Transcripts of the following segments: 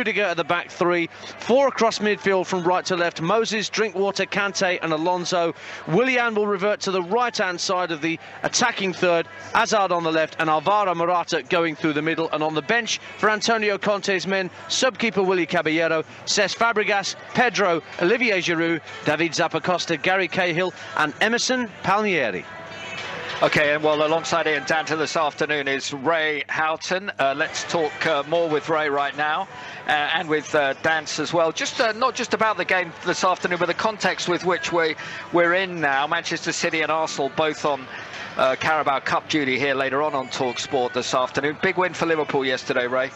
Rudiger at the back three, 4 across midfield from right to left, Moses, Drinkwater, Kante and Alonso. Willian will revert to the right-hand side of the attacking third, Hazard on the left and Alvaro Morata going through the middle. And on the bench for Antonio Conte's men, sub-keeper Willy Caballero, Cesc Fabregas, Pedro, Olivier Giroud, David Zappacosta, Gary Cahill and Emerson Palmieri. Okay, and well, alongside Ian Danter this afternoon is Ray Houghton. Let's talk more with Ray right now, and with Dance as well. Just not just about the game this afternoon, but the context with which we're in now. Manchester City and Arsenal both on Carabao Cup duty here later on TalkSport this afternoon. Big win for Liverpool yesterday, Ray.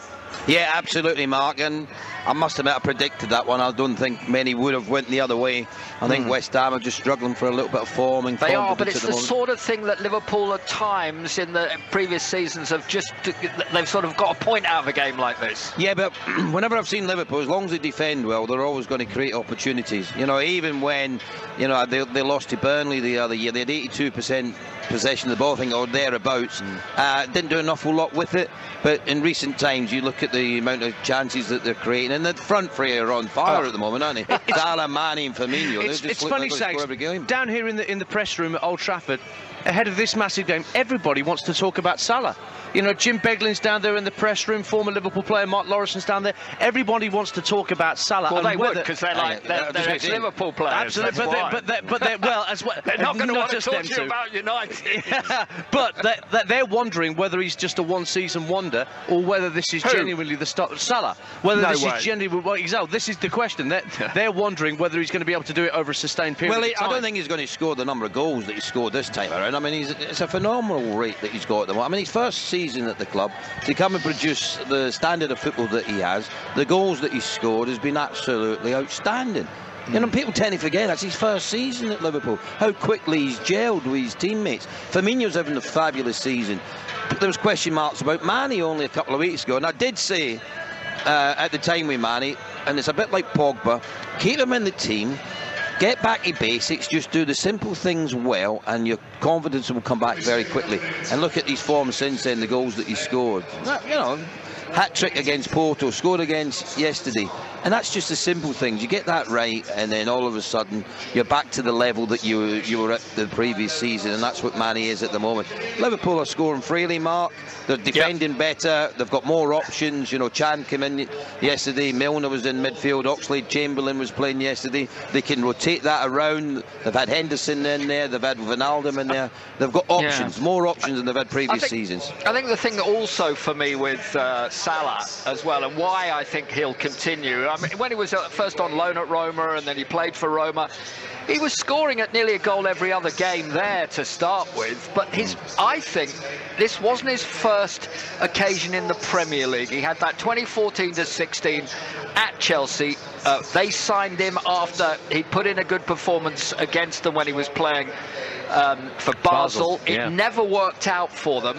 Yeah, absolutely, Mark, and I must admit I predicted that one. I don't think many would have went the other way. I think West Ham are just struggling for a little bit of form and they are, but it's the sort of thing that Liverpool at times in the previous seasons they've sort of got a point out of a game like this. Yeah, but whenever I've seen Liverpool, as long as they defend well, they're always going to create opportunities. You know, even when they lost to Burnley the other year, they had 82% possession of the ball, I think, or thereabouts. Didn't do an awful lot with it, but in recent times you look at the amount of chances that they're creating, and the front three are on fire at the moment, aren't they? Salah, Mane and Firmino. It's funny, Sags, down here in the press room at Old Trafford, ahead of this massive game, everybody wants to talk about Salah. You know, Jim Beglin's down there in the press room, former Liverpool player Mark Lawrenson's down there. Everybody wants to talk about Salah. Well, they would, because they're ex-Liverpool players. Absolutely, but they're well as well. They're not going to want to talk to you about United. But they're wondering whether he's just a one-season wonder or whether this is genuinely the start of Salah. Whether this is genuinely, well, exactly. This is the question. They're wondering whether he's going to be able to do it over a sustained period. Well, of time. I don't think he's going to score the number of goals that he scored this time around. I mean, it's a phenomenal rate that he's got at the moment. I mean, his first season at the club to come and produce the standard of football that he has, the goals that he's scored has been absolutely outstanding. You know, people tend to forget that's his first season at Liverpool, how quickly he's gelled with his teammates. Firmino's having a fabulous season. But there was question marks about Mane only a couple of weeks ago, and I did say at the time with Mane, and it's a bit like Pogba, keep him in the team, get back to basics, just do the simple things well, and your confidence will come back very quickly. And look at his form since then, the goals that he scored. You know, hat-trick against Porto, scored against yesterday. And that's just the simple things. You get that right, and then all of a sudden, you're back to the level that you were at the previous season, and that's what Mane is at the moment. Liverpool are scoring freely, Mark. They're defending better. They've got more options. You know, Chan came in yesterday. Milner was in midfield. Oxlade-Chamberlain was playing yesterday. They can rotate that around. They've had Henderson in there. They've had Wijnaldum in there. They've got options, more options than they've had previous seasons. I think the thing that also for me with Salah as well, and why I think he'll continue, I mean, when he was first on loan at Roma and then he played for Roma, he was scoring at nearly a goal every other game there to start with. But I think this wasn't his first occasion in the Premier League. He had that 2014-16 at Chelsea. They signed him after he put in a good performance against them when he was playing for Basel. It never worked out for them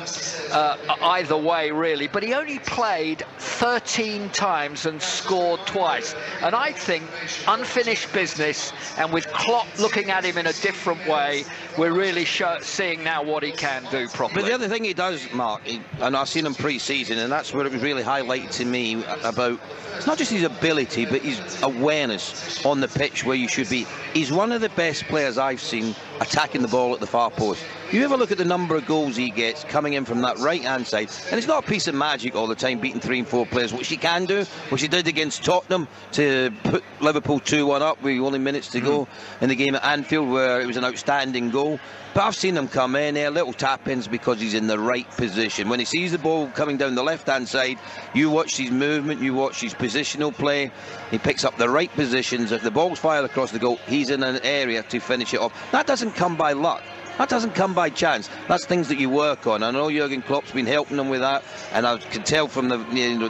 either way, really. But he only played 13 times and scored twice. And I think unfinished business, and with Klopp looking at him in a different way, we're really seeing now what he can do properly. But the other thing he does, Mark, and I've seen him pre-season, and that's where it was really highlighted to me about, it's not just his ability, but his awareness on the pitch where you should be. He's one of the best players I've seen attacking the ball at the far post. You ever look at the number of goals he gets coming in from that right-hand side, and it's not a piece of magic all the time beating 3 and 4 players, which he can do, which he did against Tottenham to put Liverpool 2-1 up with only minutes to go in the game at Anfield, where it was an outstanding goal. But I've seen him come in there, little tap-ins, because he's in the right position. When he sees the ball coming down the left-hand side, you watch his movement, you watch his positional play. He picks up the right positions. If the ball's fired across the goal, he's in an area to finish it off. That doesn't come by luck. That doesn't come by chance. That's things that you work on. I know Jurgen Klopp's been helping them with that, and I can tell from the,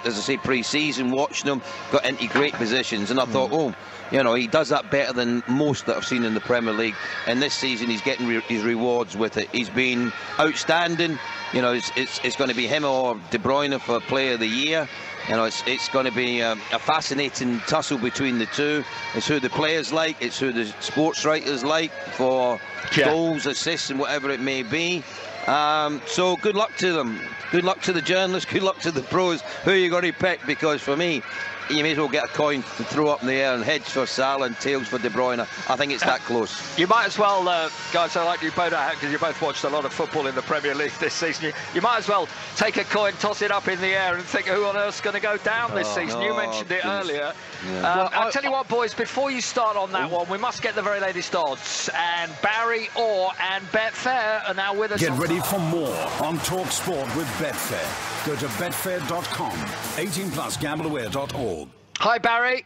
as I say, pre-season, watching them, got into great positions, and I thought, oh, you know, he does that better than most that I've seen in the Premier League. And this season, he's getting his rewards with it. He's been outstanding. You know, it's going to be him or De Bruyne for Player of the Year. You know, it's going to be a fascinating tussle between the two. It's who the players like, it's who the sports writers like for goals, assists, and whatever it may be. So good luck to them. Good luck to the journalists. Good luck to the pros. Who are you going to pick? Because for me, you may as well get a coin and throw up in the air, and heads for Salah and tails for De Bruyne. I think it's that close. You might as well, guys, I like you both out because you both watched a lot of football in the Premier League this season. You might as well take a coin, toss it up in the air and think who on earth's going to go down this season. You mentioned it earlier. Yeah. I'll tell you what, boys, before you start on that one, we must get the very latest odds. And Barry Orr and Betfair are now with us. Get ready for more on Talk Sport with Betfair. Go to betfair.com, 18plusgambleaware.org. Hi, Barry.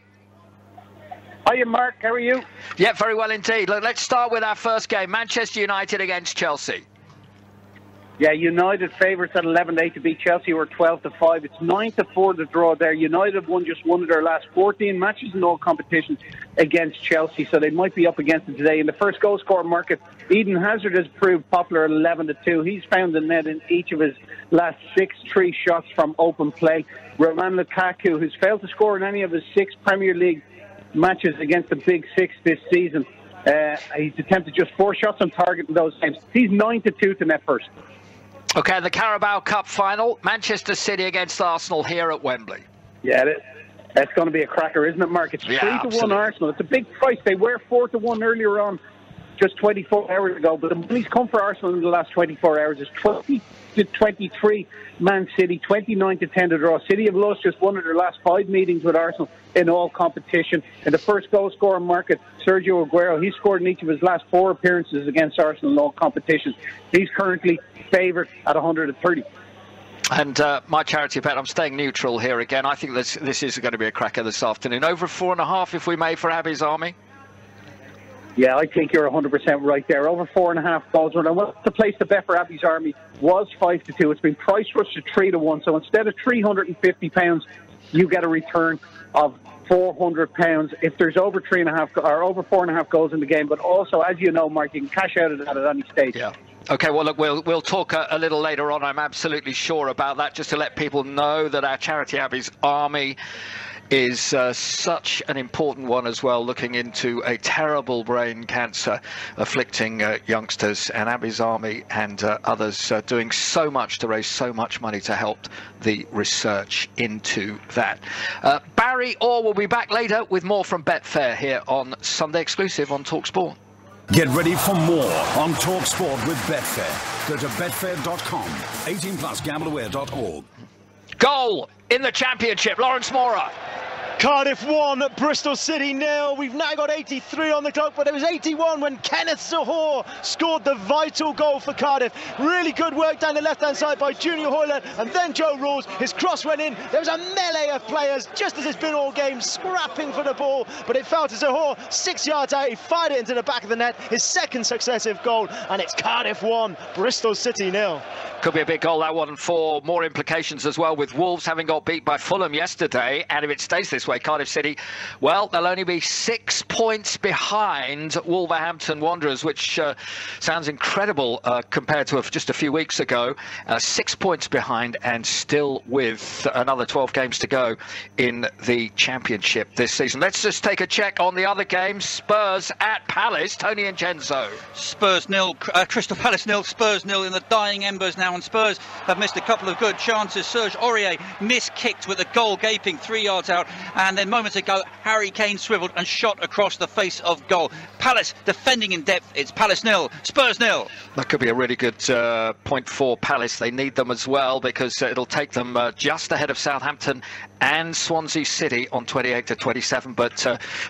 Hiya, Mark. How are you? Yeah, very well indeed. Look, let's start with our first game, Manchester United against Chelsea. Yeah, United favourites at 11-8 to beat Chelsea. We're 12-5. It's 9-4 the draw there. United won just one of their last 14 matches in all competitions against Chelsea, so they might be up against it today. In the first goal scorer market, Eden Hazard has proved popular at 11-2. He's found the net in each of his last 3 shots from open play. Roman Lukaku, who's failed to score in any of his 6 Premier League matches against the Big Six this season. He's attempted just 4 shots on target in those games. He's 9-2 to net first. Okay, the Carabao Cup final, Manchester City against Arsenal here at Wembley. Yeah, that's going to be a cracker, isn't it, Mark? It's 3-1 Arsenal. It's a big price. They were 4-1 earlier on, just 24 hours ago, but the money's come for Arsenal in the last 24 hours. It's 20-23 Man City, 29-10 to draw. City have lost just one of their last 5 meetings with Arsenal in all competition. In the first goal scorer market, Sergio Aguero, he scored in each of his last 4 appearances against Arsenal in all competitions. He's currently favoured at 130. And my charity bet, I'm staying neutral here again. I think this is going to be a cracker this afternoon. Over 4.5 if we may for Abbey's Army. Yeah, I think you're 100% right there. Over 4.5 goals. When I went to place the bet for Abbey's Army was 5-2. It's been price rushed to 3-1. So instead of £350, you get a return of £400 if there's over 3.5 or over 4.5 goals in the game. But also, as you know, Mark, you can cash out of that at any stage. Yeah. Okay, well, look, we'll talk a little later on. I'm absolutely sure about that, just to let people know that our charity Abbey's Army is such an important one as well, looking into a terrible brain cancer afflicting youngsters, and Abbey's Army and others doing so much to raise so much money to help the research into that. Barry Orr will be back later with more from Betfair here on Sunday Exclusive on TalkSport. Get ready for more on Talk Sport with Betfair. Go to betfair.com, 18plusgambleaware.org. Goal in the Championship, Lawrence Mora. Cardiff 1, Bristol City 0. We've now got 83 on the clock, but it was 81 when Kenneth Zohore scored the vital goal for Cardiff. Really good work down the left-hand side by Junior Hoyland, and then Joe Rawls. His cross went in. There was a melee of players, just as it's been all game, scrapping for the ball, but it fell to Zohore. 6 yards out, he fired it into the back of the net. His second successive goal, and it's Cardiff 1, Bristol City 0. Could be a big goal, that one, for more implications as well, with Wolves having got beat by Fulham yesterday. And if it stays this way, Cardiff City, well, they'll only be 6 points behind Wolverhampton Wanderers, which sounds incredible compared to just a few weeks ago. 6 points behind and still with another 12 games to go in the Championship this season. Let's just take a check on the other games. Spurs at Palace. Tony and Genzo. Spurs 0, Crystal Palace 0, Spurs 0 in the dying embers now, and Spurs have missed a couple of good chances. Serge Aurier miskicked with a goal gaping 3 yards out, and then moments ago Harry Kane swiveled and shot across the face of goal. Palace defending in depth. It's Palace 0, Spurs 0. That could be a really good point for Palace. They need them as well, because it'll take them just ahead of Southampton and Swansea City on 28 to 27, but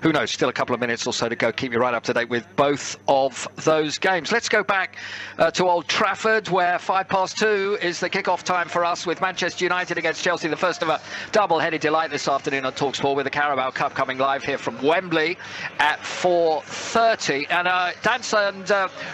who knows, still a couple of minutes or so to go. Keep you right up to date with both of those games. Let's go back to Old Trafford, where 2:05 is the kickoff time for us, with Manchester United against Chelsea, the first of a double-headed delight this afternoon on TalkSport, with the Carabao Cup coming live here from Wembley at 4:30. And Dancer and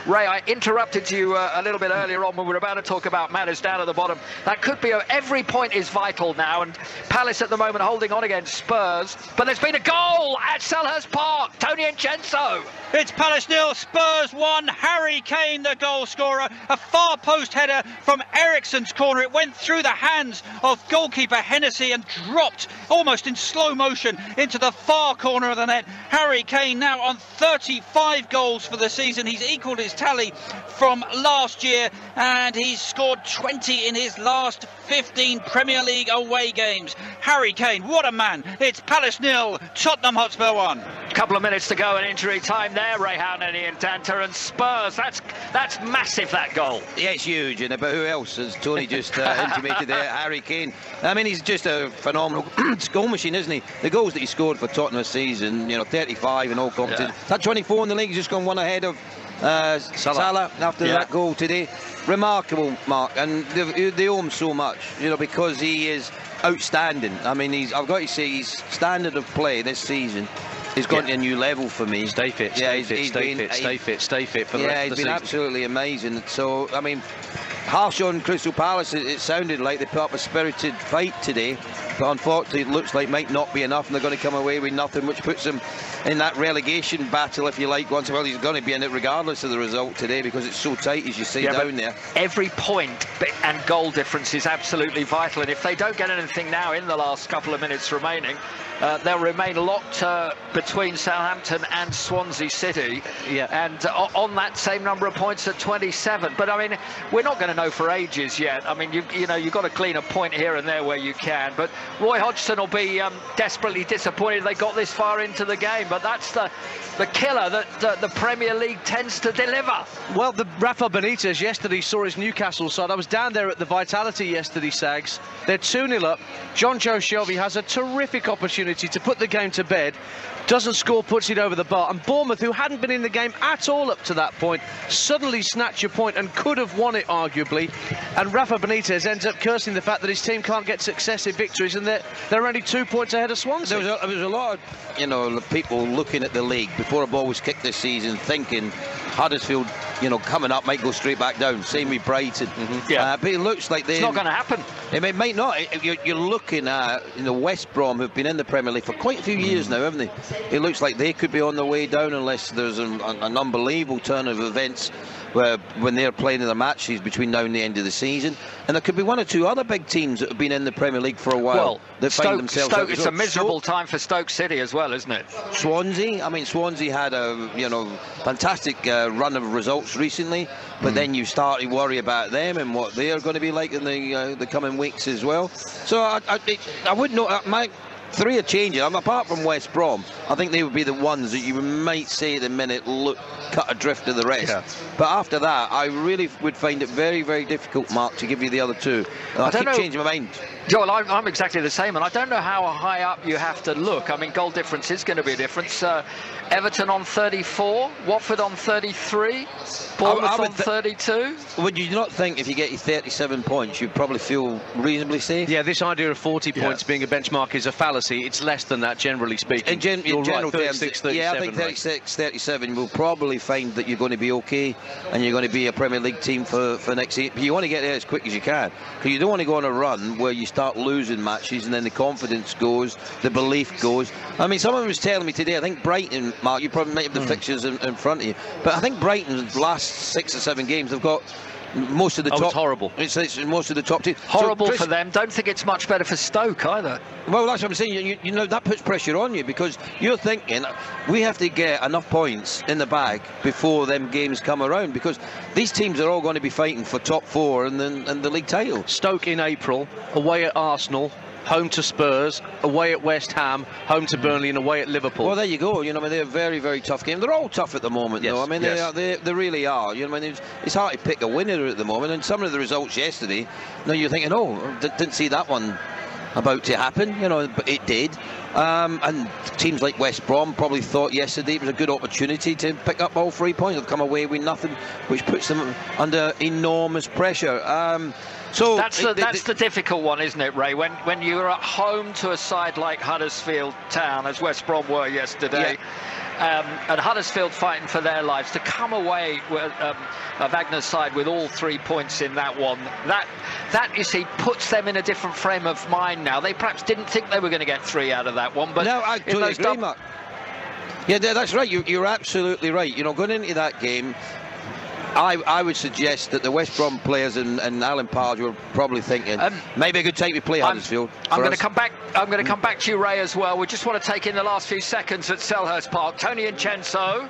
Ray, I interrupted you a little bit earlier on when we were about to talk about matters down at the bottom. That could be every point is vital now, and Palace at the moment holding on against Spurs, but there's been a goal at Selhurst Park. Tony and Genzo. It's Palace 0, Spurs 1. Harry Kane, the goal scorer. A far post header from Eriksen's corner. It went through the hands of goalkeeper Hennessy and dropped almost in slow slow motion into the far corner of the net. Harry Kane now on 35 goals for the season. He's equalled his tally from last year, and he's scored 20 in his last 15 Premier League away games. Harry Kane, what a man. It's Palace 0, Tottenham Hotspur 1. A couple of minutes to go in injury time there, Rehan and Ian Danter, and Spurs. That's massive, that goal. Yeah, it's huge, but who else, as Tony just intimated there? Harry Kane. I mean, he's just a phenomenal goal machine, isn't he? The goals that he scored for Tottenham this season, 35 in all competitions. Yeah. That 24 in the league, he's just gone one ahead of Salah after that goal today. Remarkable, Mark, and they owe him so much, because he is outstanding. I mean, I've got to say, his standard of play this season has gone to a new level for me. Stay fit, stay fit for the rest of the season. He's been absolutely amazing. So, I mean, harsh on Crystal Palace, it sounded like they put up a spirited fight today, but unfortunately it looks like might not be enough, and they're going to come away with nothing, which puts them in that relegation battle, if you like. Well, he's going to be in it regardless of the result today, because it's so tight, as you see down there. Every point and goal difference is absolutely vital, and if they don't get anything now in the last couple of minutes remaining, they'll remain locked between Southampton and Swansea City, and on that same number of points at 27. But I mean, we're not going to know for ages yet. I mean, you've got to clean a point here and there where you can. But Roy Hodgson will be desperately disappointed they got this far into the game. But that's the killer that the Premier League tends to deliver. Well, the Rafa Benitez yesterday saw his Newcastle side. I was down there at the Vitality yesterday, Sags. They're 2-0 up. John Joe Shelby has a terrific opportunity to put the game to bed. Doesn't score, puts it over the bar. And Bournemouth, who hadn't been in the game at all up to that point, suddenly snatch a point and could have won it, arguably. And Rafa Benitez ends up cursing the fact that his team can't get successive victories, and they're only 2 points ahead of Swansea. There was a lot of, people looking at the league before a ball was kicked this season, thinking Huddersfield, coming up might go straight back down. Same with Brighton. But it looks like it's not going to happen. It might not. You're looking at West Brom, who've been in the Premier League for quite a few years now, haven't they? It looks like they could be on their way down unless there's an unbelievable turn of events when they're playing in their matches between now and the end of the season. And there could be one or two other big teams that have been in the Premier League for a while that find themselves Stoke, it's a miserable time for Stoke City as well, isn't it? Swansea, I mean, Swansea had a fantastic run of results recently, but then you start to worry about them and what they are going to be like in the coming weeks as well. So I wouldn't know. Three are changing. Apart from West Brom, I think they would be the ones that you might say at the minute cut adrift of the rest. Yeah. But after that, I really would find it very, very difficult, Mark, to give you the other two. I keep changing my mind. Joel, I'm exactly the same, and I don't know how high up you have to look. I mean, goal difference is going to be a difference. Everton on 34, Watford on 33, Bournemouth on 32. Would you not think if you get your 37 points, you'd probably feel reasonably safe? Yeah, this idea of 40 points being a benchmark is a fallacy. It's less than that, generally speaking. In general terms, 36, 37, I think 36, 37 will probably find that you're going to be okay, and you're going to be a Premier League team for next year. But you want to get there as quick as you can, because you don't want to go on a run where you start losing matches and then the confidence goes, the belief goes. I mean, someone was telling me today, I think Brighton, Mark, you probably might have the fixtures in front of you, but I think Brighton's last 6 or 7 games they've got most of the top. It's horrible. It's most of the top teams. Horrible for them. Don't think it's much better for Stoke either. Well, that's what I'm saying. You know, that puts pressure on you, because you're thinking we have to get enough points in the bag before them games come around, because these teams are all going to be fighting for top 4 and the league title. Stoke in April, away at Arsenal, home to Spurs, away at West Ham, home to Burnley, and away at Liverpool. Well, there you go. I mean, they're very, very tough games. They're all tough at the moment, though. I mean, they really are. I mean, it's hard to pick a winner at the moment. And some of the results yesterday, you're thinking, didn't see that one about to happen. But it did. And teams like West Brom probably thought yesterday it was a good opportunity to pick up all 3 points. They've come away with nothing, which puts them under enormous pressure. So that's the difficult one, isn't it, Ray? When you're at home to a side like Huddersfield Town, as West Brom were yesterday, and Huddersfield fighting for their lives, to come away with Wagner's side with all 3 points in that one, that you see puts them in a different frame of mind now. They perhaps didn't think they were going to get 3 out of that one, but no, I totally agree, Mark. Yeah, that's right. You're absolutely right. Going into that game, I would suggest that the West Brom players and Alan Pardew were probably thinking maybe a good take to play Huddersfield. I'm going to come back. I'm going to come back to you, Ray, as well. We just want to take in the last few seconds at Selhurst Park. Tony and Chenso.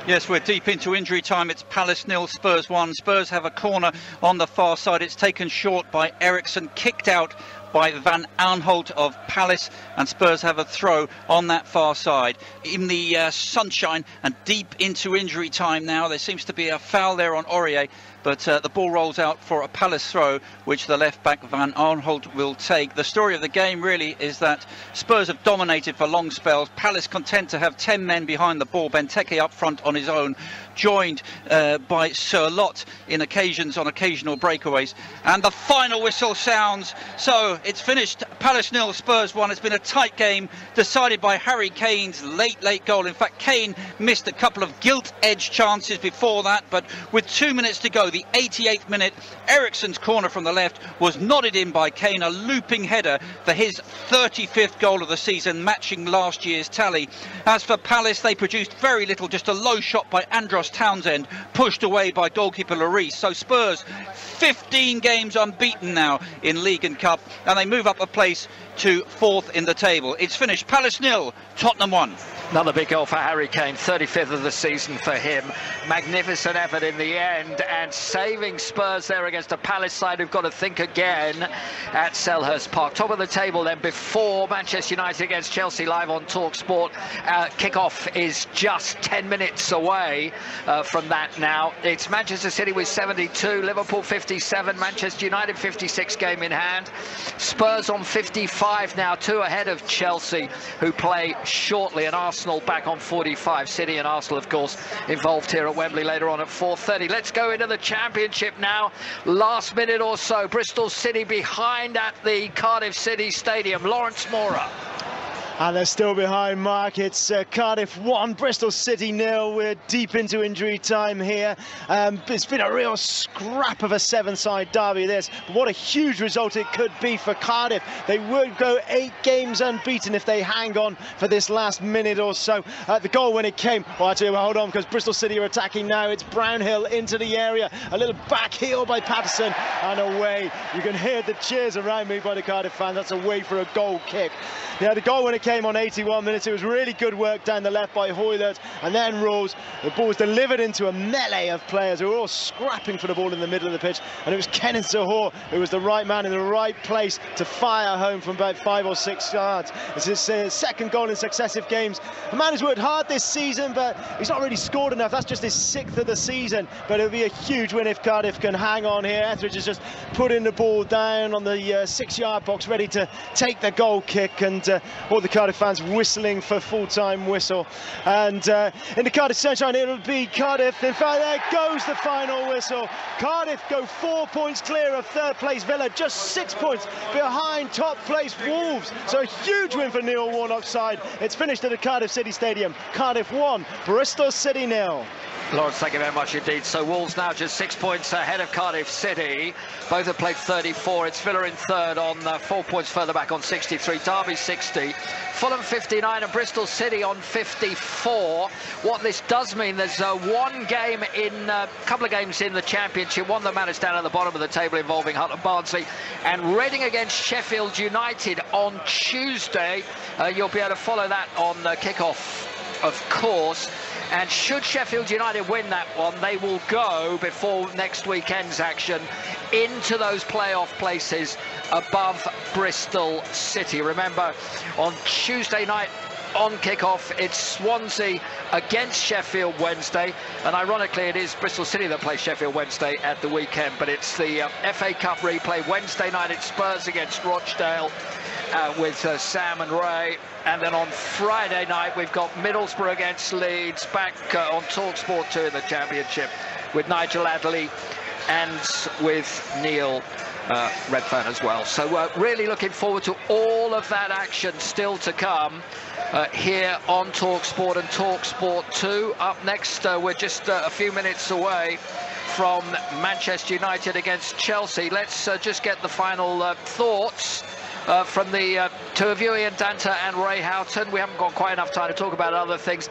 Yes, we're deep into injury time. It's Palace 0, Spurs 1. Spurs have a corner on the far side. It's taken short by Eriksson, kicked out by Van Aanholt of Palace, and Spurs have a throw on that far side. In the sunshine and deep into injury time now, there seems to be a foul there on Aurier, but the ball rolls out for a Palace throw, which the left back Van Aanholt will take. The story of the game really is that Spurs have dominated for long spells. Palace content to have 10 men behind the ball. Benteke up front on his own, joined by Sir Lot on occasional breakaways. And the final whistle sounds. So it's finished. Palace 0, Spurs 1. It's been a tight game, decided by Harry Kane's late goal. In fact, Kane missed a couple of gilt-edged chances before that, but with 2 minutes to go, the 88th minute, Eriksson's corner from the left was nodded in by Kane, a looping header for his 35th goal of the season, matching last year's tally. As for Palace, they produced very little, just a low shot by Andros Townsend, pushed away by goalkeeper Lloris. So Spurs, 15 games unbeaten now in League and Cup, and they move up a place to 4th in the table. It's finished. Palace 0, Tottenham 1. Another big goal for Harry Kane, 35th of the season for him. Magnificent effort in the end, and saving Spurs there against a Palace side who've got to think again at Selhurst Park. Top of the table then before Manchester United against Chelsea live on TalkSport. Kick-off is just 10 minutes away from that now. It's Manchester City with 72, Liverpool 57, Manchester United 56 game in hand. Spurs on 55 now, 2 ahead of Chelsea, who play shortly, and Arsenal back on 45. City and Arsenal, of course, involved here at Wembley later on at 4:30. Let's go into the Championship now. Last minute or so, Bristol City behind at the Cardiff City Stadium. Lawrence Mora. And they're still behind, Mark. It's Cardiff 1, Bristol City 0. We're deep into injury time here. It's been a real scrap of a 7-side derby, this. But what a huge result it could be for Cardiff. They would go 8 games unbeaten if they hang on for this last minute or so. The goal when it came, well, I tell you what, hold on, because Bristol City are attacking now. It's Brownhill into the area. A little back heel by Patterson, and away. You can hear the cheers around me by the Cardiff fans. That's away for a goal kick. Yeah, the goal when it came on 81 minutes, it was really good work down the left by Hoylett and then Rose. The ball was delivered into a melee of players who were all scrapping for the ball in the middle of the pitch, and it was Kenneth Zohore who was the right man in the right place to fire home from about 5 or 6 yards. It's his second goal in successive games. A man who's worked hard this season, but he's not really scored enough. That's just his 6th of the season, but it'll be a huge win if Cardiff can hang on here. Etheridge has just putting the ball down on the 6-yard box, ready to take the goal kick, and all the Cardiff fans whistling for full-time whistle. And in the Cardiff sunshine, it'll be Cardiff. In fact, there goes the final whistle. Cardiff go 4 points clear of 3rd place Villa, just 6 points behind top place Wolves. So a huge win for Neil Warnock's side. It's finished at the Cardiff City Stadium. Cardiff 1, Bristol City 0. Lawrence, thank you very much indeed. So Wolves now just 6 points ahead of Cardiff City. Both have played 34. It's Villa in 3rd on 4 points further back on 63. Derby 60. Fulham 59 and Bristol City on 54. What this does mean, there's one game in a couple of games in the Championship. One that matters down at the bottom of the table involving Hull and Barnsley, and Reading against Sheffield United on Tuesday. You'll be able to follow that on kick-off, of course. And should Sheffield United win that one, they will go, before next weekend's action, into those playoff places above Bristol City. Remember, on Tuesday night on kick-off, it's Swansea against Sheffield Wednesday, and ironically it is Bristol City that plays Sheffield Wednesday at the weekend, but it's the FA Cup replay. Wednesday night it's Spurs against Rochdale with Sam and Ray, and then on Friday night we've got Middlesbrough against Leeds, back on TalkSport 2 in the Championship with Nigel Adderley and with Neil Redfern as well. So really looking forward to all of that action still to come here on TalkSport and TalkSport 2. Up next, we're just a few minutes away from Manchester United against Chelsea. Let's just get the final thoughts from the two of you, Ian Danter and Ray Houghton. We haven't got quite enough time to talk about other things.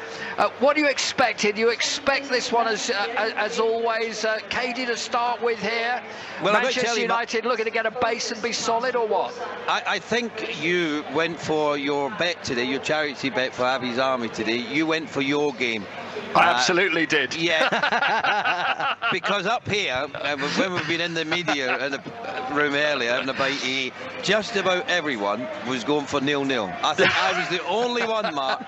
What do you expect? Do you expect this one, as always, Katie to start with here? Well, Manchester United looking to get a base and be solid, or what? I think you went for your bet today, your charity bet for Abbey's Army today. You went for your game. I absolutely did. Yeah. Because up here, when we've been in the media in the room earlier having a bite to eat, just about everyone was going for 0-0. I think I was the only one, Mark,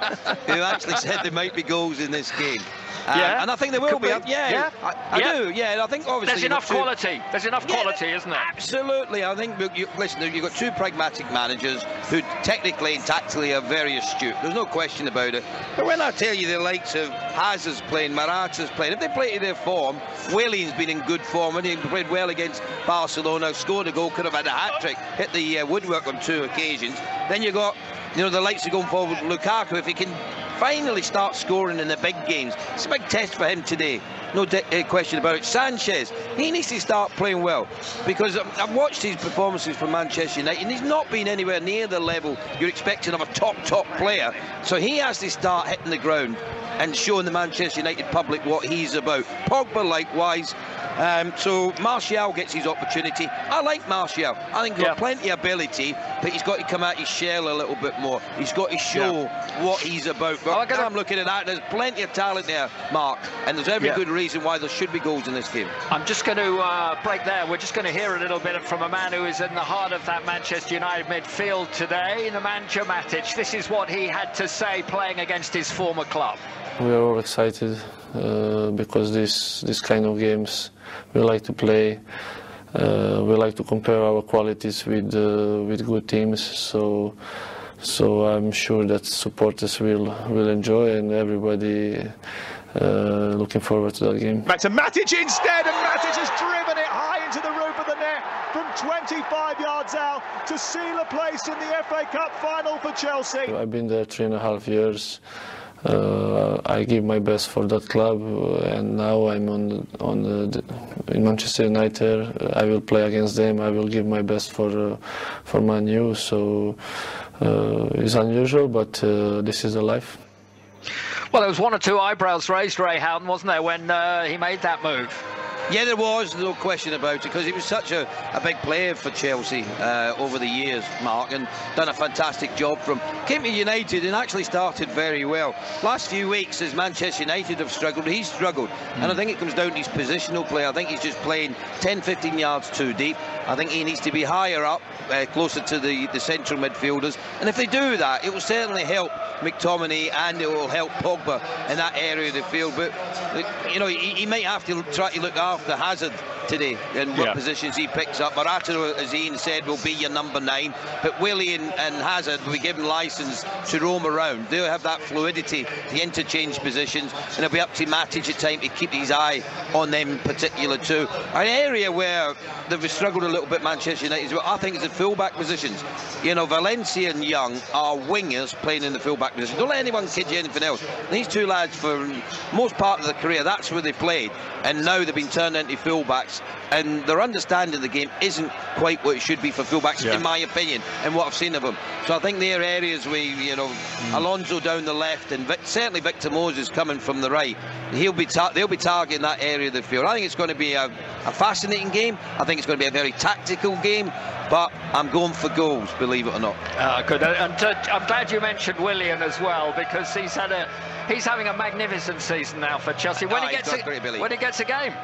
who actually said there might be goals in this game. Yeah, and I think there will be. Yeah, I do. Yeah, and I think obviously there's enough quality. There's enough quality, isn't there? Absolutely. I think. Listen, you've got two pragmatic managers who technically and tactically are very astute. There's no question about it. But when I tell you the likes of Hazard's playing, Morata's playing, if they play to their form, Willian's been in good form and he played well against Barcelona, scored a goal, could have had a hat-trick, hit the woodwork on 2 occasions. Then you got, the likes of going forward with Lukaku. If he can finally start scoring in the big games, it's a big test for him today, no question about it. Sanchez, he needs to start playing well, because I've watched his performances for Manchester United and he's not been anywhere near the level you're expecting of a top player. So he has to start hitting the ground and showing the Manchester United public what he's about. Pogba likewise. So Martial gets his opportunity. I like Martial. I think he's got plenty of ability, but he's got to come out his shell a little bit more. He's got to show what he's about. But I'm looking at that. There's plenty of talent there, Mark, and there's every good reason why there should be goals in this game. I'm just going to break there. We're just going to hear a little bit from a man who is in the heart of that Manchester United midfield today, Nemanja Matic. This is what he had to say playing against his former club. We are all excited because this kind of games we like to play. We like to compare our qualities with good teams. So I'm sure that supporters will enjoy, and everybody looking forward to that game. Back to Matic instead, and Matic has driven it high into the roof of the net from 25 yards out to seal a place in the FA Cup final for Chelsea. I've been there 3.5 years. I give my best for that club, and now I'm in Manchester United. I will play against them. I will give my best for Man U. So it's unusual, but this is the life. Well, there was 1 or 2 eyebrows raised, Ray Houghton, wasn't there, when he made that move? Yeah, there was, no question about it, because he was such a big player for Chelsea over the years, Mark, and done a fantastic job from came to United and actually started very well. Last few weeks, as Manchester United have struggled, he's struggled, and I think it comes down to his positional play. I think he's just playing 10-15 yards too deep. I think he needs to be higher up, closer to the central midfielders, and if they do that, it will certainly help McTominay and it will help Pogba in that area of the field. But he might have to try to look after Hazard today and what positions he picks up. Morata, as Ian said, will be your number 9, but Willian and Hazard will be given licence to roam around. They'll have that fluidity to interchange positions, and it'll be up to Matic at time to keep his eye on them particular two. An area where they've struggled a little bit, Manchester United, as well, I think, is the full-back positions. Valencia and Young are wingers playing in the full-back position. Don't let anyone kid you anything else. These two lads, for most part of their career, that's where they played, and now they've been turned into full-backs, and their understanding of the game isn't quite what it should be for full-backs, in my opinion, and what I've seen of them. So I think there are areas where, Alonso down the left, and certainly Victor Moses coming from the right, they'll be targeting that area of the field. I think it's going to be a fascinating game. I think it's going to be a very tactical game, but I'm going for goals, believe it or not. Good. And I'm glad you mentioned Willian as well, because he's having a magnificent season now for Chelsea. When he gets a game.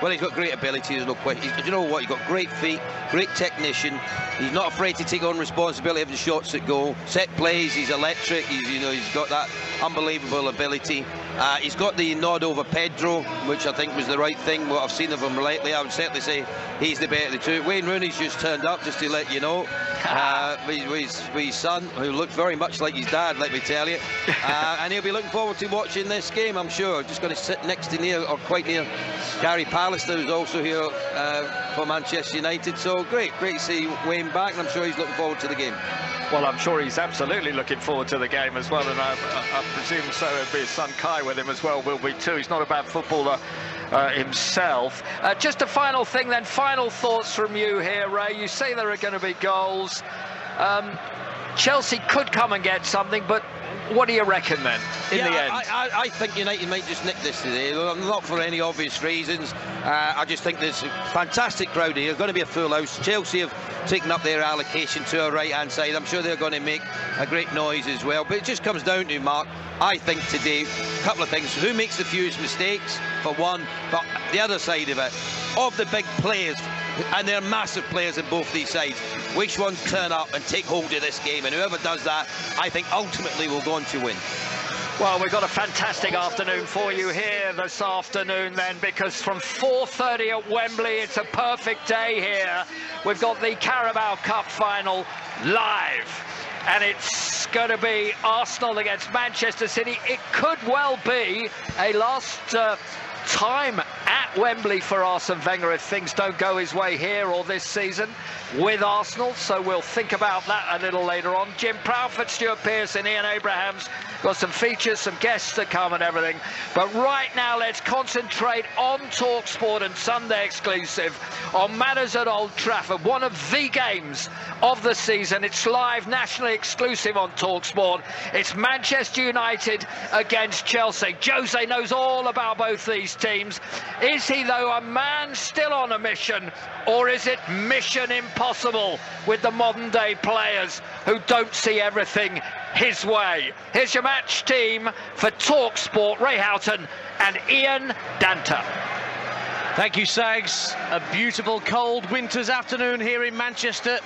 Well, he's got great ability, there's no question. You know what? He's got great feet, great technician. He's not afraid to take on responsibility of the shots at goal. Set plays, he's electric. He's got that unbelievable ability. He's got the nod over Pedro, which I think was the right thing. What I've seen of him lately, I would certainly say he's the better of the two. Wayne Rooney's just turned up, just to let you know, with his son, who looked very much like his dad, let me tell you. And he'll be looking forward to watching this game, I'm sure. Just going to sit next to quite near Gary Pallister, who's also here for Manchester United. So great to see Wayne back, and I'm sure he's looking forward to the game. Well, I'm sure he's absolutely looking forward to the game as well, and I presume so it'll be his son Kai with him as well, will be too. He's not a bad footballer himself. Just a final thing then, final thoughts from you here, Ray. You say there are going to be goals. Chelsea could come and get something, but what do you reckon then, in the end? I think United might just nick this today, not for any obvious reasons. I just think there's a fantastic crowd here. There's going to be a full house. Chelsea have taken up their allocation to our right-hand side. I'm sure they're going to make a great noise as well. But it just comes down to, Mark, I think today, a couple of things. Who makes the fewest mistakes, for one, but the other side of it, of the big players, and they're massive players in both these sides, which ones turn up and take hold of this game, and whoever does that, I think ultimately will go on to win. Well, we've got a fantastic afternoon for you here this afternoon then, because from 4:30 at Wembley, it's a perfect day here. We've got the Carabao Cup final live, and it's going to be Arsenal against Manchester City. It could well be a last time at Wembley for Arsene Wenger if things don't go his way here or this season with Arsenal, so we'll think about that a little later on. Jim Proudfoot, Stuart Pearce and Ian Abrahams, got some features, some guests to come and everything, but right now let's concentrate on TalkSport and Sunday Exclusive on matters at Old Trafford, one of the games of the season. It's live, nationally exclusive on TalkSport. It's Manchester United against Chelsea. Jose knows all about both these teams. Is he, though, a man still on a mission, or is it mission impossible with the modern day players who don't see everything his way? Here's your match team for TalkSport, Ray Houghton and Ian Danter. Thank you, Sags. A beautiful cold winter's afternoon here in Manchester.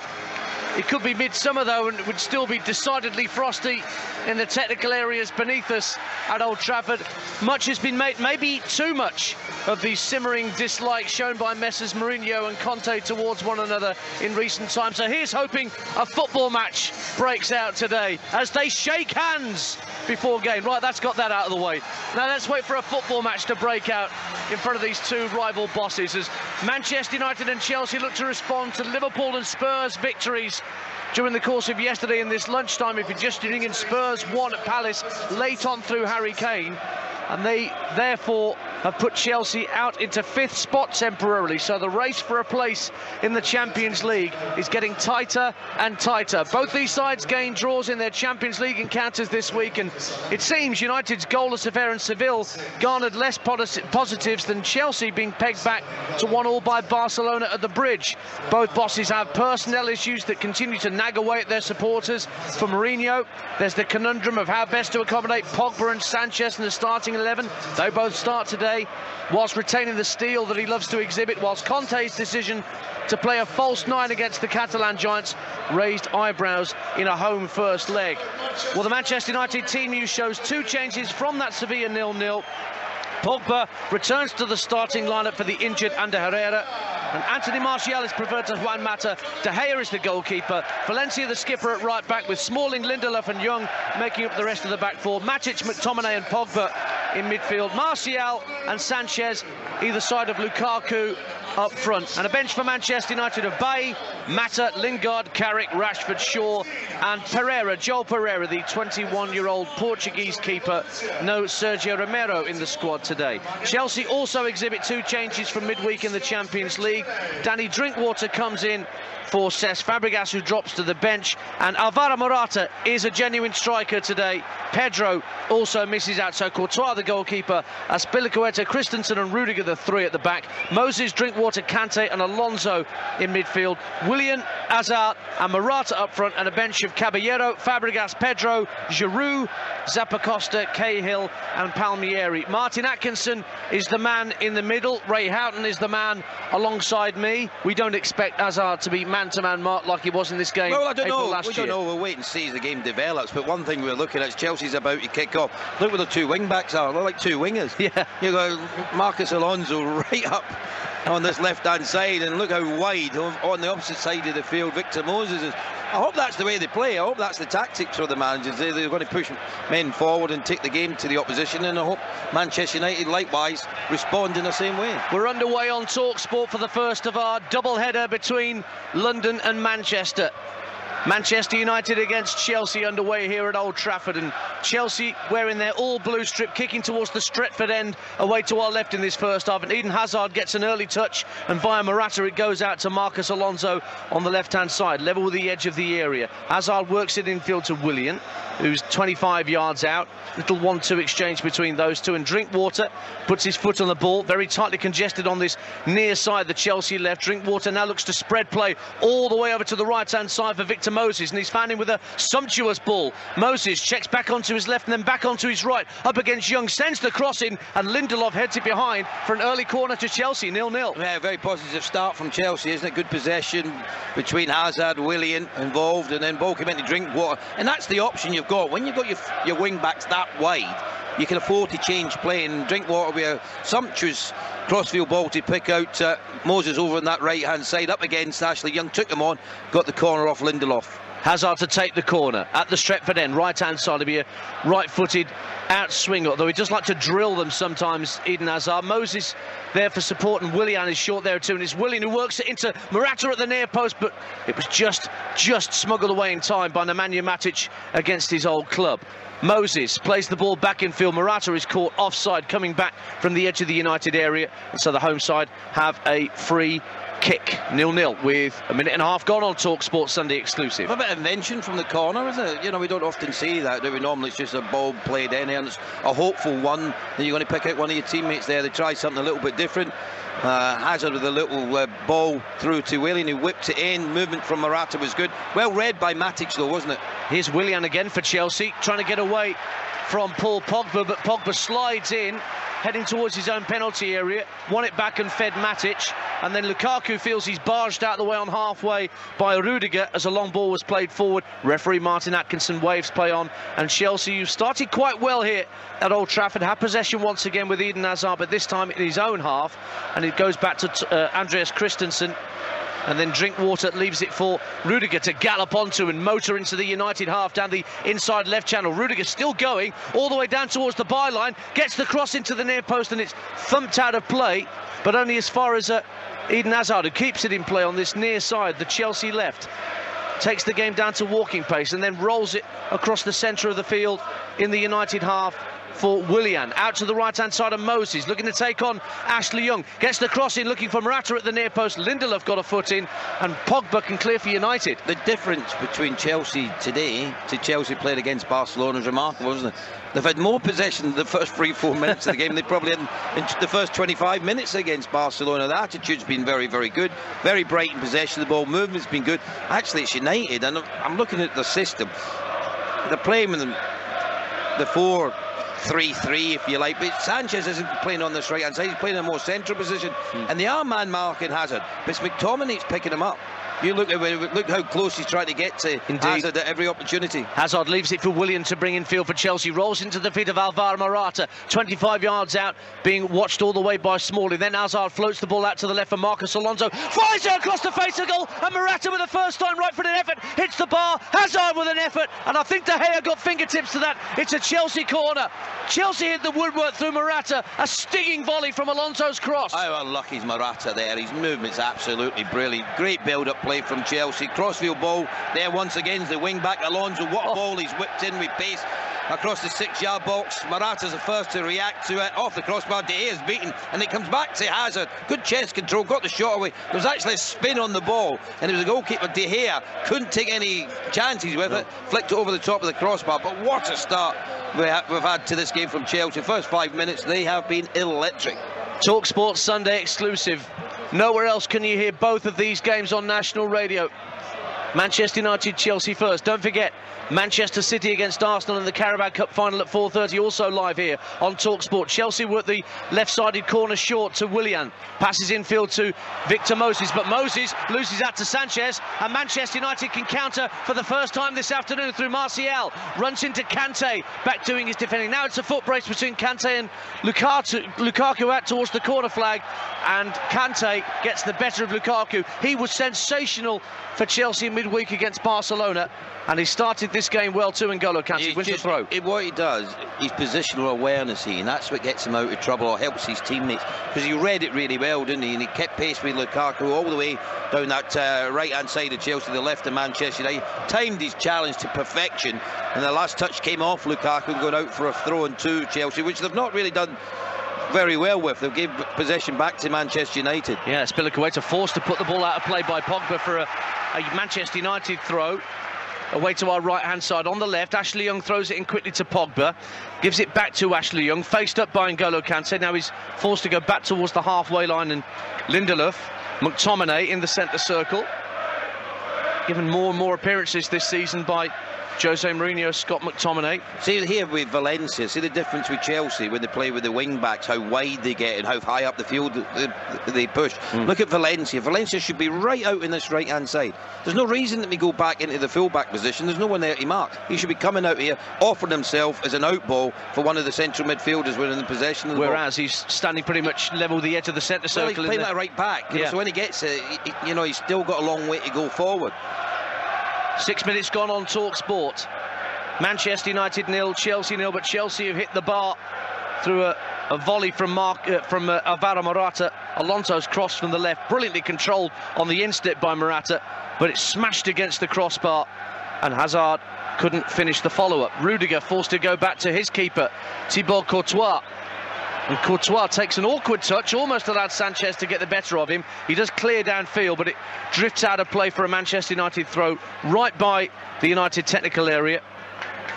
It could be midsummer though, and it would still be decidedly frosty in the technical areas beneath us at Old Trafford. Much has been made, maybe too much, of the simmering dislike shown by Messrs Mourinho and Conte towards one another in recent times. So here's hoping a football match breaks out today as they shake hands before game. Right, that's got that out of the way. Now let's wait for a football match to break out in front of these two rival bosses as Manchester United and Chelsea look to respond to Liverpool and Spurs victories during the course of yesterday in this lunchtime. If you're just tuning in, Spurs won at Palace late on through Harry Kane, and they therefore have put Chelsea out into 5th spot temporarily. So the race for a place in the Champions League is getting tighter and tighter. Both these sides gained draws in their Champions League encounters this week, and it seems United's goalless affair in Seville garnered less positives than Chelsea being pegged back to 1-1 by Barcelona at the Bridge. Both bosses have personnel issues that continue to nag away at their supporters. For Mourinho, there's the conundrum of how best to accommodate Pogba and Sanchez in the starting 11. They both start today, whilst retaining the steel that he loves to exhibit, whilst Conte's decision to play a false 9 against the Catalan Giants raised eyebrows in a home first leg. Well, the Manchester United team news shows 2 changes from that Sevilla 0-0. Pogba returns to the starting lineup for the injured Ander Herrera, and Anthony Martial is preferred to Juan Mata. De Gea is the goalkeeper. Valencia the skipper at right back, with Smalling, Lindelof and Young making up the rest of the back four. Matic, McTominay and Pogba in midfield. Martial and Sanchez either side of Lukaku up front. And a bench for Manchester United of Bailly, Mata, Lingard, Carrick, Rashford, Shaw and Pereira, Joel Pereira, the 21-year-old Portuguese keeper. No Sergio Romero in the squad today. Chelsea also exhibit 2 changes from midweek in the Champions League. Danny Drinkwater comes in for Cesc Fabregas, who drops to the bench, and Alvaro Morata is a genuine striker today. Pedro also misses out, so Courtois the goalkeeper, Azpilicueta, Christensen and Rudiger the 3 at the back. Moses, Drinkwater, Kante and Alonso in midfield. Willian, Hazard and Morata up front, and a bench of Caballero, Fabregas, Pedro, Giroud, Zappacosta, Cahill and Palmieri. Martin Atkinson is the man in the middle. Ray Houghton is the man alongside me. We don't expect Hazard to be man-to-man mark like he was in this game. Well, I don't know. We don't know. We'll wait and see as the game develops. But one thing we're looking at is Chelsea's about to kick off. Look where the 2 wing-backs are. They're like 2 wingers. Yeah. You got Marcus Alonso right up on this left-hand side, and look how wide on the opposite side of the field Victor Moses is. I hope that's the way they play. I hope that's the tactics for the managers. They're going to push men forward and take the game to the opposition, and I hope Manchester United likewise respond in the same way. We're underway on TalkSport for the first of our double-header between London and Manchester. Manchester United against Chelsea underway here at Old Trafford, and Chelsea wearing their all-blue strip, kicking towards the Stretford end away to our left in this first half, and Eden Hazard gets an early touch, and via Morata it goes out to Marcos Alonso on the left-hand side, level with the edge of the area. Hazard works it infield to Willian, who's 25 yards out. Little 1-2 exchange between those two, and Drinkwater puts his foot on the ball, very tightly congested on this near side, the Chelsea left. Drinkwater now looks to spread play all the way over to the right-hand side for Victor Moses, and he's found him with a sumptuous ball. Moses checks back onto his left and then back onto his right, up against Young, sends the cross in, and Lindelof heads it behind for an early corner to Chelsea, 0-0. Yeah, very positive start from Chelsea, isn't it? Good possession between Hazard, Willian involved, and then ball came into Drinkwater, and that's the option you've got. When you've got your wing backs that wide, you can afford to change play, and Drinkwater will be a sumptuous crossfield ball to pick out Moses over on that right hand side, up against Ashley Young, took him on, got the corner off Lindelof. Hazard to take the corner at the Stretford end, right-hand side, to be a right-footed outswing, although he does like to drill them sometimes, Eden Hazard. Moses there for support, and Willian is short there too, and it's Willian who works it into Morata at the near post, but it was just smuggled away in time by Nemanja Matic against his old club. Moses plays the ball back in field. Morata is caught offside coming back from the edge of the United area, and so the home side have a free kick, 0-0 with a minute and a half gone on TalkSport Sunday exclusive. A bit of invention from the corner, isn't it? You know, we don't often see that, do we? Normally it's just a ball played in, and it's a hopeful one. Then you're going to pick out one of your teammates there. They try something a little bit different. Hazard with a little ball through to Willian, who whipped it in. Movement from Morata was good. Well read by Matic though, wasn't it? Here's Willian again for Chelsea, trying to get away from Paul Pogba, but Pogba slides in, heading towards his own penalty area, won it back and fed Matic, and then Lukaku feels he's barged out of the way on halfway by Rudiger as a long ball was played forward. Referee Martin Atkinson waves play on, and Chelsea, who started quite well here at Old Trafford, have possession once again with Eden Hazard, but this time in his own half, and it goes back to Andreas Christensen. And then Drinkwater leaves it for Rudiger to gallop onto and motor into the United half down the inside left channel. Rudiger still going all the way down towards the byline, gets the cross into the near post, and it's thumped out of play, but only as far as Eden Hazard, who keeps it in play on this near side, the Chelsea left. Takes the game down to walking pace and then rolls it across the centre of the field in the United half for Willian. Out to the right-hand side of Moses, looking to take on Ashley Young. Gets the cross in, looking for Morata at the near post. Lindelof got a foot in, and Pogba can clear for United. The difference between Chelsea today to Chelsea played against Barcelona is remarkable, isn't it? They've had more possession the first 3-4 minutes of the game. They probably had in the first 25 minutes against Barcelona. The attitude's been very, very good. Very bright in possession of the ball. Movement's been good. Actually, it's United, and I'm looking at the system. They're playing with the 4-3-3, if you like, but Sanchez isn't playing on this right-hand side. He's playing in a more central position, and they are man-marking Hazard, but it's McTominay's picking him up. You look how close he's trying to get to Hazard at every opportunity. Hazard leaves it for Willian to bring in field for Chelsea, rolls into the feet of Alvaro Morata, 25 yards out, being watched all the way by Smalling. Then Hazard floats the ball out to the left for Marcos Alonso, fires it across the face of goal, and Morata with a first-time right-footed effort hits the bar. Hazard with an effort, and I think De Gea got fingertips to that. It's a Chelsea corner. Chelsea hit the woodwork through Morata, a stinging volley from Alonso's cross. How unlucky is Morata there? His movement's absolutely brilliant. Great build-up play from Chelsea. Crossfield ball there once again. The wing back Alonso, what a ball he's whipped in with pace across the 6-yard box. Morata's the first to react to it. Off the crossbar, De Gea's beaten, and it comes back to Hazard. Good chest control, got the shot away. There was actually a spin on the ball, and it was a goalkeeper, De Gea, couldn't take any chances with it. Flicked it over the top of the crossbar. But what a start we've had to this game from Chelsea. First 5 minutes, they have been electric. TalkSport Sunday exclusive. Nowhere else can you hear both of these games on national radio. Manchester United, Chelsea first. Don't forget, Manchester City against Arsenal in the Carabao Cup final at 4:30, also live here on TalkSport. Chelsea were at the left-sided corner short to Willian. Passes infield to Victor Moses, but Moses loses out to Sanchez, and Manchester United can counter for the first time this afternoon through Martial. Runs into Kante, back doing his defending. Now it's a foot brace between Kante and Lukaku out towards the corner flag, and Kante gets the better of Lukaku. He was sensational for Chelsea in midweek against Barcelona, and he started this game well too. N'Golo Kante wins the throw. What he does, his positional awareness, and that's what gets him out of trouble or helps his teammates, because he read it really well, didn't he? And he kept pace with Lukaku all the way down that right-hand side of Chelsea, the left of Manchester United. Timed his challenge to perfection, and the last touch came off Lukaku going out for a throw-in to Chelsea, which they've not really done very well with. They've given possession back to Manchester United. Yeah, Spilicueta forced to put the ball out of play by Pogba for a Manchester United throw. Away to our right-hand side. On the left, Ashley Young throws it in quickly to Pogba. Gives it back to Ashley Young, faced up by N'Golo Kante. Now he's forced to go back towards the halfway line, and Lindelof, McTominay in the centre circle. Given more and more appearances this season by Jose Mourinho, Scott McTominay. See here with Valencia, see the difference with Chelsea when they play with the wing backs, how wide they get and how high up the field they push. Look at Valencia. Valencia should be right out in this right hand side. There's no reason that we go back into the full back position. There's no one there to mark. He should be coming out here, offering himself as an out ball for one of the central midfielders when in the possession of the Whereas ball. He's standing pretty much level the edge of the centre circle. He's playing that right back, yeah. So when he gets it, he's still got a long way to go forward. 6 minutes gone on Talk Sport. Manchester United 0, Chelsea 0, but Chelsea have hit the bar through a volley from Alvaro Morata. Alonso's cross from the left, brilliantly controlled on the instep by Morata, but it's smashed against the crossbar, and Hazard couldn't finish the follow-up. Rudiger forced to go back to his keeper, Thibaut Courtois. And Courtois takes an awkward touch, almost allowed Sanchez to get the better of him. He does clear downfield, but it drifts out of play for a Manchester United throw right by the United technical area.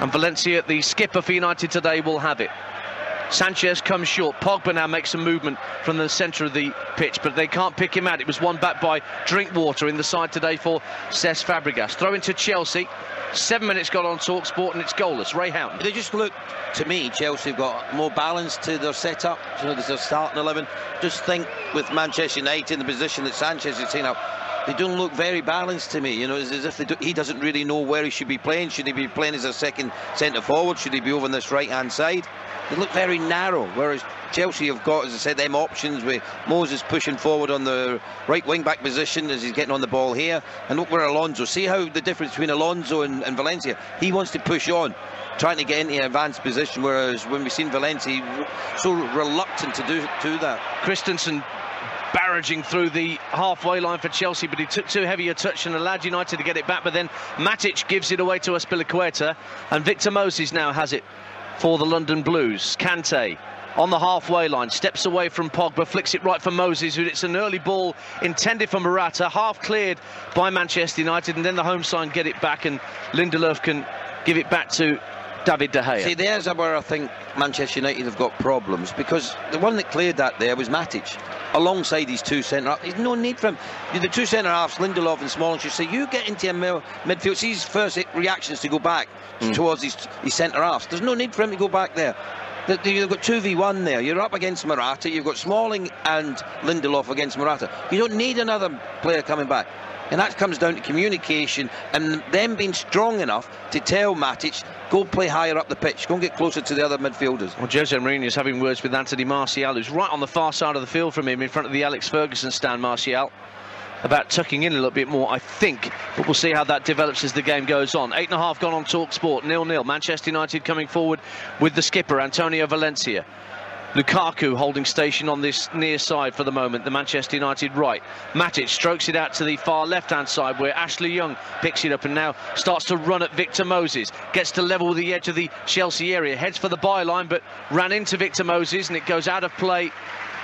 And Valencia, the skipper for United today, will have it. Sanchez comes short. Pogba now makes some movement from the centre of the pitch, but they can't pick him out. It was won back by Drinkwater in the side today for Cesc Fabregas. Throw into Chelsea. 7 minutes gone on Talk Sport, and it's goalless. Ray Houghton. They just look, to me, Chelsea have got more balance to their setup. There's a starting 11. Just think with Manchester United in the position that Sanchez is taking up, they don't look very balanced to me. It's as if he doesn't really know where he should be playing. Should he be playing as a second centre forward? Should he be over on this right hand side? They look very narrow, whereas Chelsea have got, as I said, them options with Moses pushing forward on the right wing back position as he's getting on the ball here, and look where Alonso. See how the difference between Alonso and Valencia. He wants to push on, trying to get into an advanced position, whereas when we've seen Valencia so reluctant to do that. Christensen barraging through the halfway line for Chelsea, but he took too heavy a touch and allowed United to get it back, but then Matic gives it away to Azpilicueta, and Victor Moses now has it for the London Blues. Kante on the halfway line, steps away from Pogba, flicks it right for Moses, who it's an early ball intended for Morata, half cleared by Manchester United, and then the home side get it back, and Lindelof can give it back to David De Gea. See, there's where I think Manchester United have got problems, because the one that cleared that there was Matic, alongside his two centre-halves. There's no need for him. The two centre-halves, Lindelof and Smalling, should say, you get into a midfield. See his first reactions to go back towards his centre-halves. There's no need for him to go back there. You've got 2v1 there. You're up against Morata. You've got Smalling and Lindelof against Morata. You don't need another player coming back. And that comes down to communication and them being strong enough to tell Matic, go play higher up the pitch, go and get closer to the other midfielders. Well, Jose Mourinho is having words with Anthony Martial, who's right on the far side of the field from him, in front of the Alex Ferguson stand, Martial, about tucking in a little bit more, I think, but we'll see how that develops as the game goes on. 8.5 gone on Talk Sport, 0-0. Manchester United coming forward with the skipper, Antonio Valencia. Lukaku holding station on this near side for the moment, the Manchester United right. Matic strokes it out to the far left-hand side where Ashley Young picks it up and now starts to run at Victor Moses. Gets to level the edge of the Chelsea area, heads for the byline but ran into Victor Moses and it goes out of play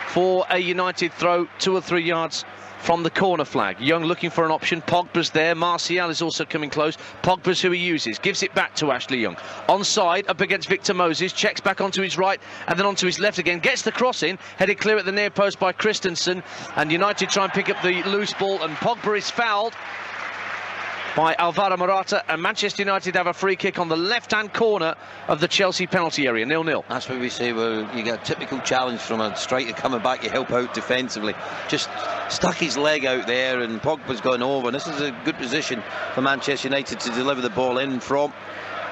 for a United throw 2 or 3 yards from the corner flag. Young looking for an option. Pogba's there. Martial is also coming close. Pogba's who he uses. Gives it back to Ashley Young. Onside, up against Victor Moses. Checks back onto his right and then onto his left again. Gets the cross in. Headed clear at the near post by Christensen. And United try and pick up the loose ball. And Pogba is fouled by Alvaro Morata, and Manchester United have a free kick on the left-hand corner of the Chelsea penalty area, 0-0. That's what we say, where you get a typical challenge from a striker coming back, you help out defensively. Just stuck his leg out there and Pogba's gone over, and this is a good position for Manchester United to deliver the ball in from.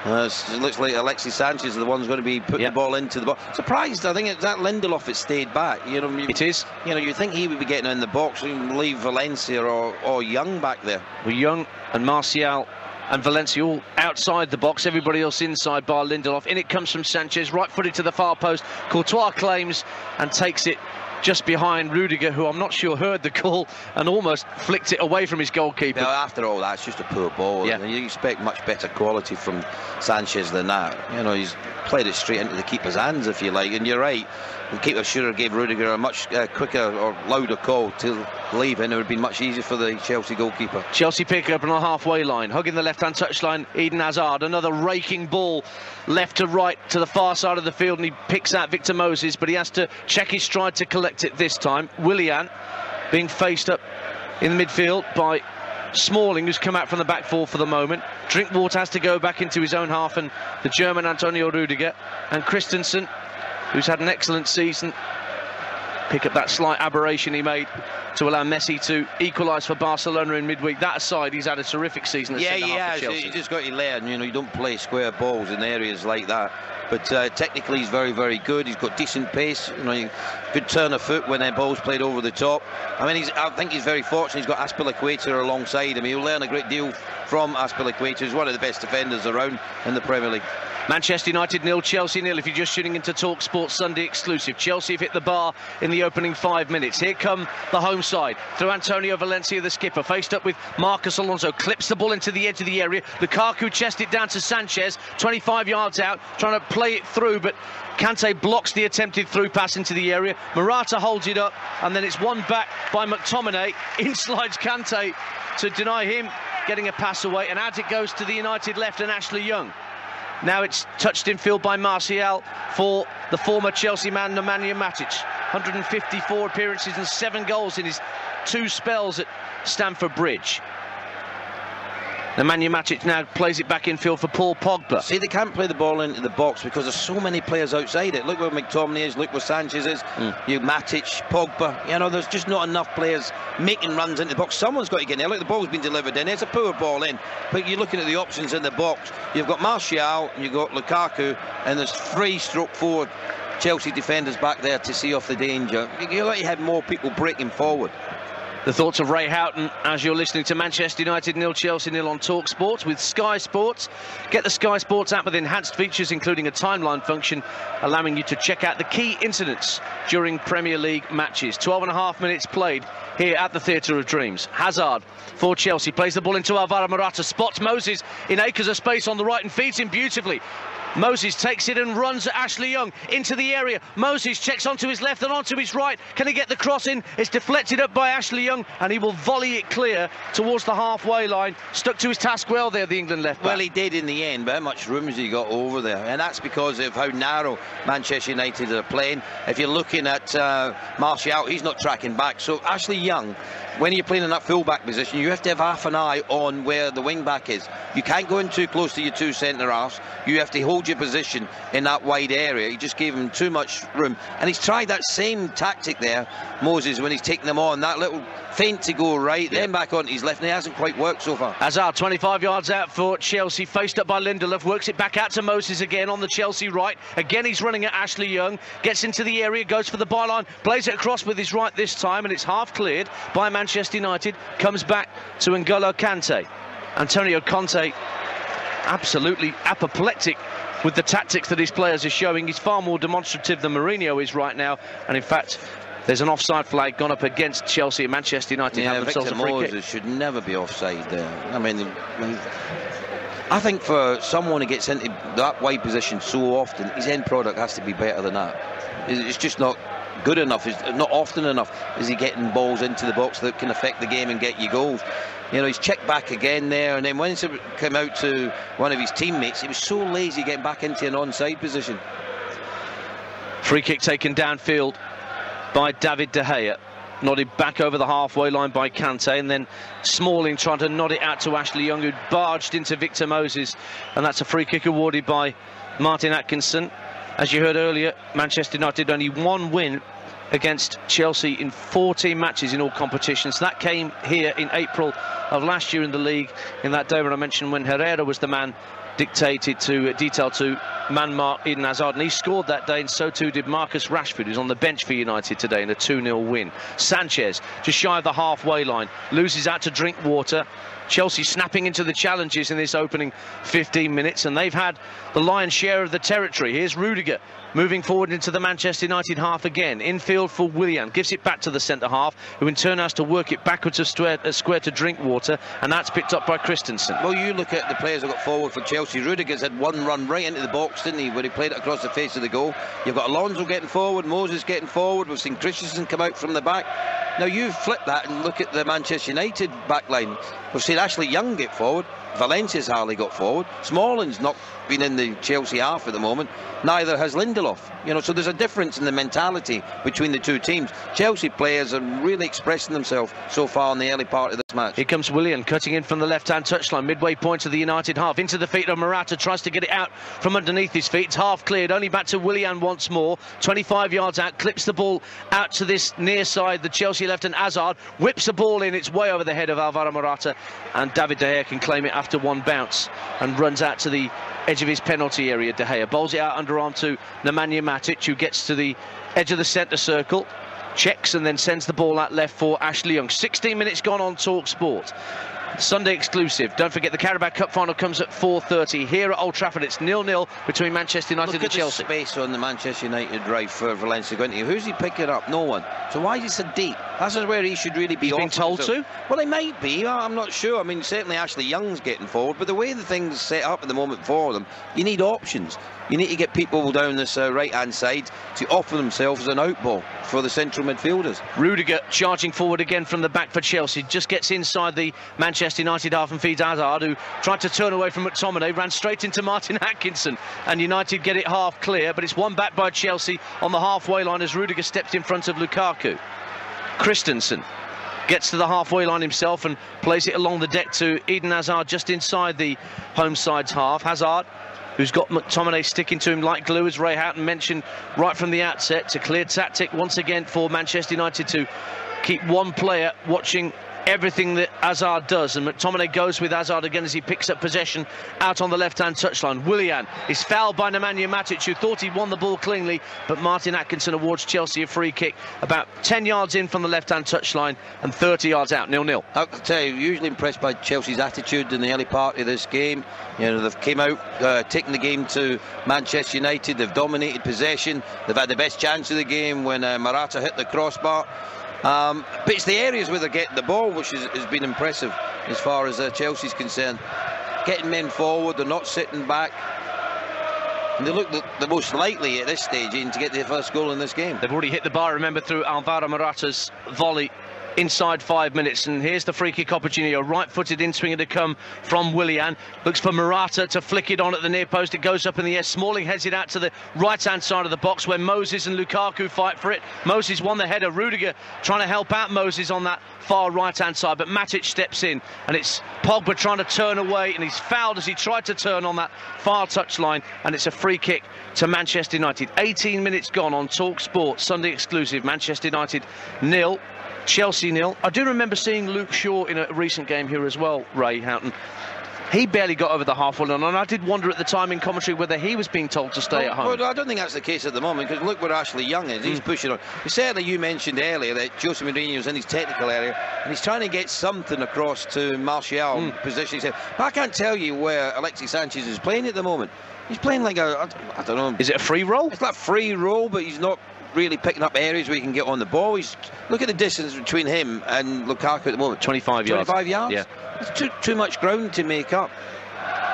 It looks like Alexis Sanchez is the one's going to be putting the ball into the box. Surprised, I think it's that Lindelof that stayed back. It is. You think he would be getting in the box and leave Valencia or Young back there. Well, Young and Martial and Valencia all outside the box, everybody else inside bar Lindelof. In it comes from Sanchez, right-footed to the far post. Courtois claims and takes it just behind Rudiger, who I'm not sure heard the call and almost flicked it away from his goalkeeper. Now, after all that, it's just a poor ball. Yeah. You expect much better quality from Sanchez than that. He's played it straight into the keeper's hands, if you like. And you're right, the keeper should have gave Rudiger a much quicker or louder call to leave, and it would have been much easier for the Chelsea goalkeeper. Chelsea pick up on the halfway line, hugging the left-hand touchline. Eden Hazard, another raking ball left to right to the far side of the field, and he picks out Victor Moses, but he has to check his stride to collect it this time. Willian being faced up in the midfield by Smalling, who's come out from the back four for the moment. Drinkwater has to go back into his own half, and the German Antonio Rudiger and Christensen, who's had an excellent season, pick up that slight aberration he made to allow Messi to equalise for Barcelona in midweek. That aside, he's had a terrific season at centre half for Chelsea. You just got to learn, you don't play square balls in areas like that. But technically he's very, very good. He's got decent pace, good turn of foot when their ball's played over the top. I think he's very fortunate. He's got Azpilicueta alongside him. He'll learn a great deal from Azpilicueta. He's one of the best defenders around in the Premier League. Manchester United 0, Chelsea 0. If you're just tuning into Talk Sports Sunday exclusive, Chelsea have hit the bar in the opening 5 minutes. Here come the home side through Antonio Valencia, the skipper, faced up with Marcos Alonso, clips the ball into the edge of the area. Lukaku chests it down to Sanchez, 25 yards out, trying to play it through, but Kante blocks the attempted through pass into the area. Morata holds it up, and then it's won back by McTominay. In slides Kante to deny him getting a pass away, and out it goes to the United left and Ashley Young. Now it's touched in field by Martial for the former Chelsea man Nemanja Matic. 154 appearances and 7 goals in his 2 spells at Stamford Bridge. Nemanja Matic now plays it back in field for Paul Pogba. See, they can't play the ball into the box because there's so many players outside it. Look where McTominay is, look where Sanchez is, you Matic, Pogba. There's just not enough players making runs into the box. Someone's got to get in there. Look, the ball's been delivered in. It's a poor ball in. But you're looking at the options in the box. You've got Martial, and you've got Lukaku, and there's 3/4 Chelsea defenders back there to see off the danger. You had more people breaking forward. The thoughts of Ray Houghton as you're listening to Manchester United 0, Chelsea 0 on Talk Sports with Sky Sports. Get the Sky Sports app with enhanced features, including a timeline function, allowing you to check out the key incidents during Premier League matches. 12.5 minutes played here at the Theatre of Dreams. Hazard for Chelsea plays the ball into Alvaro Morata, spots Moses in acres of space on the right and feeds him beautifully. Moses takes it and runs at Ashley Young into the area. Moses checks onto his left and onto his right. Can he get the cross in? It's deflected up by Ashley Young, and he will volley it clear towards the halfway line. Stuck to his task well there, the England left back. Well, he did in the end, but how much room has he got over there? And that's because of how narrow Manchester United are playing. If you're looking at Martial, he's not tracking back. So Ashley Young, when you're playing in that full-back position, you have to have half an eye on where the wing-back is. You can't go in too close to your 2 centre-halves. You have to hold your position in that wide area. He just gave him too much room. And he's tried that same tactic there, Moses, when he's taken them on. That little feint to go right, then back onto his left, and it hasn't quite worked so far. Hazard, 25 yards out for Chelsea, faced up by Lindelof, works it back out to Moses again on the Chelsea right. Again, he's running at Ashley Young, gets into the area, goes for the byline, plays it across with his right this time, and it's half cleared by Manchester United. Comes back to N'Golo Kante. Antonio Conte, absolutely apoplectic with the tactics that his players are showing. He's far more demonstrative than Mourinho is right now, and in fact there's an offside flag gone up against Chelsea, and Manchester United have themselves Victor a free Moses kick. should never be offside there. I think for someone who gets into that wide position so often, his end product has to be better than that. It's just not good enough. It's not often enough is he getting balls into the box that can affect the game and get you goals. He's checked back again there, and then when he came out to one of his teammates, he was so lazy getting back into an onside position. Free kick taken downfield by David De Gea, nodded back over the halfway line by Kante, and then Smalling trying to nod it out to Ashley Young, who barged into Victor Moses, and that's a free kick awarded by Martin Atkinson. As you heard earlier, Manchester United only 1 win against Chelsea in 14 matches in all competitions. That came here in April of last year in the league, in that day when I mentioned when Herrera was the man detailed to man-mark Eden Hazard, and he scored that day, and so too did Marcus Rashford, who's on the bench for United today in a 2-0 win. Sanchez, just shy of the halfway line, loses out to Drinkwater. Chelsea snapping into the challenges in this opening 15 minutes, and they've had the lion's share of the territory. Here's Rudiger moving forward into the Manchester United half again. Infield for Willian, gives it back to the centre half, who in turn has to work it backwards of square to Drinkwater, and that's picked up by Christensen. Well, you look at the players that got forward for Chelsea. Rudiger's had one run right into the box, didn't he, where he played it across the face of the goal. You've got Alonso getting forward, Moses getting forward. We've seen Christensen come out from the back. Now you flip that and look at the Manchester United back line. We've seen Ashley Young get forward. Valencia's hardly got forward. Smalling's not been in the Chelsea half at the moment. Neither has Lindelof. You know, so there's a difference in the mentality between the two teams. Chelsea players are really expressing themselves so far in the early part of this match. Here comes Willian cutting in from the left-hand touchline, midway point of the United half, into the feet of Morata, tries to get it out from underneath his feet. It's half cleared, only back to Willian once more. 25 yards out, clips the ball out to this near side, the Chelsea left, and Hazard whips the ball in. It's way over the head of Alvaro Morata, and David De Gea can claim it after one bounce and runs out to the edge of his penalty area. De Gea bowls it out underarm to Nemanja Matic, who gets to the edge of the centre circle, checks and then sends the ball out left for Ashley Young. 16 minutes gone on Talk Sport. Sunday exclusive. Don't forget the Carabao Cup final comes at 4:30 here at Old Trafford. It's 0-0 between Manchester United and Chelsea. Look at the space on the Manchester United drive for Valencia going to. Who's he picking up? No one. So why is he so deep? That's where he should really be. He's been told to? Well, he might be. I'm not sure. I mean, certainly Ashley Young's getting forward, but the way the thing's set up at the moment for them, you need options. You need to get people down this right-hand side to offer themselves as an outball for the central midfielders. Rudiger charging forward again from the back for Chelsea. Just gets inside the Manchester United half and feeds Hazard, who tried to turn away from McTominay, ran straight into Martin Atkinson, and United get it half clear, but it's won back by Chelsea on the halfway line as Rudiger steps in front of Lukaku. Christensen gets to the halfway line himself and plays it along the deck to Eden Hazard just inside the home side's half. Hazard, who's got McTominay sticking to him like glue, as Ray Houghton mentioned right from the outset. It's a clear tactic once again for Manchester United to keep one player watching everything that Hazard does, and McTominay goes with Hazard again as he picks up possession out on the left-hand touchline. Willian is fouled by Nemanja Matic, who thought he'd won the ball cleanly, but Martin Atkinson awards Chelsea a free kick about 10 yards in from the left-hand touchline and 30 yards out. 0-0. I have to tell you, usually impressed by Chelsea's attitude in the early part of this game. You know, they've came out taking the game to Manchester United. They've dominated possession. They've had the best chance of the game when Morata hit the crossbar. But it's the areas where they're getting the ball which has been impressive as far as Chelsea's concerned. Getting men forward, they're not sitting back. And they look the most likely at this stage to get their first goal in this game. They've already hit the bar, remember, through Alvaro Morata's volley inside 5 minutes, and here's the free kick opportunity. A right-footed in-swinger to come from Willian. Looks for Morata to flick it on at the near post. It goes up in the air. Smalling heads it out to the right-hand side of the box where Moses and Lukaku fight for it. Moses won the header. Rudiger trying to help out Moses on that far right-hand side, but Matic steps in, and it's Pogba trying to turn away, and he's fouled as he tried to turn on that far touchline, and it's a free kick to Manchester United. 18 minutes gone on Talk Sport, Sunday exclusive. Manchester United 0, Chelsea 0. I do remember seeing Luke Shaw in a recent game here as well, Ray Houghton. He barely got over the halfway line, and I did wonder at the time in commentary whether he was being told to stay at home. Well, I don't think that's the case at the moment, because look where Ashley Young is. He's pushing on. Certainly, you mentioned earlier that Jose Mourinho's in his technical area, and he's trying to get something across to Martial, positioning himself. But I can't tell you where Alexis Sanchez is playing at the moment. He's playing like I don't know. Is it a free roll? It's like a free roll, but he's not really picking up areas where he can get on the ball. Look at the distance between him and Lukaku at the moment. 25 yards. 25 yards? Yeah. It's too much ground to make up.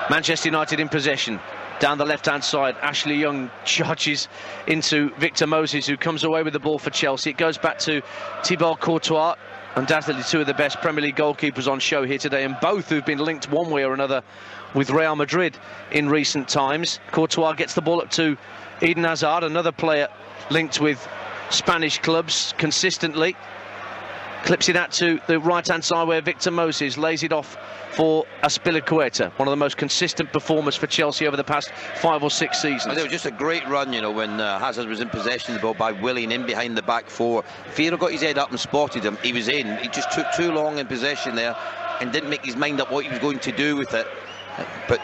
Manchester United in possession. Down the left-hand side, Ashley Young charges into Victor Moses, who comes away with the ball for Chelsea. It goes back to Thibaut Courtois. Undoubtedly two of the best Premier League goalkeepers on show here today, and both who've been linked one way or another with Real Madrid in recent times. Courtois gets the ball up to Eden Hazard, another player linked with Spanish clubs consistently. Clips it out to the right-hand side where Victor Moses lays it off for Azpilicueta, one of the most consistent performers for Chelsea over the past 5 or 6 seasons. It was just a great run, you know, when Hazard was in possession of the ball by Willian in behind the back four. If he'd have got his head up and spotted him, he was in. He just took too long in possession there and didn't make his mind up what he was going to do with it. But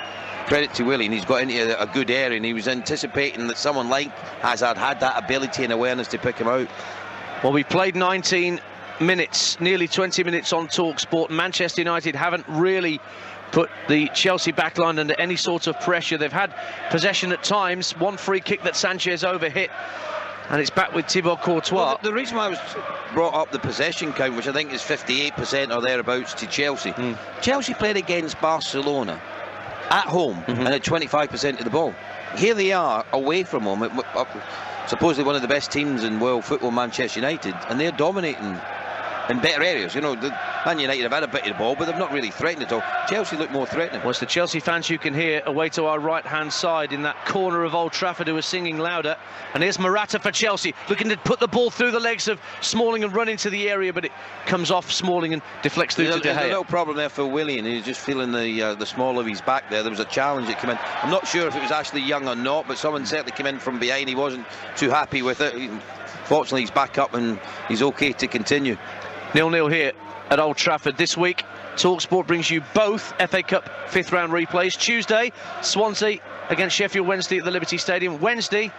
credit to Willie, and he's got into a good area, and he was anticipating that someone like Hazard had that ability and awareness to pick him out. Well, we played 19 minutes, nearly 20 minutes on TalkSport. Manchester United haven't really put the Chelsea backline under any sort of pressure. They've had possession at times, one free kick that Sanchez overhit, and it's back with Thibaut Courtois. Well, the reason why I was brought up the possession count, which I think is 58% or thereabouts to Chelsea. Chelsea played against Barcelona at home and had 25% of the ball. Here they are away from home, supposedly one of the best teams in world football, Manchester United, and they're dominating in better areas. You know, Man United have had a bit of the ball, but they've not really threatened at all. Chelsea look more threatening. Well, it's the Chelsea fans you can hear away to our right-hand side in that corner of Old Trafford who are singing louder. And here's Morata for Chelsea, looking to put the ball through the legs of Smalling and run into the area, but it comes off Smalling and deflects through to De Gea. There's a little problem there for Willie, and he's just feeling the small of his back there. There was a challenge that came in. I'm not sure if it was Ashley Young or not, but someone certainly came in from behind. He wasn't too happy with it. Fortunately, he's back up and he's okay to continue. 0-0 here at Old Trafford this week. TalkSport brings you both FA Cup 5th round replays. Tuesday, Swansea against Sheffield Wednesday at the Liberty Stadium. Wednesday,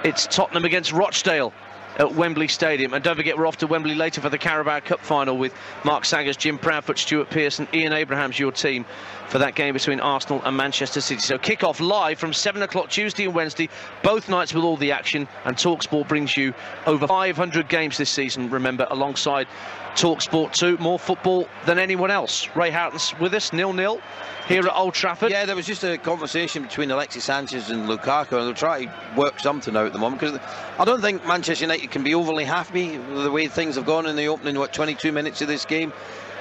it's Tottenham against Rochdale at Wembley Stadium. And don't forget, we're off to Wembley later for the Carabao Cup final with Mark Saggers, Jim Proudfoot, Stuart Pearson, Ian Abrahams, your team for that game between Arsenal and Manchester City. So kick-off live from 7 o'clock Tuesday and Wednesday, both nights with all the action. And TalkSport brings you over 500 games this season, remember, alongside TalkSport 2. More football than anyone else. Ray Houghton's with us, 0-0 here at Old Trafford. Yeah, there was just a conversation between Alexis Sanchez and Lukaku, and they'll try to work something out at the moment, because I don't think Manchester United can be overly happy with the way things have gone in the opening 22 minutes of this game.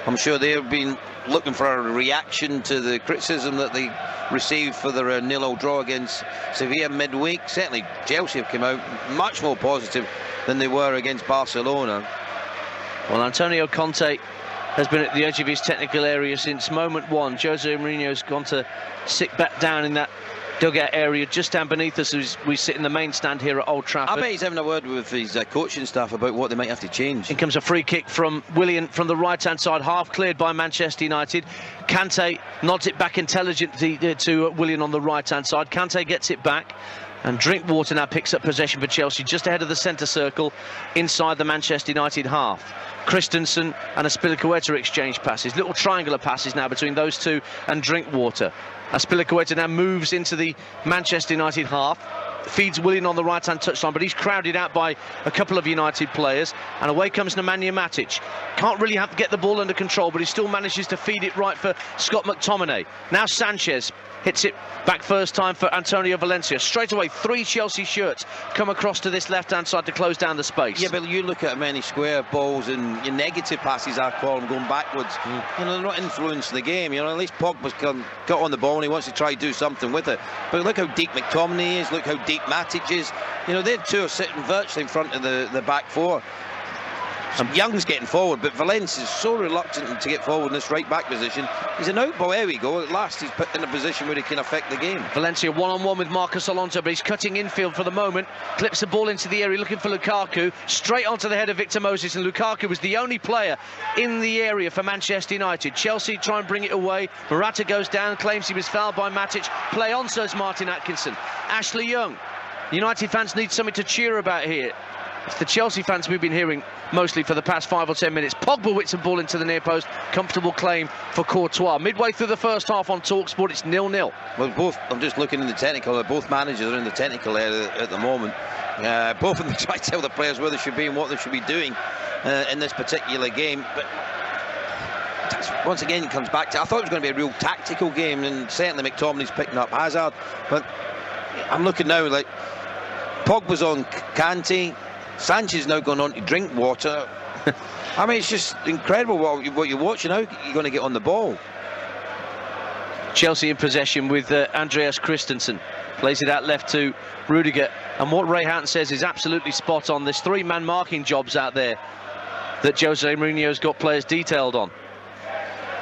I'm sure they've been looking for a reaction to the criticism that they received for their 0-0 draw against Sevilla midweek. Certainly Chelsea have come out much more positive than they were against Barcelona. Well, Antonio Conte has been at the edge of his technical area since moment one. Jose Mourinho's gone to sit back down in that dugout area just down beneath us as we sit in the main stand here at Old Trafford. I bet he's having a word with his coaching staff about what they might have to change. In comes a free kick from Willian from the right-hand side, half cleared by Manchester United. Kante nods it back intelligently to Willian on the right-hand side. Kante gets it back, and Drinkwater now picks up possession for Chelsea just ahead of the centre circle inside the Manchester United half. Christensen and Azpilicueta exchange passes, little triangular passes now between those two and Drinkwater. Azpilicueta now moves into the Manchester United half, feeds Willian on the right-hand touchline, but he's crowded out by a couple of United players, and away comes Nemanja Matic. Can't really get the ball under control, but he still manages to feed it right for Scott McTominay. Now Sanchez hits it back first time for Antonio Valencia. Straight away, 3 Chelsea shirts come across to this left-hand side to close down the space. Yeah, but you look at many square balls and your negative passes, I call them, going backwards. You know, they're not influencing the game. You know, at least Pogba's got on the ball and he wants to try to do something with it. But look how deep McTominay is, look how deep Matic is. You know, they two are sitting virtually in front of the back four. Young's getting forward, but Valencia is so reluctant to get forward in this right-back position. He's an out ball. There we go. At last he's put in a position where he can affect the game. Valencia one-on-one with Marcos Alonso, but he's cutting infield for the moment. Clips the ball into the area looking for Lukaku. Straight onto the head of Victor Moses, and Lukaku was the only player in the area for Manchester United. Chelsea try and bring it away. Morata goes down, claims he was fouled by Matic. Play on, says Martin Atkinson. Ashley Young. United fans need something to cheer about here. It's the Chelsea fans we've been hearing mostly for the past 5 or 10 minutes. Pogba whips a ball into the near post. Comfortable claim for Courtois. Midway through the first half on TalkSport, it's 0-0. Well, I'm just looking in the technical. Both managers are in the technical area at the moment. Both of them try to tell the players where they should be and what they should be doing in this particular game. But once again, it comes back to, I thought it was going to be a real tactical game, and certainly McTominay's picking up Hazard. But I'm looking now, like, Pogba's on Kante. Sanchez now going on to Drinkwater. I mean, it's just incredible what you're watching. How you're going to get on the ball. Chelsea in possession with Andreas Christensen. Plays it out left to Rudiger. And what Ray Houghton says is absolutely spot on. There's 3-man marking jobs out there that Jose Mourinho's got players detailed on.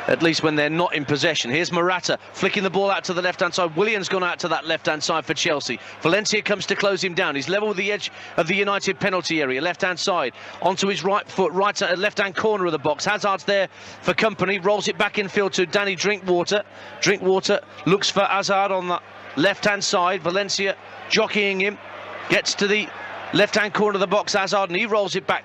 at least when they're not in possession. Here's Morata flicking the ball out to the left-hand side. Willian's gone out to that left-hand side for Chelsea. Valencia comes to close him down. He's level with the edge of the United penalty area, left-hand side, onto his right foot, left-hand corner of the box. Hazard's there for company, rolls it back infield to Danny Drinkwater. Drinkwater looks for Hazard on the left-hand side. Valencia jockeying him, gets to the left-hand corner of the box, Hazard, and he rolls it back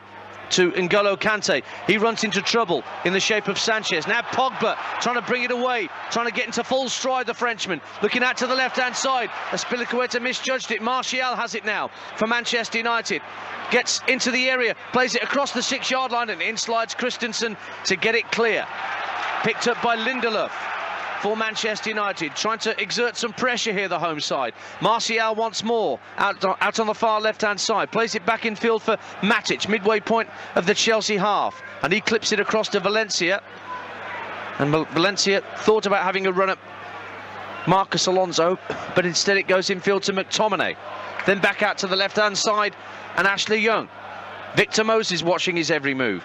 to N'Golo Kante. He runs into trouble in the shape of Sanchez. Now Pogba trying to bring it away, trying to get into full stride, the Frenchman. Looking out to the left-hand side. Azpilicueta misjudged it. Martial has it now for Manchester United. Gets into the area, plays it across the 6-yard line, and in slides Christensen to get it clear. Picked up by Lindelof for Manchester United, trying to exert some pressure here, the home side. Martial once more, out on the far left-hand side, plays it back in field for Matic, midway point of the Chelsea half, and he clips it across to Valencia. And Valencia thought about having a run at Marcos Alonso, but instead it goes in field to McTominay. Then back out to the left-hand side, and Ashley Young. Victor Moses watching his every move.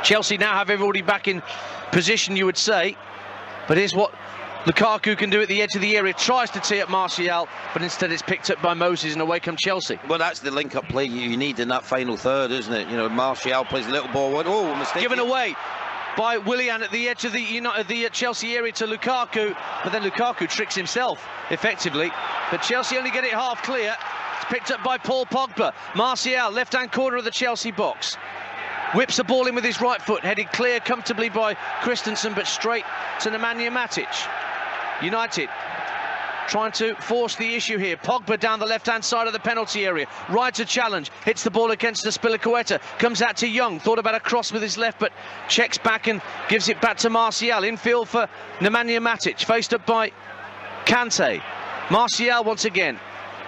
Chelsea now have everybody back in position, you would say. But here's what Lukaku can do at the edge of the area. Tries to tee up Martial, but instead it's picked up by Moses, and away comes Chelsea. Well, that's the link-up play you need in that final third, isn't it? You know, Martial plays a little ball. Oh, mistake. Given away by Willian at the edge of the Chelsea area to Lukaku, but then Lukaku tricks himself effectively. But Chelsea only get it half clear. It's picked up by Paul Pogba. Martial, left-hand corner of the Chelsea box. Whips the ball in with his right foot, headed clear comfortably by Christensen, but straight to Nemanja Matic. United trying to force the issue here. Pogba down the left-hand side of the penalty area. Rides a challenge, hits the ball against Azpilicueta, comes out to Young, thought about a cross with his left, but checks back and gives it back to Martial. Infield for Nemanja Matic, faced up by Kante. Martial once again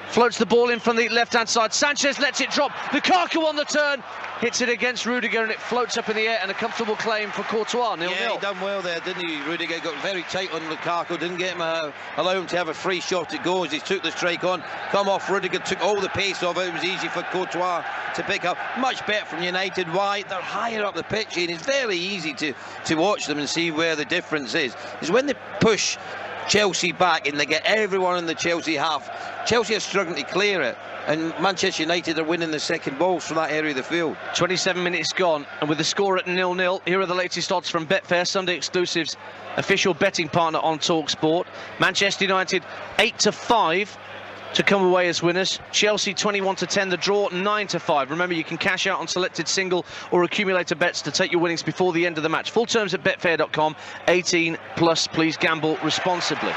floats the ball in from the left-hand side. Sanchez lets it drop. Lukaku on the turn, hits it against Rudiger, and it floats up in the air, and a comfortable claim for Courtois. 0-0. Yeah, he done well there, didn't he? Rudiger got very tight on Lukaku, didn't get him allow him to have a free shot at goal as he took the strike on. Come off, Rudiger took all the pace off it. It was easy for Courtois to pick up. Much better from United. Why? They're higher up the pitch, and it's very easy to watch them and see where the difference is when they push Chelsea back and they get everyone in the Chelsea half. Chelsea are struggling to clear it, and Manchester United are winning the second balls from that area of the field. 27 minutes gone, and with the score at 0-0, here are the latest odds from Betfair, Sunday Exclusives official betting partner on TalkSport. Manchester United 8-5 to come away as winners. Chelsea 21-10, the draw 9-5. Remember, you can cash out on selected single or accumulator bets to take your winnings before the end of the match. Full terms at betfair.com. 18 plus. Please gamble responsibly.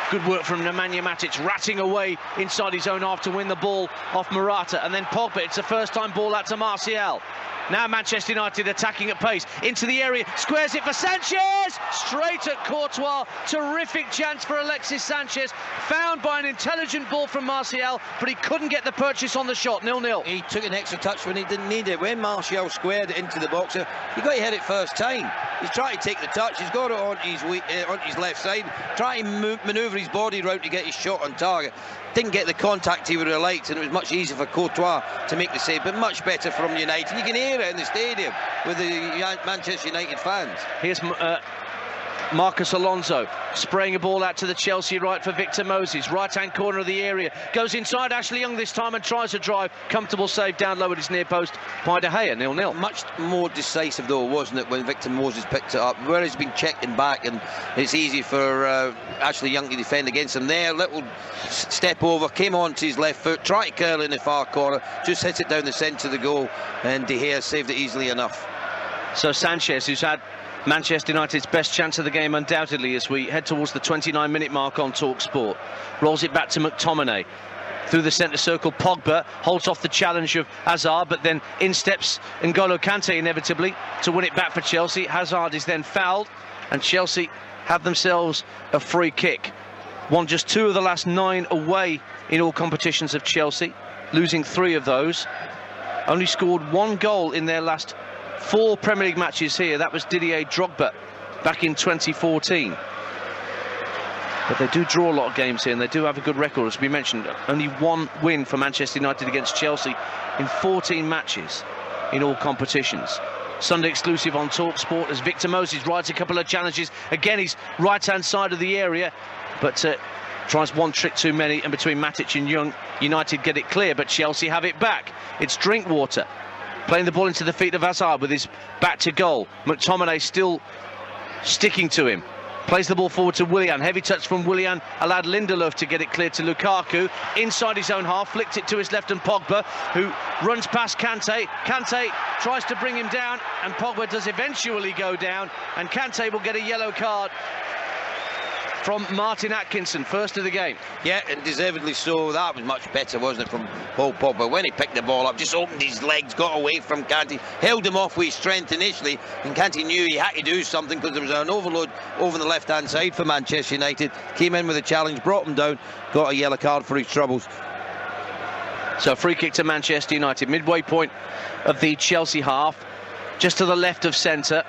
Good work from Nemanja Matic, ratting away inside his own half to win the ball off Morata, and then Pogba. It's a first-time ball out to Martial. Now Manchester United attacking at pace into the area, squares it for Sanchez, straight at Courtois. Terrific chance for Alexis Sanchez, found by an intelligent ball from Martial, but he couldn't get the purchase on the shot. 0-0. He took an extra touch when he didn't need it. When Martial squared it into the box, he got to hit it first time. He's trying to take the touch, he's got it on his left side, trying to manoeuvre his body round to get his shot on target. Didn't get the contact he would have liked, and it was much easier for Courtois to make the save, but much better from United. You can hear it in the stadium with the Manchester United fans. Here's Marcos Alonso spraying a ball out to the Chelsea right for Victor Moses. Right-hand corner of the area. Goes inside Ashley Young this time and tries to drive. Comfortable save down low at his near post by De Gea. 0-0. Much more decisive though, wasn't it, when Victor Moses picked it up, where he's been checking back, and it's easy for Ashley Young to defend against him there. Little step over, came on to his left foot, tried to curl in the far corner, just hit it down the centre of the goal, and De Gea saved it easily enough. So Sanchez, who's had Manchester United's best chance of the game undoubtedly as we head towards the 29-minute mark on TalkSport, rolls it back to McTominay through the centre circle. Pogba holds off the challenge of Hazard, but then in steps N'Golo Kante inevitably to win it back for Chelsea. Hazard is then fouled, and Chelsea have themselves a free kick. Won just 2 of the last 9 away in all competitions of Chelsea, losing 3 of those. Only scored 1 goal in their last 4 Premier League matches here. That was Didier Drogba back in 2014. But they do draw a lot of games here, and they do have a good record, as we mentioned. Only 1 win for Manchester United against Chelsea in 14 matches in all competitions. Sunday exclusive on TalkSport, as Victor Moses rides a couple of challenges. Again, he's right-hand side of the area, but tries one trick too many, and between Matic and Young, United get it clear, but Chelsea have it back. It's Drinkwater playing the ball into the feet of Hazard with his back to goal. McTominay still sticking to him. Plays the ball forward to Willian. Heavy touch from Willian allowed Lindelof to get it clear to Lukaku. Inside his own half, flicked it to his left, and Pogba, who runs past Kante. Kante tries to bring him down, and Pogba does eventually go down, and Kante will get a yellow card from Martin Atkinson, first of the game. Yeah, and deservedly so. That was much better, wasn't it, from Paul Pogba? When he picked the ball up, just opened his legs, got away from Kante, held him off with his strength initially, and Kante knew he had to do something because there was an overload over the left-hand side for Manchester United. Came in with a challenge, brought him down, got a yellow card for his troubles. So a free kick to Manchester United, midway point of the Chelsea half, just to the left of centre.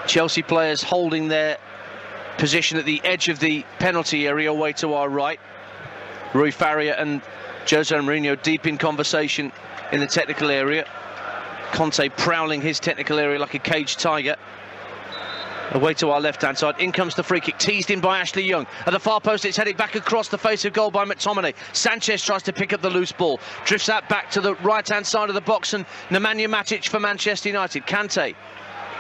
Chelsea players holding their position at the edge of the penalty area away to our right. Rui Faria and Jose Mourinho deep in conversation in the technical area. Conte prowling his technical area like a caged tiger. Away to our left-hand side. In comes the free kick, teased in by Ashley Young. At the far post, it's headed back across the face of goal by McTominay. Sanchez tries to pick up the loose ball. Drifts that back to the right-hand side of the box, and Nemanja Matic for Manchester United. Kante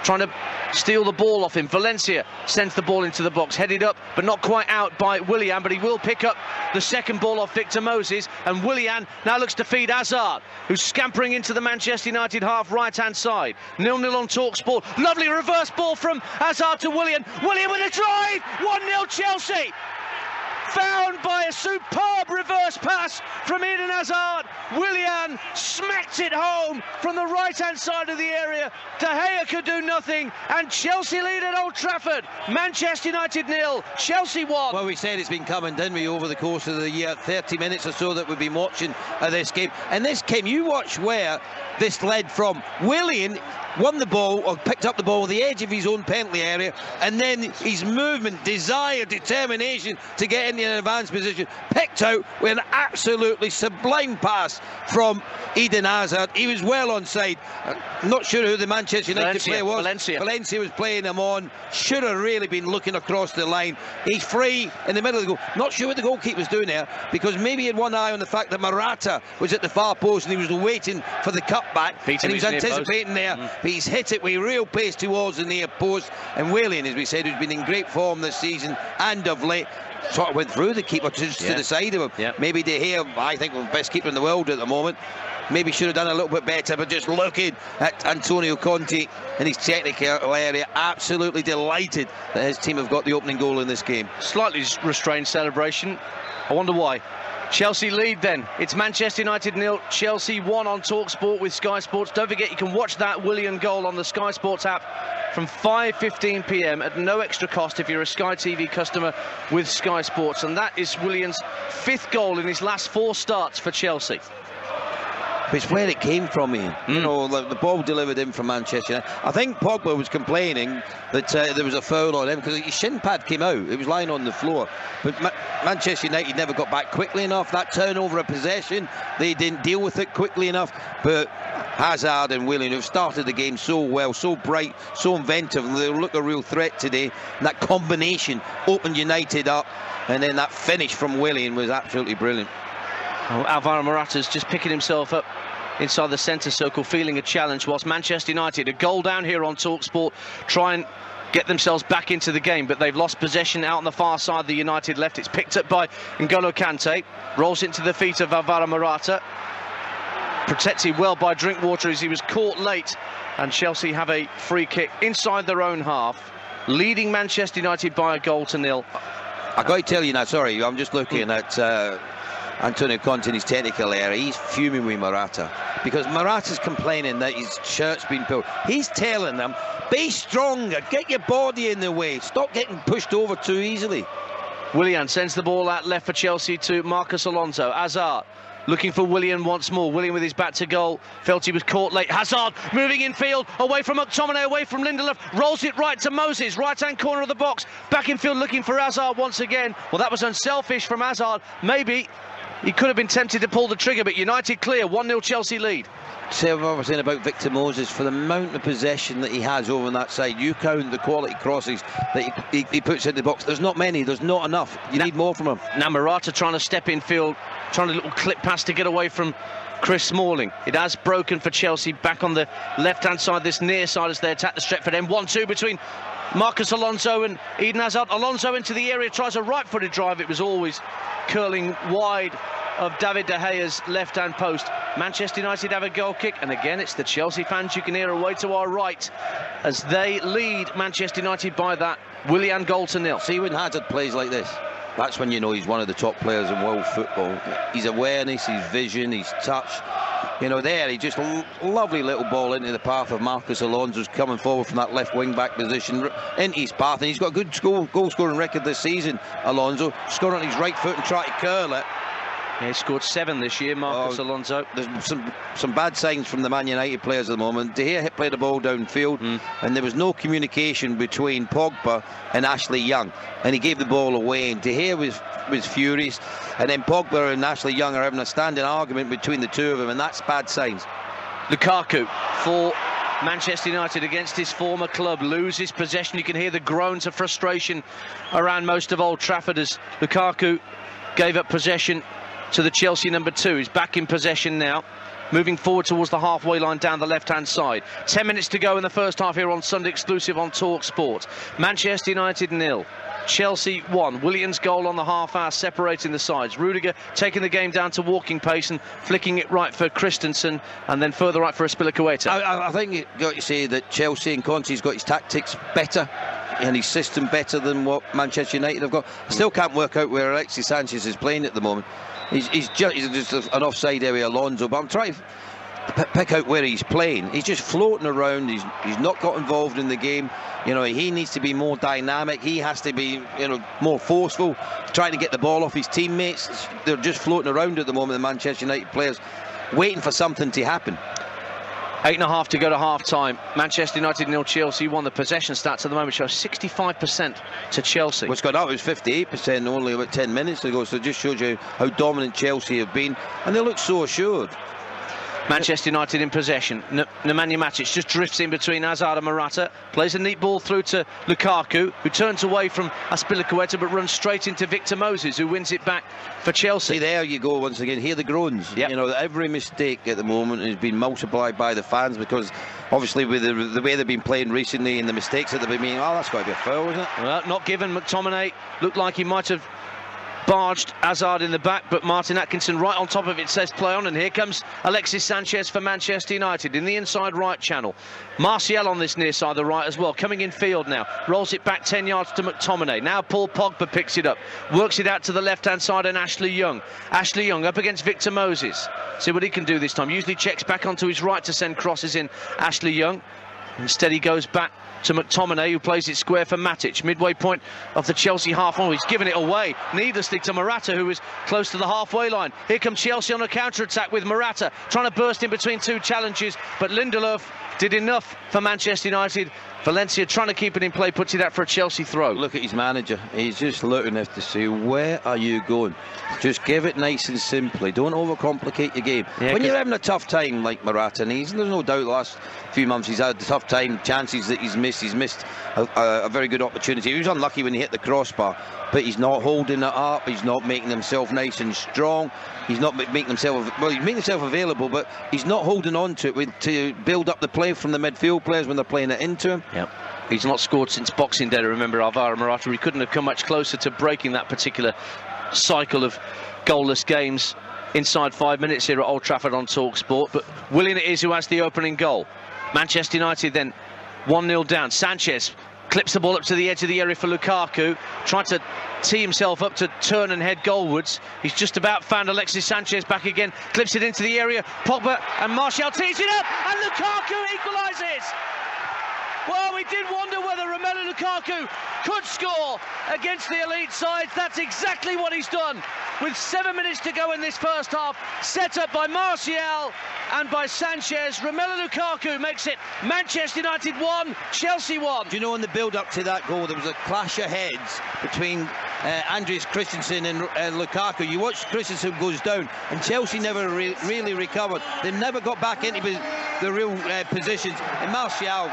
trying to steal the ball off him. Valencia sends the ball into the box, headed up but not quite out by Willian, but he will pick up the second ball off Victor Moses, and Willian now looks to feed Hazard, who's scampering into the Manchester United half right-hand side. 0-0 on TalkSport. Lovely reverse ball from Hazard to Willian. Willian with a drive. 1-0 Chelsea. Found by a superb reverse pass from Eden Hazard. Willian smacks it home from the right-hand side of the area. De Gea could do nothing, and Chelsea lead at Old Trafford. Manchester United 0, Chelsea 1. Well, we said it's been coming, didn't we, over the course of the year, 30 minutes or so that we've been watching this game. And this game, you watch where this led from. Willian won the ball, or picked up the ball at the edge of his own penalty area, and then his movement, desire, determination to get into an advanced position, picked out with an absolutely sublime pass from Eden Hazard. He was well onside. I'm not sure who the Manchester United player was. Valencia was playing him on. Should have really been looking across the line. He's free in the middle of the goal. Not sure what the goalkeeper was doing there, because maybe he had one eye on the fact that Morata was at the far post and he was waiting for the cutback, and he was anticipating there. He's hit it with real pace towards the near post, and Willian, as we said, who's been in great form this season and of late, sort of went through the keeper to the side of him. Maybe De Gea, I think, the best keeper in the world at the moment. Maybe should have done a little bit better, but just looking at Antonio Conte in his technical area, absolutely delighted that his team have got the opening goal in this game. Slightly restrained celebration. I wonder why. Chelsea lead then. It's Manchester United 0, Chelsea 1 on TalkSport with Sky Sports. Don't forget, you can watch that Willian goal on the Sky Sports app from 5:15 p.m. at no extra cost if you're a Sky TV customer with Sky Sports. And that is Willian's 5th goal in his last 4 starts for Chelsea. It's where it came from, Ian. You know, the ball delivered in from Manchester United. I think Pogba was complaining that there was a foul on him because his shin pad came out. It was lying on the floor. But Manchester United never got back quickly enough. That turnover of possession, they didn't deal with it quickly enough. But Hazard and Willian, who've started the game so well, so bright, so inventive, and they look a real threat today. And that combination opened United up, and then that finish from Willian was absolutely brilliant. Oh, Alvaro Morata's just picking himself up inside the centre circle, feeling a challenge, whilst Manchester United, a goal down here on TalkSport, try and get themselves back into the game, but they've lost possession out on the far side of the United left. It's picked up by N'Golo Kante, rolls into the feet of Alvaro Morata, protected well by Drinkwater as he was caught late, and Chelsea have a free kick inside their own half, leading Manchester United by a goal to 0. I've got to tell you now, sorry, I'm just looking at Antonio Conte in his technical area. He's fuming with Morata because Morata's complaining that his shirt's been pulled. He's telling them, be stronger, get your body in the way, stop getting pushed over too easily. Willian sends the ball out left for Chelsea to Marcos Alonso. Hazard looking for Willian once more. Willian with his back to goal. Felt he was caught late. Hazard moving in field, away from McTominay, away from Lindelof. Rolls it right to Moses, right-hand corner of the box. Back in field looking for Hazard once again. Well, that was unselfish from Hazard. Maybe he could have been tempted to pull the trigger, but United clear, 1-0 Chelsea lead. Say what I was saying about Victor Moses, for the amount of possession that he has over on that side, you count the quality crosses that he puts in the box. There's not many, there's not enough. You need more from him. Now Morata trying to step in field, trying a little clip pass to get away from Chris Smalling. It has broken for Chelsea back on the left-hand side, this near side as they attack the Stretford end. 1-2 between Marcus Alonso and Eden Hazard. Alonso into the area, tries a right-footed drive. It was always curling wide of David De Gea's left-hand post. Manchester United have a goal kick, and again it's the Chelsea fans you can hear away to our right as they lead Manchester United by that Willian goal to nil. See, when Hazard plays like this, that's when you know he's one of the top players in world football. His awareness, his vision, his touch. You know, there, he just lovely little ball into the path of Marcus Alonso's coming forward from that left wing-back position into his path, and he's got a good goal-scoring record this season, Alonso, scoring on his right foot and trying to curl it. Yeah, he scored 7 this year, Marcus Alonso. There's some bad signs from the Man United players at the moment. De Gea played the ball downfield, and there was no communication between Pogba and Ashley Young, and he gave the ball away, and De Gea was furious, and then Pogba and Ashley Young are having a standing argument between the two of them, and that's bad signs. Lukaku for Manchester United against his former club loses possession. You can hear the groans of frustration around most of Old Trafford as Lukaku gave up possession to the Chelsea number 2. He's back in possession now, moving forward towards the halfway line down the left-hand side. 10 minutes to go in the first half here on Sunday exclusive on Talk Sport. Manchester United 0, Chelsea 1. Willian's goal on the half-hour separating the sides. Rudiger taking the game down to walking pace and flicking it right for Christensen, and then further right for Azpilicueta. I think you've got to say that Chelsea and Conte's got his tactics better and his system better than what Manchester United have got. I still can't work out where Alexis Sanchez is playing at the moment. He's just an offside area Alonso, but I'm trying to pick out where he's playing. He's just floating around. He's not got involved in the game. You know, he needs to be more dynamic. He has to be, you know, more forceful, trying to get the ball off his teammates. They're just floating around at the moment, the Manchester United players, waiting for something to happen. 8.5 to go to half-time. Manchester United 0, Chelsea 1. The possession stats at the moment show 65% to Chelsea. What's got up was 58% only about 10 minutes ago, so it just shows you how dominant Chelsea have been, and they look so assured. Manchester United in possession. Nemanja Matic just drifts in between Hazard and Morata, plays a neat ball through to Lukaku, who turns away from Azpilicueta but runs straight into Victor Moses, who wins it back for Chelsea. See, there you go once again. Hear the groans. Yep. You know, every mistake at the moment has been multiplied by the fans, because obviously with the way they've been playing recently and the mistakes that they've been making, that's got to be a foul, isn't it? Well, not given. McTominay looked like he might have barged Hazard in the back, but Martin Atkinson right on top of it says play on, and here comes Alexis Sanchez for Manchester United in the inside right channel. Martial on this near side, the right as well, coming in field now, rolls it back 10 yards to McTominay. Now Paul Pogba picks it up, works it out to the left-hand side, and Ashley Young up against Victor Moses. See what he can do this time. Usually checks back onto his right to send crosses in. Ashley Young. Instead he goes back to McTominay, who plays it square for Matic. Midway point of the Chelsea half. Oh, he's given it away needlessly to Morata, who was close to the halfway line. Here comes Chelsea on a counter-attack with Morata trying to burst in between two challenges, but Lindelof did enough for Manchester United. Valencia trying to keep it in play, puts it out for a Chelsea throw. Look at his manager. He's just looking at to see, where are you going? Just give it nice and simply. Don't overcomplicate your game. Yeah, when you're having a tough time like Morata, and there's no doubt the last few months he's had a tough time, chances that he's missed a very good opportunity. He was unlucky when he hit the crossbar, but he's not holding it up. He's not making himself nice and strong. He's not making himself, well, he's making himself available, but he's not holding on to it to build up the play from the midfield players when they're playing it into him. Yep. He's not scored since Boxing Day. Remember, Alvaro Morata, he couldn't have come much closer to breaking that particular cycle of goalless games inside 5 minutes here at Old Trafford on Talk Sport. But Willian it is who has the opening goal. Manchester United then 1-0 down. Sanchez clips the ball up to the edge of the area for Lukaku, trying to tee himself up to turn and head goalwards. He's just about found Alexis Sanchez back again, clips it into the area. Pogba and Martial tees it up, and Lukaku equalises. Well, we did wonder whether Romelu Lukaku could score against the elite sides. That's exactly what he's done. With 7 minutes to go in this first half, set up by Martial and by Sanchez, Romelu Lukaku makes it Manchester United 1, Chelsea 1. Do you know, in the build-up to that goal, there was a clash of heads between Andreas Christensen and Lukaku. You watch Christensen goes down, and Chelsea never really recovered. They never got back into the real positions. And Martial,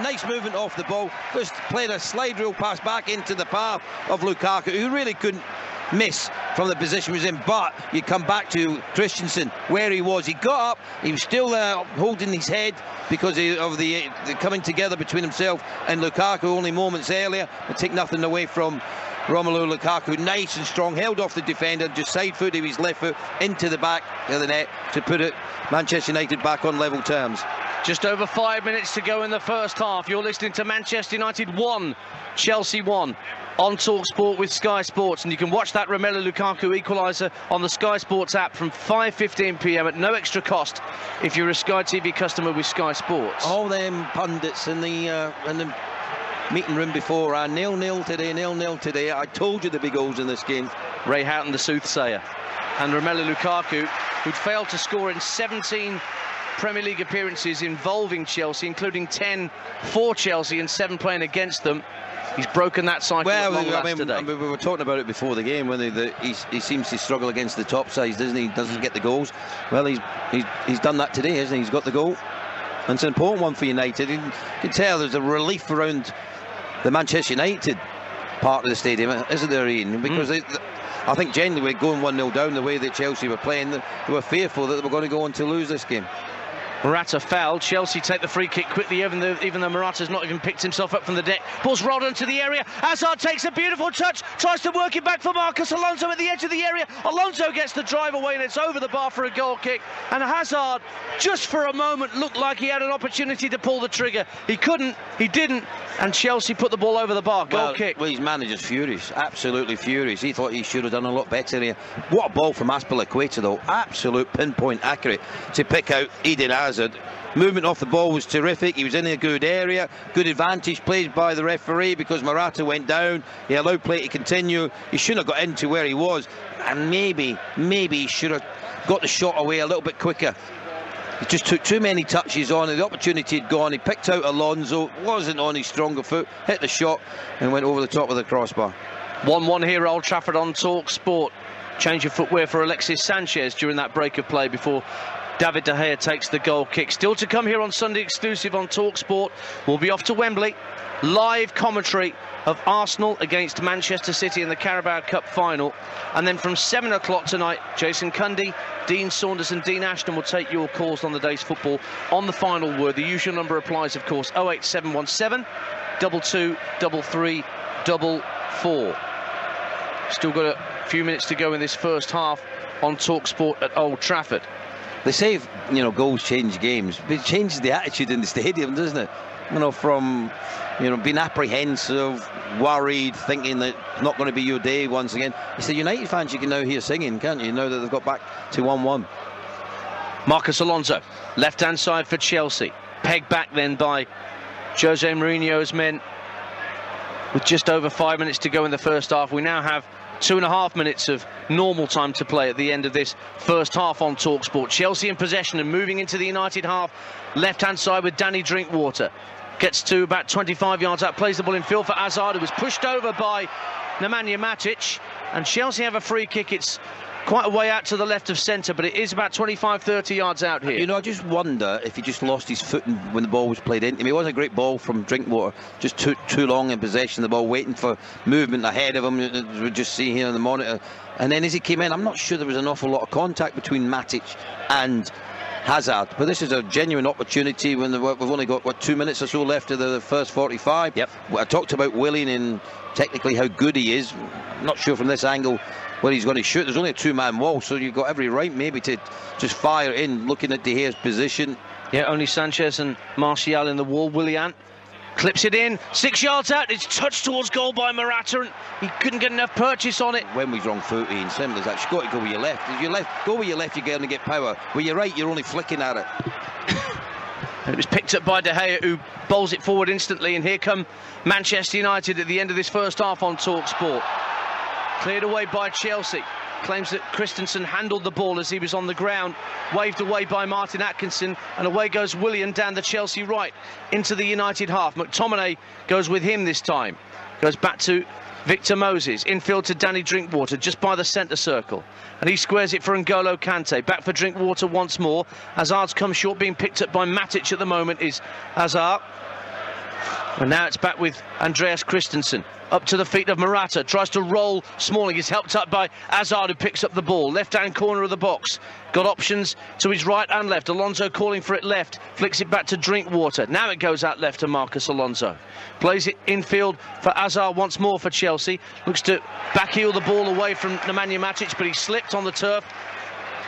nice movement off the ball, just played a slide rule pass back into the path of Lukaku, who really couldn't miss from the position he was in. But you come back to Christensen, where he was. He got up, he was still holding his head because of the coming together between himself and Lukaku only moments earlier. And take nothing away from Romelu Lukaku, nice and strong, held off the defender, just side footed his left foot into the back of the net to put it Manchester United back on level terms. Just over 5 minutes to go in the first half. You're listening to Manchester United 1, Chelsea 1 on TalkSport with Sky Sports, and you can watch that Romelu Lukaku equaliser on the Sky Sports app from 5:15 p.m. at no extra cost if you're a Sky TV customer with Sky Sports. All them pundits in the meeting room before are 0-0 today, 0-0 today. I told you there'd be goals in this game. Ray Houghton, the soothsayer, and Romelu Lukaku, who'd failed to score in 17 Premier League appearances involving Chelsea, including 10 for Chelsea and 7 playing against them. He's broken that cycle at long last today. We were talking about it before the game, when he seems to struggle against the top sides, doesn't he? Doesn't get the goals. Well, he's done that today, hasn't he? He's got the goal, and it's an important one for United. You can tell there's a relief around the Manchester United part of the stadium, isn't there, Ian? Because I think generally we're going 1-0 down the way that Chelsea were playing. They were fearful that they were going to go on to lose this game. Morata fouled. Chelsea take the free kick quickly, even though Morata's not even picked himself up from the deck. Ball's rolled into the area. Hazard takes a beautiful touch, tries to work it back for Marcus Alonso at the edge of the area. Alonso gets the drive away, and it's over the bar for a goal kick. And Hazard, just for a moment, looked like he had an opportunity to pull the trigger. He couldn't, he didn't, and Chelsea put the ball over the bar. Goal kick. Well, his manager's furious, absolutely furious. He thought he should have done a lot better here. What a ball from Azpilicueta, though. Absolute pinpoint accurate to pick out Eden Hazard. Movement off the ball was terrific. He was in a good area. Good advantage played by the referee because Morata went down. He allowed play to continue. He shouldn't have got into where he was, and maybe he should have got the shot away a little bit quicker. He just took too many touches on, and the opportunity had gone. He picked out Alonso, wasn't on his stronger foot, hit the shot and went over the top of the crossbar. 1-1 here at Old Trafford on TalkSport. Change of footwear for Alexis Sanchez during that break of play before David De Gea takes the goal kick. Still to come here on Sunday exclusive on TalkSport. We'll be off to Wembley. Live commentary of Arsenal against Manchester City in the Carabao Cup final. And then from 7 o'clock tonight, Jason Cundy, Dean Saunders and Dean Ashton will take your calls on the day's football on the final word. The usual number applies, of course, 08717 22 33 44. Still got a few minutes to go in this first half on TalkSport at Old Trafford. They say, goals change games, but it changes the attitude in the stadium, doesn't it? From, being apprehensive, worried, thinking that it's not going to be your day once again. It's the United fans you can now hear singing, can't you? Now that they've got back to 1-1. Marcus Alonso, left-hand side for Chelsea. Pegged back then by Jose Mourinho's men. With just over 5 minutes to go in the first half, we now have 2.5 minutes of normal time to play at the end of this first half on TalkSport. Chelsea in possession and moving into the United half. Left-hand side with Danny Drinkwater. Gets to about 25 yards out, plays the ball in field for Hazard, who was pushed over by Nemanja Matic. And Chelsea have a free kick. It's quite a way out to the left of centre, but it is about 25-30 yards out here. I just wonder if he just lost his foot when the ball was played into him. It was a great ball from Drinkwater, just took too long in possession of the ball, waiting for movement ahead of him. We just see here on the monitor. And then as he came in, I'm not sure there was an awful lot of contact between Matic and Hazard, but this is a genuine opportunity when we've only got 2 minutes or so left of the first 45. Yep. I talked about Willian and technically how good he is. I'm not sure from this angle where he's going to shoot. There's only a two-man wall, so you've got every right maybe to just fire in, looking at De Gea's position. Yeah, only Sanchez and Martial in the wall. Willian clips it in, 6 yards out. It's touched towards goal by Morata, and he couldn't get enough purchase on it. When was wrong foot, Ian? Simple as that. You've got to go with your left. If you go with your left, you're going to get power. With your right, you're only flicking at it. And it was picked up by De Gea, who bowls it forward instantly. And here come Manchester United at the end of this first half on TalkSport. Cleared away by Chelsea. Claims that Christensen handled the ball as he was on the ground. Waved away by Martin Atkinson, and away goes Willian down the Chelsea right into the United half. McTominay goes with him this time. Goes back to Victor Moses, infield to Danny Drinkwater, just by the centre circle. And he squares it for N'Golo Kante. Back for Drinkwater once more. Hazard's come short, being picked up by Matic at the moment is Hazard. And now it's back with Andreas Christensen. Up to the feet of Morata, tries to roll Smalling, is helped up by Hazard, who picks up the ball. Left-hand corner of the box, got options to his right and left. Alonso calling for it left, flicks it back to Drinkwater. Now it goes out left to Marcus Alonso. Plays it infield for Hazard once more for Chelsea. Looks to backheel the ball away from Nemanja Matic, but he slipped on the turf.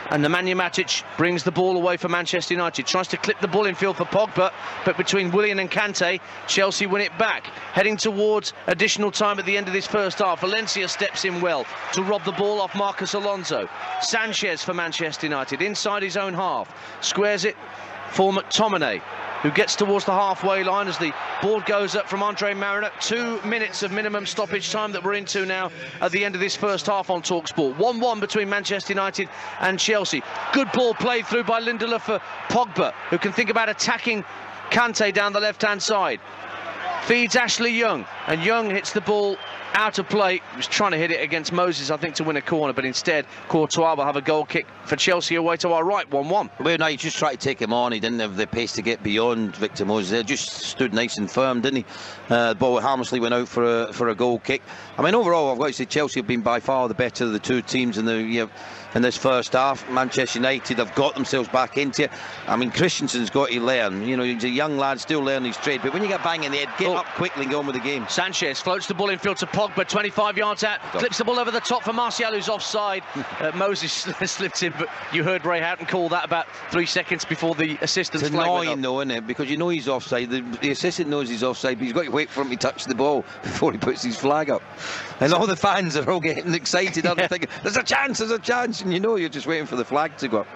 And Nemanja Matic brings the ball away for Manchester United. Tries to clip the ball infield for Pogba, but between Willian and Kante, Chelsea win it back. Heading towards additional time at the end of this first half. Valencia steps in well to rob the ball off Marcus Alonso. Sanchez for Manchester United, inside his own half. Squares it for McTominay, who gets towards the halfway line as the ball goes up from Andre Mariner. 2 minutes of minimum stoppage time that we're into now at the end of this first half on TalkSport. 1-1 between Manchester United and Chelsea. Good ball played through by Lindelof for Pogba, who can think about attacking Kante down the left-hand side. Feeds Ashley Young, and Young hits the ball out of play. He was trying to hit it against Moses, I think, to win a corner, but instead Courtois will have a goal kick for Chelsea away to our right. 1-1. Well, no, he just tried to take him on. He didn't have the pace to get beyond Victor Moses. He just stood nice and firm, didn't he? The ball harmlessly went out for a goal kick. I mean, overall, I've got to say Chelsea have been by far the better of the two teams in this first half. Manchester United have got themselves back into it. I mean, Christensen's got to learn. You know, he's a young lad, still learning his trade. But when you get bang in the head, get up quickly and go on with the game. Sanchez floats the ball infield to Pogba, 25 yards out, clips the ball over the top for Martial, who's offside. Moses slipped in, but you heard Ray Houghton call that about 3 seconds before the assistant's flag went up. It's annoying though, isn't it? Because you know he's offside. The assistant knows he's offside, but he's got to wait for him to touch the ball before he puts his flag up. And all the fans are all getting excited. They're thinking, there's a chance, and you know you're just waiting for the flag to go up.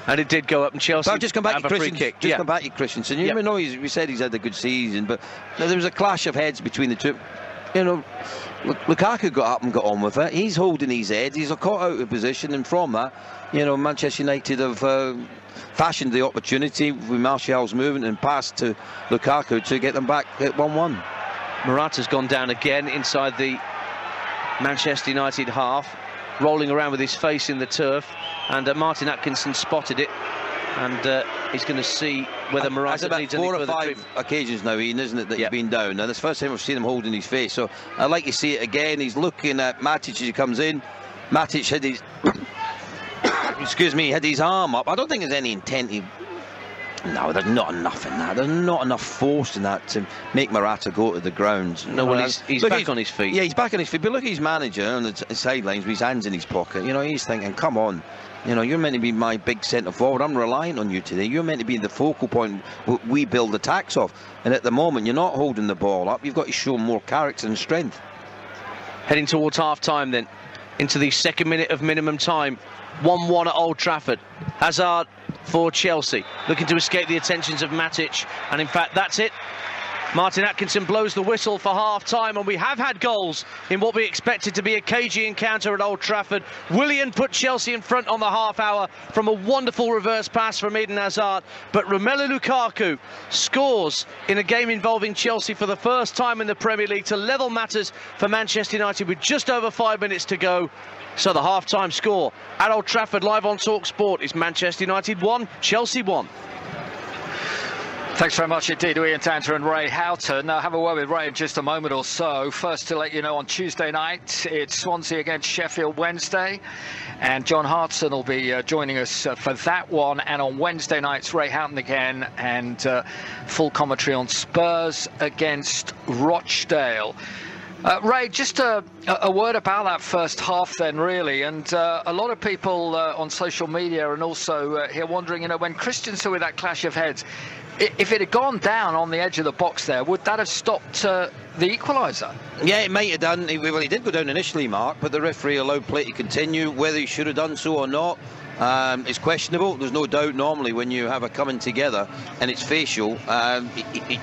And it did go up, and Chelsea. But just come back to Christensen. Come back to Christensen. You know, we said he's had a good season, but there was a clash of heads between the two. You know, Lukaku got up and got on with it. He's holding his head. He's caught out of position, and from that, you know, Manchester United have fashioned the opportunity with Martial's movement and pass to Lukaku to get them back at 1-1. Morata's gone down again inside the Manchester United half, rolling around with his face in the turf, and Martin Atkinson spotted it, and he's going to see whether Morata needs any further treatment. 4 or 5 occasions now, Ian, isn't it, that he's been down. Now, that's the first time I've seen him holding his face, so I'd like to see it again. He's looking at Matic as he comes in. Matic had his had his arm up. I don't think there's any intent. No, there's not enough in that. There's not enough force in that to make Morata go to the ground. No, well, he's back on his feet. Yeah, he's back on his feet. But look at his manager on the sidelines with his hands in his pocket. You know, he's thinking, come on. You know, you're meant to be my big centre forward. I'm relying on you today. You're meant to be the focal point we build attacks off. And at the moment, you're not holding the ball up. You've got to show more character and strength. Heading towards half-time then, into the second minute of minimum time. 1-1 at Old Trafford. Hazard for Chelsea, looking to escape the attentions of Matic, and in fact that's it. Martin Atkinson blows the whistle for half-time, and we have had goals in what we expected to be a cagey encounter at Old Trafford. Willian put Chelsea in front on the half hour from a wonderful reverse pass from Eden Hazard, but Romelu Lukaku scores in a game involving Chelsea for the first time in the Premier League to level matters for Manchester United with just over 5 minutes to go. So the half-time score at Old Trafford, live on TalkSport, is Manchester United 1, Chelsea 1. Thanks very much indeed to Ian Tanter and Ray Houghton. I'll have a word with Ray in just a moment or so. First, to let you know, on Tuesday night, it's Swansea against Sheffield Wednesday. And John Hartson will be joining us for that one. And on Wednesday nights, Ray Houghton again, and full commentary on Spurs against Rochdale. Ray, just a word about that first half then, really, and a lot of people on social media and also here wondering, you know, when Christensen with that clash of heads, if it had gone down on the edge of the box there, would that have stopped the equaliser? Yeah, it might have done. Well, he did go down initially, Mark, but the referee allowed play to continue. Whether he should have done so or not, it's questionable. There's no doubt normally when you have a coming together and it's facial,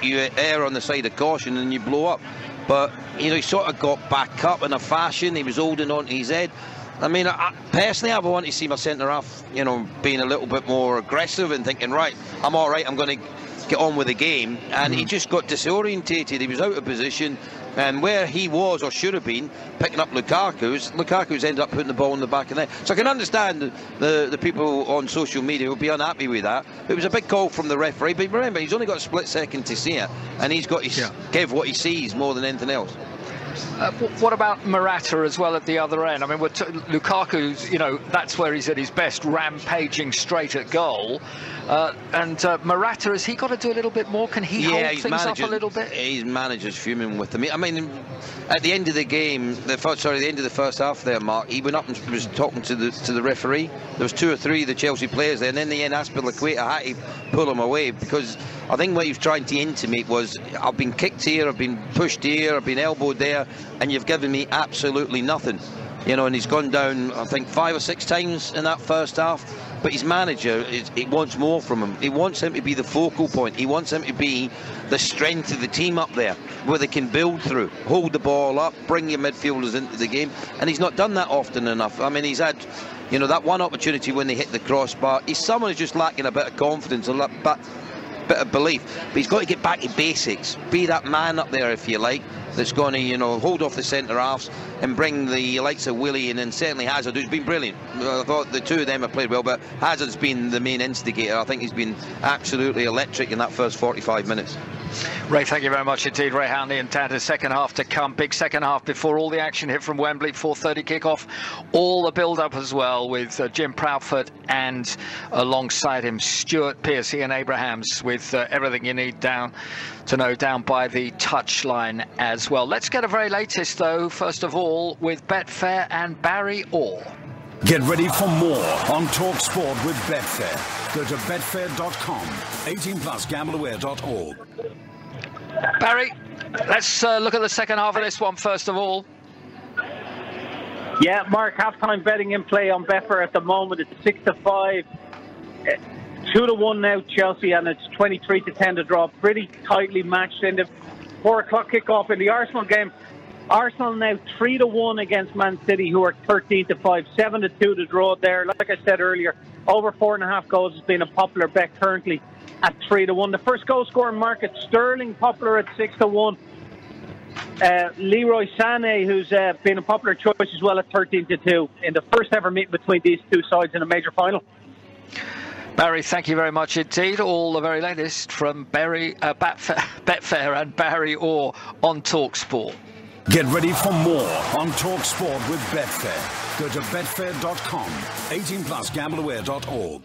you err on the side of caution and you blow up. But, you know, he sort of got back up in a fashion. He was holding on to his head. I mean, personally, I want to see my centre-half, you know, being a little bit more aggressive and thinking, right, I'm all right, I'm going to get on with the game. And he just got disorientated. He was out of position. And where he was or should have been picking up Lukaku's ended up putting the ball in the back of the net. So I can understand the people on social media will be unhappy with that. It was a big call from the referee, but remember, he's only got a split second to see it, and he's got to give what he sees more than anything else. What about Morata as well at the other end? I mean, Lukaku's, that's where he's at his best, rampaging straight at goal. And Morata, has he got to do a little bit more? Can he hold things up a little bit? His manager's fuming with him. I mean, at the end of the game, the end of the first half there, Mark, he went up and was talking to the referee. There was 2 or 3 of the Chelsea players there, and in the end, Azpilicueta had to pull him away, because I think what he was trying to intimate was, I've been kicked here, I've been pushed here, I've been elbowed there, and you've given me absolutely nothing. And he's gone down, I think, 5 or 6 times in that first half. But his manager, he wants more from him. He wants him to be the focal point. He wants him to be the strength of the team up there, where they can build through, hold the ball up, bring your midfielders into the game. And he's not done that often enough. I mean, he's had, that one opportunity when they hit the crossbar. He's someone who's just lacking a bit of confidence, a bit of belief. But he's got to get back to basics. Be that man up there, if you like, that's going to, hold off the centre halves and bring the likes of Willie and then certainly Hazard, who's been brilliant. I thought the two of them have played well, but Hazard's been the main instigator. I think he's been absolutely electric in that first 45 minutes. Ray, thank you very much indeed. Ray Howney and Tanter. Second half to come. Big second half before all the action hit from Wembley. 4:30 kickoff. All the build-up as well, with Jim Proudfoot and alongside him Stuart Pearce, Ian Abrahams, with everything you need down by the touchline as well. Let's get a very latest though, first of all, with Betfair and Barry Orr. Get ready for more on Talk Sport with Betfair. Go to betfair.com, 18+ gambleaware.org. Barry, let's look at the second half of this one first of all. Yeah, Mark, half-time betting in play on Betfair at the moment. It's 6-5. 2-1 now, Chelsea, and it's 23-10 to draw. Pretty tightly matched in the 4 o'clock kickoff in the Arsenal game. Arsenal now 3-1 against Man City, who are 13-5, 7-2 to draw there. Like I said earlier, over 4.5 goals has been a popular bet currently at 3-1. The first goal scoring market, Sterling, popular at 6-1. Leroy Sané, who's been a popular choice as well, at 13-2 in the first ever meeting between these two sides in a major final. Barry, thank you very much indeed. All the very latest from Betfair and Barry Orr on Talk Sport. Get ready for more on Talk Sport with Betfair. Go to betfair.com, 18+ gambleaware.org.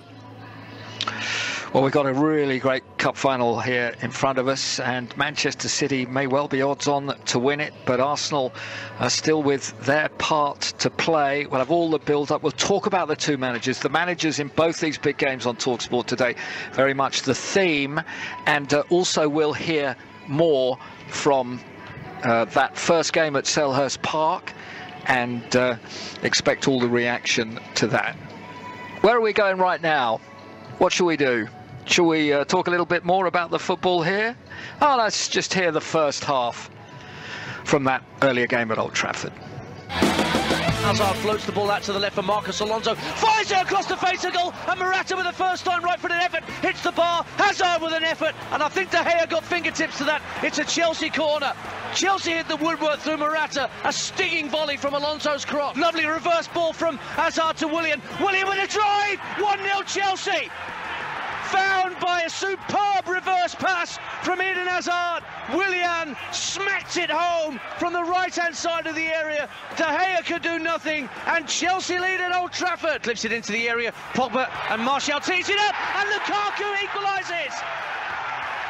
Well, we've got a really great cup final here in front of us, and Manchester City may well be odds on to win it, but Arsenal are still with their part to play. We'll have all the build-up. We'll talk about the two managers. The managers in both these big games on TalkSport today, very much the theme, and also we'll hear more from that first game at Selhurst Park, and expect all the reaction to that. Where are we going right now? What shall we do? Shall we talk a little bit more about the football here? Oh, let's just hear the first half from that earlier game at Old Trafford. Hazard floats the ball out to the left for Marcos Alonso, fires it across the face of goal, and Morata with a first-time right-footed effort hits the bar. Hazard with an effort, and I think De Gea got fingertips to that. It's a Chelsea corner. Chelsea hit the woodwork through Morata. A stinging volley from Alonso's cross. Lovely reverse ball from Hazard to Willian. Willian with a drive. 1-0 Chelsea. Found by a superb reverse pass from Eden Hazard. Willian smacked it home from the right-hand side of the area. De Gea could do nothing, and Chelsea lead at Old Trafford. Clips it into the area. Pogba and Martial tees it up, and Lukaku equalises.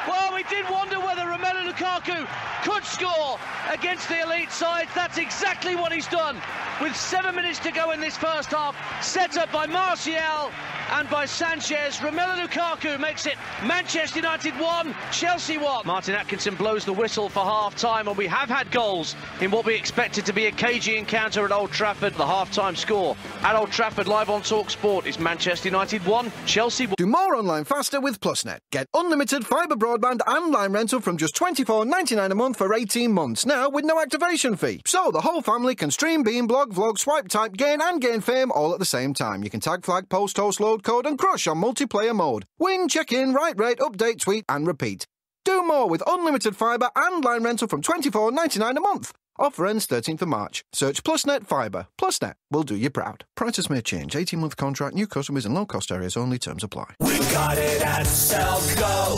Well, we did wonder whether Romelu Lukaku could score against the elite sides. That's exactly what he's done. With 7 minutes to go in this first half, set up by Martial and by Sanchez, Romelu Lukaku makes it Manchester United 1, Chelsea 1. Martin Atkinson blows the whistle for half-time, and we have had goals in what we expected to be a cagey encounter at Old Trafford. The half-time score at Old Trafford, live on Talk Sport, is Manchester United 1, Chelsea 1. Do more online faster with PlusNet. Get unlimited fibre broadband and line rental from just $24.99 a month for 18 months now with no activation fee. So the whole family can stream, beam, blog, vlog, swipe, type, gain and gain fame all at the same time. You can tag, flag, post, host, load code and crush on multiplayer mode. Win, check in, write, rate, update, tweet and repeat. Do more with unlimited fibre and line rental from $24.99 a month. Offer ends 13th of March. Search PlusNet Fibre. PlusNet will do you proud. Prices may change. 18-month contract. New customers in low-cost areas only. Terms apply. We got it at Selco.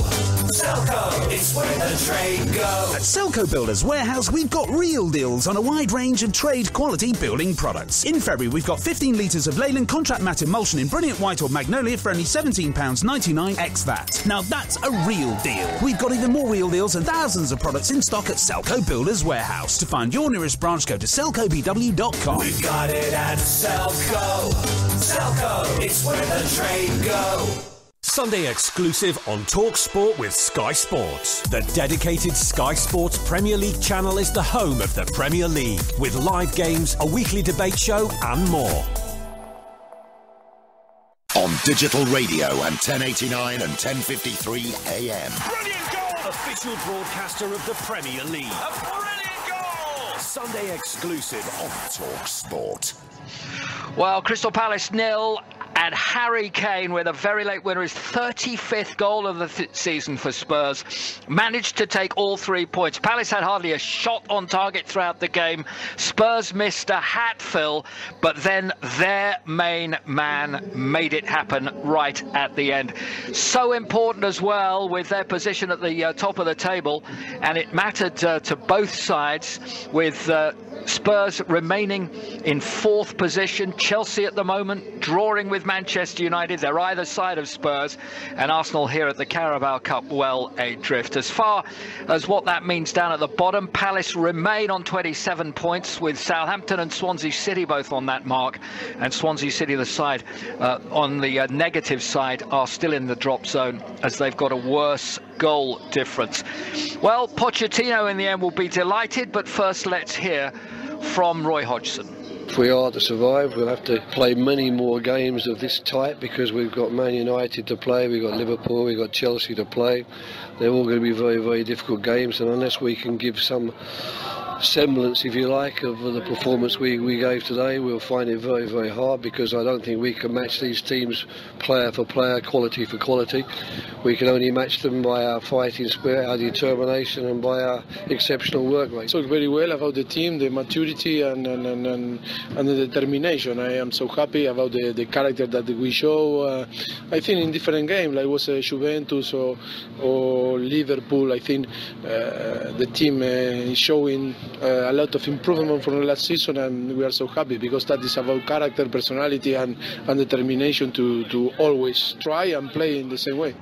Selco, it's where the trade goes. At Selco Builders Warehouse, we've got real deals on a wide range of trade-quality building products. In February, we've got 15 litres of Leyland Contract Matte Emulsion in Brilliant White or Magnolia for only £17.99 ex VAT. Now that's a real deal. We've got even more real deals and thousands of products in stock at Selco Builders Warehouse. To find your nearest branch, go to selcobw.com. We've got it at Selco. Selco, it's where the trade goes. Sunday exclusive on Talk Sport with Sky Sports. The dedicated Sky Sports Premier League channel is the home of the Premier League, with live games, a weekly debate show and more. On digital radio and 1089 and 1053 AM. Brilliant goal! Official broadcaster of the Premier League. A brilliant goal! Sunday exclusive on Talk Sport. Well, Crystal Palace 0 and Harry Kane with a very late winner, his 35th goal of the season for Spurs, managed to take all 3 points. Palace had hardly a shot on target throughout the game. Spurs missed a hatful, but then their main man made it happen right at the end. So important as well with their position at the top of the table, and it mattered to both sides, with Spurs remaining in 4th position. Chelsea at the moment drawing with Manchester United. They're either side of Spurs, and Arsenal here at the Carabao Cup well adrift. As far as what that means down at the bottom, Palace remain on 27 points, with Southampton and Swansea City both on that mark, and Swansea City, the side on the negative side, are still in the drop zone as they've got a worse goal difference. Well, Pochettino in the end will be delighted, but first let's hear from Roy Hodgson. If we are to survive, we'll have to play many more games of this type, because we've got Man United to play, we've got Liverpool, we've got Chelsea to play. They're all going to be very, very difficult games, and unless we can give some semblance, if you like, of the performance we gave today, we'll find it very, very hard, because I don't think we can match these teams player for player, quality for quality. We can only match them by our fighting spirit, our determination, and by our exceptional work rate. Talk very well about the team, the maturity and the determination. I am so happy about the character that we show. I think in different games, like was Juventus or Liverpool, I think the team is showing a lot of improvement from the last season, and we are so happy, because that is about character, personality and determination to always try and play in the same way.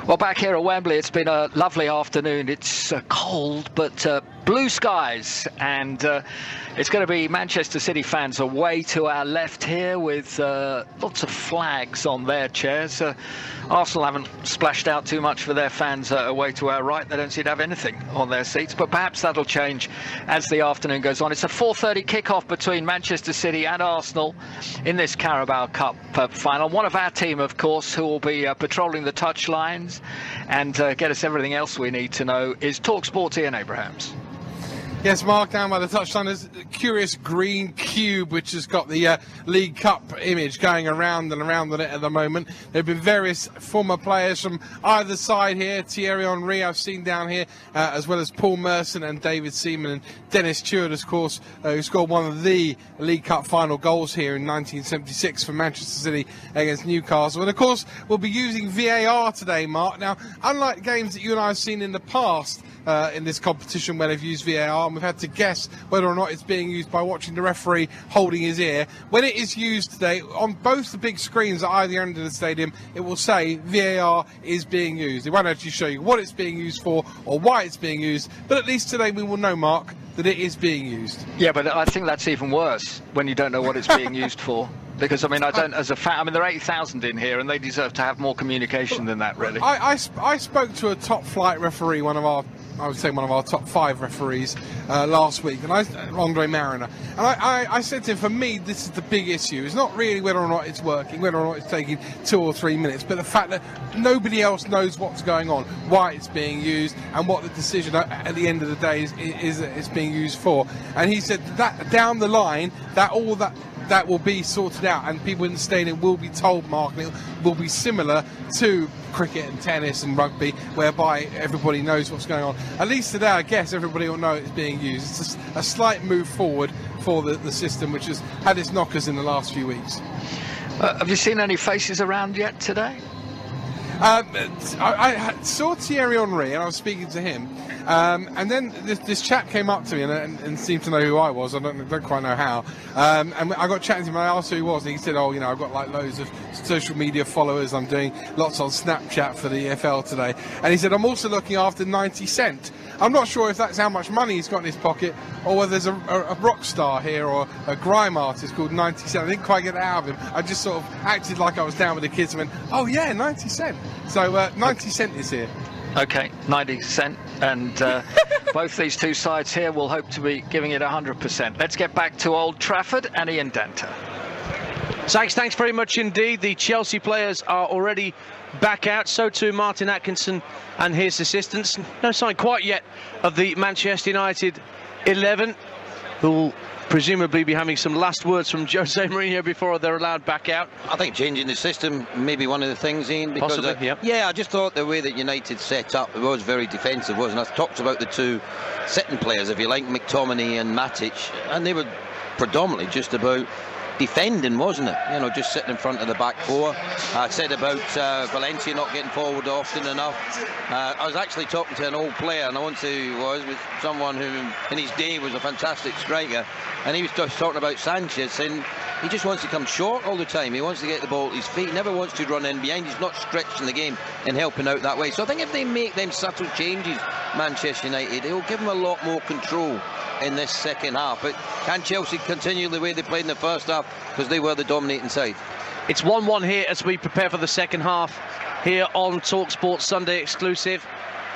Well, back here at Wembley, it's been a lovely afternoon. It's cold, but blue skies, and it's going to be Manchester City fans away to our left here, with lots of flags on their chairs. Arsenal haven't splashed out too much for their fans away to our right. They don't seem to have anything on their seats, but perhaps that'll change as the afternoon goes on. It's a 4:30 kickoff between Manchester City and Arsenal in this Carabao Cup final. One of our team, of course, who will be patrolling the touchlines and get us everything else we need to know, is TalkSport's Ian Abrahams. Yes, Mark, down by the touchline, there's a curious green cube which has got the League Cup image going around and around on it at the moment. There have been various former players from either side here. Thierry Henry I've seen down here, as well as Paul Merson and David Seaman, and Dennis Stewart, of course, who scored one of the League Cup final goals here in 1976 for Manchester City against Newcastle. And, of course, we'll be using VAR today, Mark. Now, unlike games that you and I have seen in the past, in this competition where they've used VAR, and we've had to guess whether or not it's being used by watching the referee holding his ear. When it is used today, on both the big screens at either end of the stadium, it will say VAR is being used. It won't actually show you what it's being used for or why it's being used, but at least today we will know, Mark, that it is being used. Yeah, but I think that's even worse when you don't know what it's being used for. Because, I mean, I don't, as a fan, I mean, there are 8,000 in here, and they deserve to have more communication than that, really. I spoke to a top-flight referee, I would say one of our top 5 referees last week, and Andre Mariner. And I said to him, for me, this is the big issue. It's not really whether or not it's working, whether or not it's taking 2 or 3 minutes, but the fact that nobody else knows what's going on, why it's being used, and what the decision at the end of the day is it's being used for. And he said that down the line, that all that that will be sorted out, and people in the stadium will be told, Mark, and it will be similar to cricket and tennis and rugby, whereby everybody knows what's going on. At least today, I guess everybody will know it's being used. It's just a slight move forward for the system, which has had its knockers in the last few weeks. Have you seen any faces around yet today? I saw Thierry Henry, and I was speaking to him, and then this chap came up to me and seemed to know who I was. I don't quite know how. And I got chatting to him, and I asked who he was, and he said, "Oh, you know, I've got like loads of social media followers. I'm doing lots on Snapchat for the EFL today." And he said, "I'm also looking after 90 Cent." I'm not sure if that's how much money he's got in his pocket, or whether there's a rock star here or a grime artist called 90 Cent. I didn't quite get it out of him. I just sort of acted like I was down with the kids and went, "Oh yeah, 90 Cent." So 90 Cent is here. Okay, 90 Cent, and both these two sides here will hope to be giving it 100%. Let's get back to Old Trafford and Ian Danter. Thanks very much indeed. The Chelsea players are already back out, so too Martin Atkinson and his assistants. No sign quite yet of the Manchester United 11, who will presumably be having some last words from Jose Mourinho before they're allowed back out. I think changing the system may be one of the things, Ian, because possibly, yeah, I just thought the way that United set up, it was very defensive, wasn't it? I talked about the two sitting players, if you like, McTominay and Matic, and they were predominantly just about defending, wasn't it? You know, just sitting in front of the back four. I said about Valencia not getting forward often enough. I was actually talking to an old player, and I want to was with someone who in his day was a fantastic striker, and he was just talking about Sanchez, and he just wants to come short all the time. He wants to get the ball at his feet, never wants to run in behind. He's not stretching the game and helping out that way. So I think if they make them subtle changes, Manchester United, it will give them a lot more control in this second half. But can Chelsea continue the way they played in the first half, because they were the dominating side? It's 1-1 here as we prepare for the second half here on TalkSport Sunday exclusive.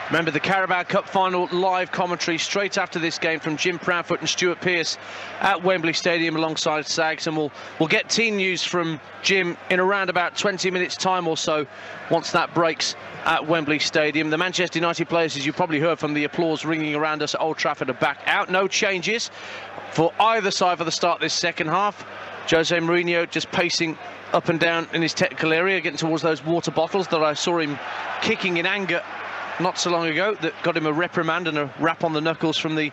Remember, the Carabao Cup final live commentary straight after this game from Jim Proudfoot and Stuart Pearce at Wembley Stadium alongside Sags, and we'll get team news from Jim in around about 20 minutes time or so once that breaks at Wembley Stadium. The Manchester United players, as you probably heard from the applause ringing around us at Old Trafford, are back out. No changes for either side for the start of this second half. Jose Mourinho just pacing up and down in his technical area, getting towards those water bottles that I saw him kicking in anger not so long ago, that got him a reprimand and a rap on the knuckles from the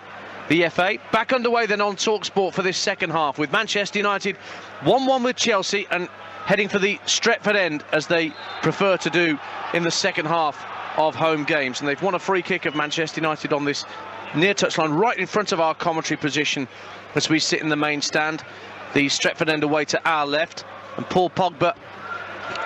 FA. Back underway then on TalkSport for this second half, with Manchester United 1-1 with Chelsea and heading for the Stretford end, as they prefer to do in the second half of home games. And they've won a free kick of Manchester United on this near touchline right in front of our commentary position as we sit in the main stand. The Stretford end away to our left, and Paul Pogba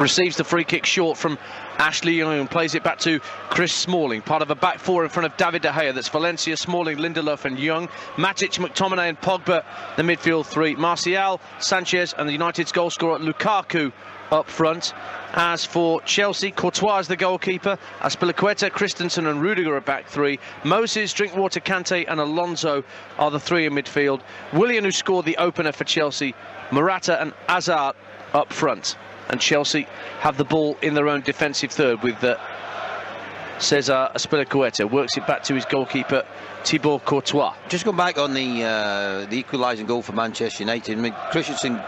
receives the free kick short from Ashley Young and plays it back to Chris Smalling, part of a back four in front of David De Gea. That's Valencia, Smalling, Lindelof and Young. Matic, McTominay and Pogba, the midfield three. Martial, Sanchez and the United's goal scorer Lukaku up front. As for Chelsea, Courtois is the goalkeeper. Azpilicueta, Christensen and Rudiger are back three. Moses, Drinkwater, Kante and Alonso are the three in midfield. Willian, who scored the opener for Chelsea, Morata and Hazard up front. And Chelsea have the ball in their own defensive third with Cesar Azpilicueta. Works it back to his goalkeeper, Thibaut Courtois. Just going back on the equalising goal for Manchester United. I mean, Christensen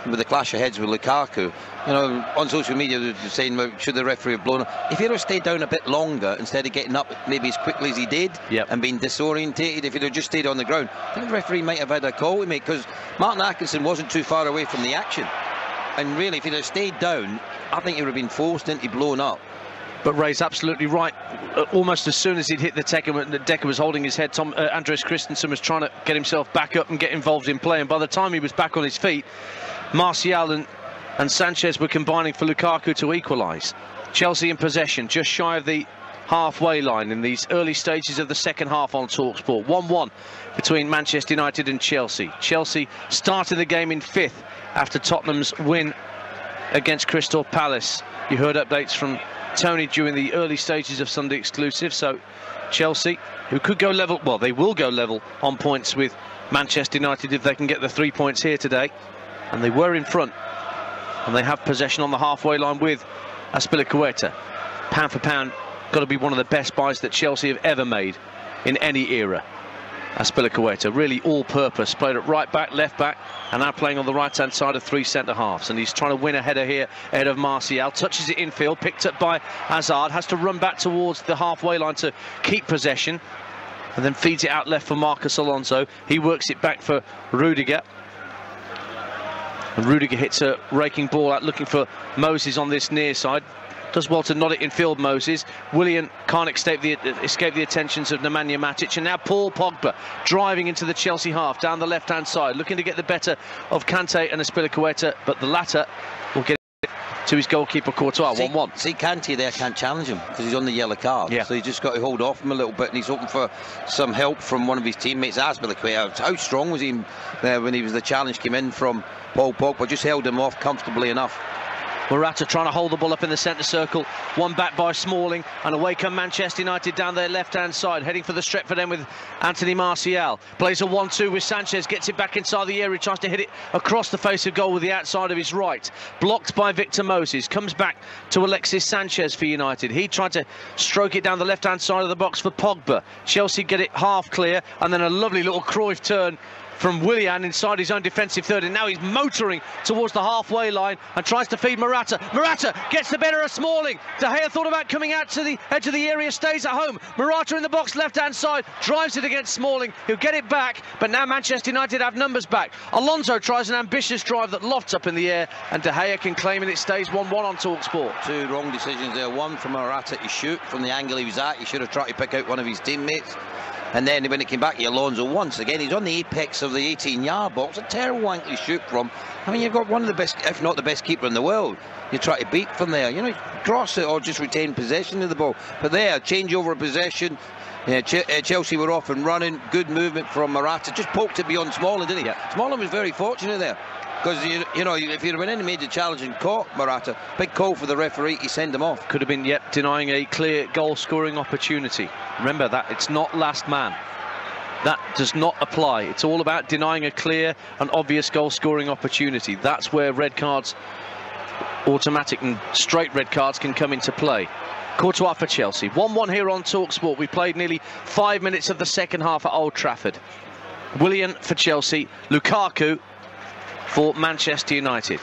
with the clash of heads with Lukaku. You know, on social media they're saying, well, should the referee have blown up? If he'd have stayed down a bit longer instead of getting up maybe as quickly as he did and being disorientated, if he'd have just stayed on the ground, I think the referee might have had a call to make, because Martin Atkinson wasn't too far away from the action. And really, if he'd have stayed down, I think he would have been forced into blown up. But Ray's absolutely right. Almost as soon as he'd hit the Decker was holding his head. Andreas Christensen was trying to get himself back up and get involved in play. And by the time he was back on his feet, Martial and Sanchez were combining for Lukaku to equalise. Chelsea in possession, just shy of the halfway line in these early stages of the second half on TalkSport. 1-1 between Manchester United and Chelsea. Chelsea started the game in fifth after Tottenham's win against Crystal Palace. You heard updates from Tony during the early stages of Sunday exclusive. So Chelsea, who could go level, well, they will go level on points with Manchester United if they can get the 3 points here today. And they were in front, and they have possession on the halfway line with Azpilicueta. Pound for pound, got to be one of the best buys that Chelsea have ever made in any era. Azpilicueta, really all-purpose, played at right back, left back, and now playing on the right-hand side of three centre-halves. And he's trying to win a header here ahead of Martial. Touches it infield, picked up by Hazard, has to run back towards the halfway line to keep possession, and then feeds it out left for Marcos Alonso. He works it back for Rudiger. And Rudiger hits a raking ball out, looking for Moses on this near side. Does well to nod it in field, Moses. Willian can't escape the attentions of Nemanja Matic. And now Paul Pogba driving into the Chelsea half down the left-hand side, looking to get the better of Kante and Azpilicueta, but the latter will get it to his goalkeeper Courtois. 1-1. See, Kante there can't challenge him because he's on the yellow card. Yeah. So he's just got to hold off him a little bit, and he's hoping for some help from one of his teammates, Azpilicueta. How strong was he when the challenge came in from Paul Pogba? Just held him off comfortably enough. Morata trying to hold the ball up in the centre circle. One back by Smalling, and away come Manchester United down their left-hand side, heading for the Stretford end with Anthony Martial. Plays a 1-2 with Sanchez, gets it back inside the area, tries to hit it across the face of goal with the outside of his right. Blocked by Victor Moses, comes back to Alexis Sanchez for United. He tried to stroke it down the left-hand side of the box for Pogba. Chelsea get it half clear, and then a lovely little Cruyff turn from Willian inside his own defensive third, and now he's motoring towards the halfway line and tries to feed Morata. Morata gets the better of Smalling. De Gea thought about coming out to the edge of the area, stays at home. Morata in the box, left-hand side, drives it against Smalling. He'll get it back, but now Manchester United have numbers back. Alonso tries an ambitious drive that lofts up in the air, and De Gea can claim it. It stays 1-1 on TalkSport. Two wrong decisions there. One from Morata to shoot from the angle he was at. He should have tried to pick out one of his teammates. And then when it came back to Alonso once again, he's on the apex of the 18-yard box. A terrible angle to shoot from. I mean, you've got one of the best, if not the best keeper in the world. You try to beat from there. You know, cross it or just retain possession of the ball. But there, change over possession. Yeah, Chelsea were off and running. Good movement from Morata. Just poked it beyond Smalling, didn't he? Yeah. Smalling was very fortunate there. Because, you know, if you'd have been in a major challenge and caught Morata, big call for the referee, he sent him off. Could have been, yet denying a clear goal-scoring opportunity. Remember that, it's not last man. That does not apply. It's all about denying a clear and obvious goal-scoring opportunity. That's where red cards, automatic and straight red cards, can come into play. Courtois for Chelsea. 1-1 here on TalkSport. We played nearly 5 minutes of the second half at Old Trafford. Willian for Chelsea. Lukaku for Manchester United.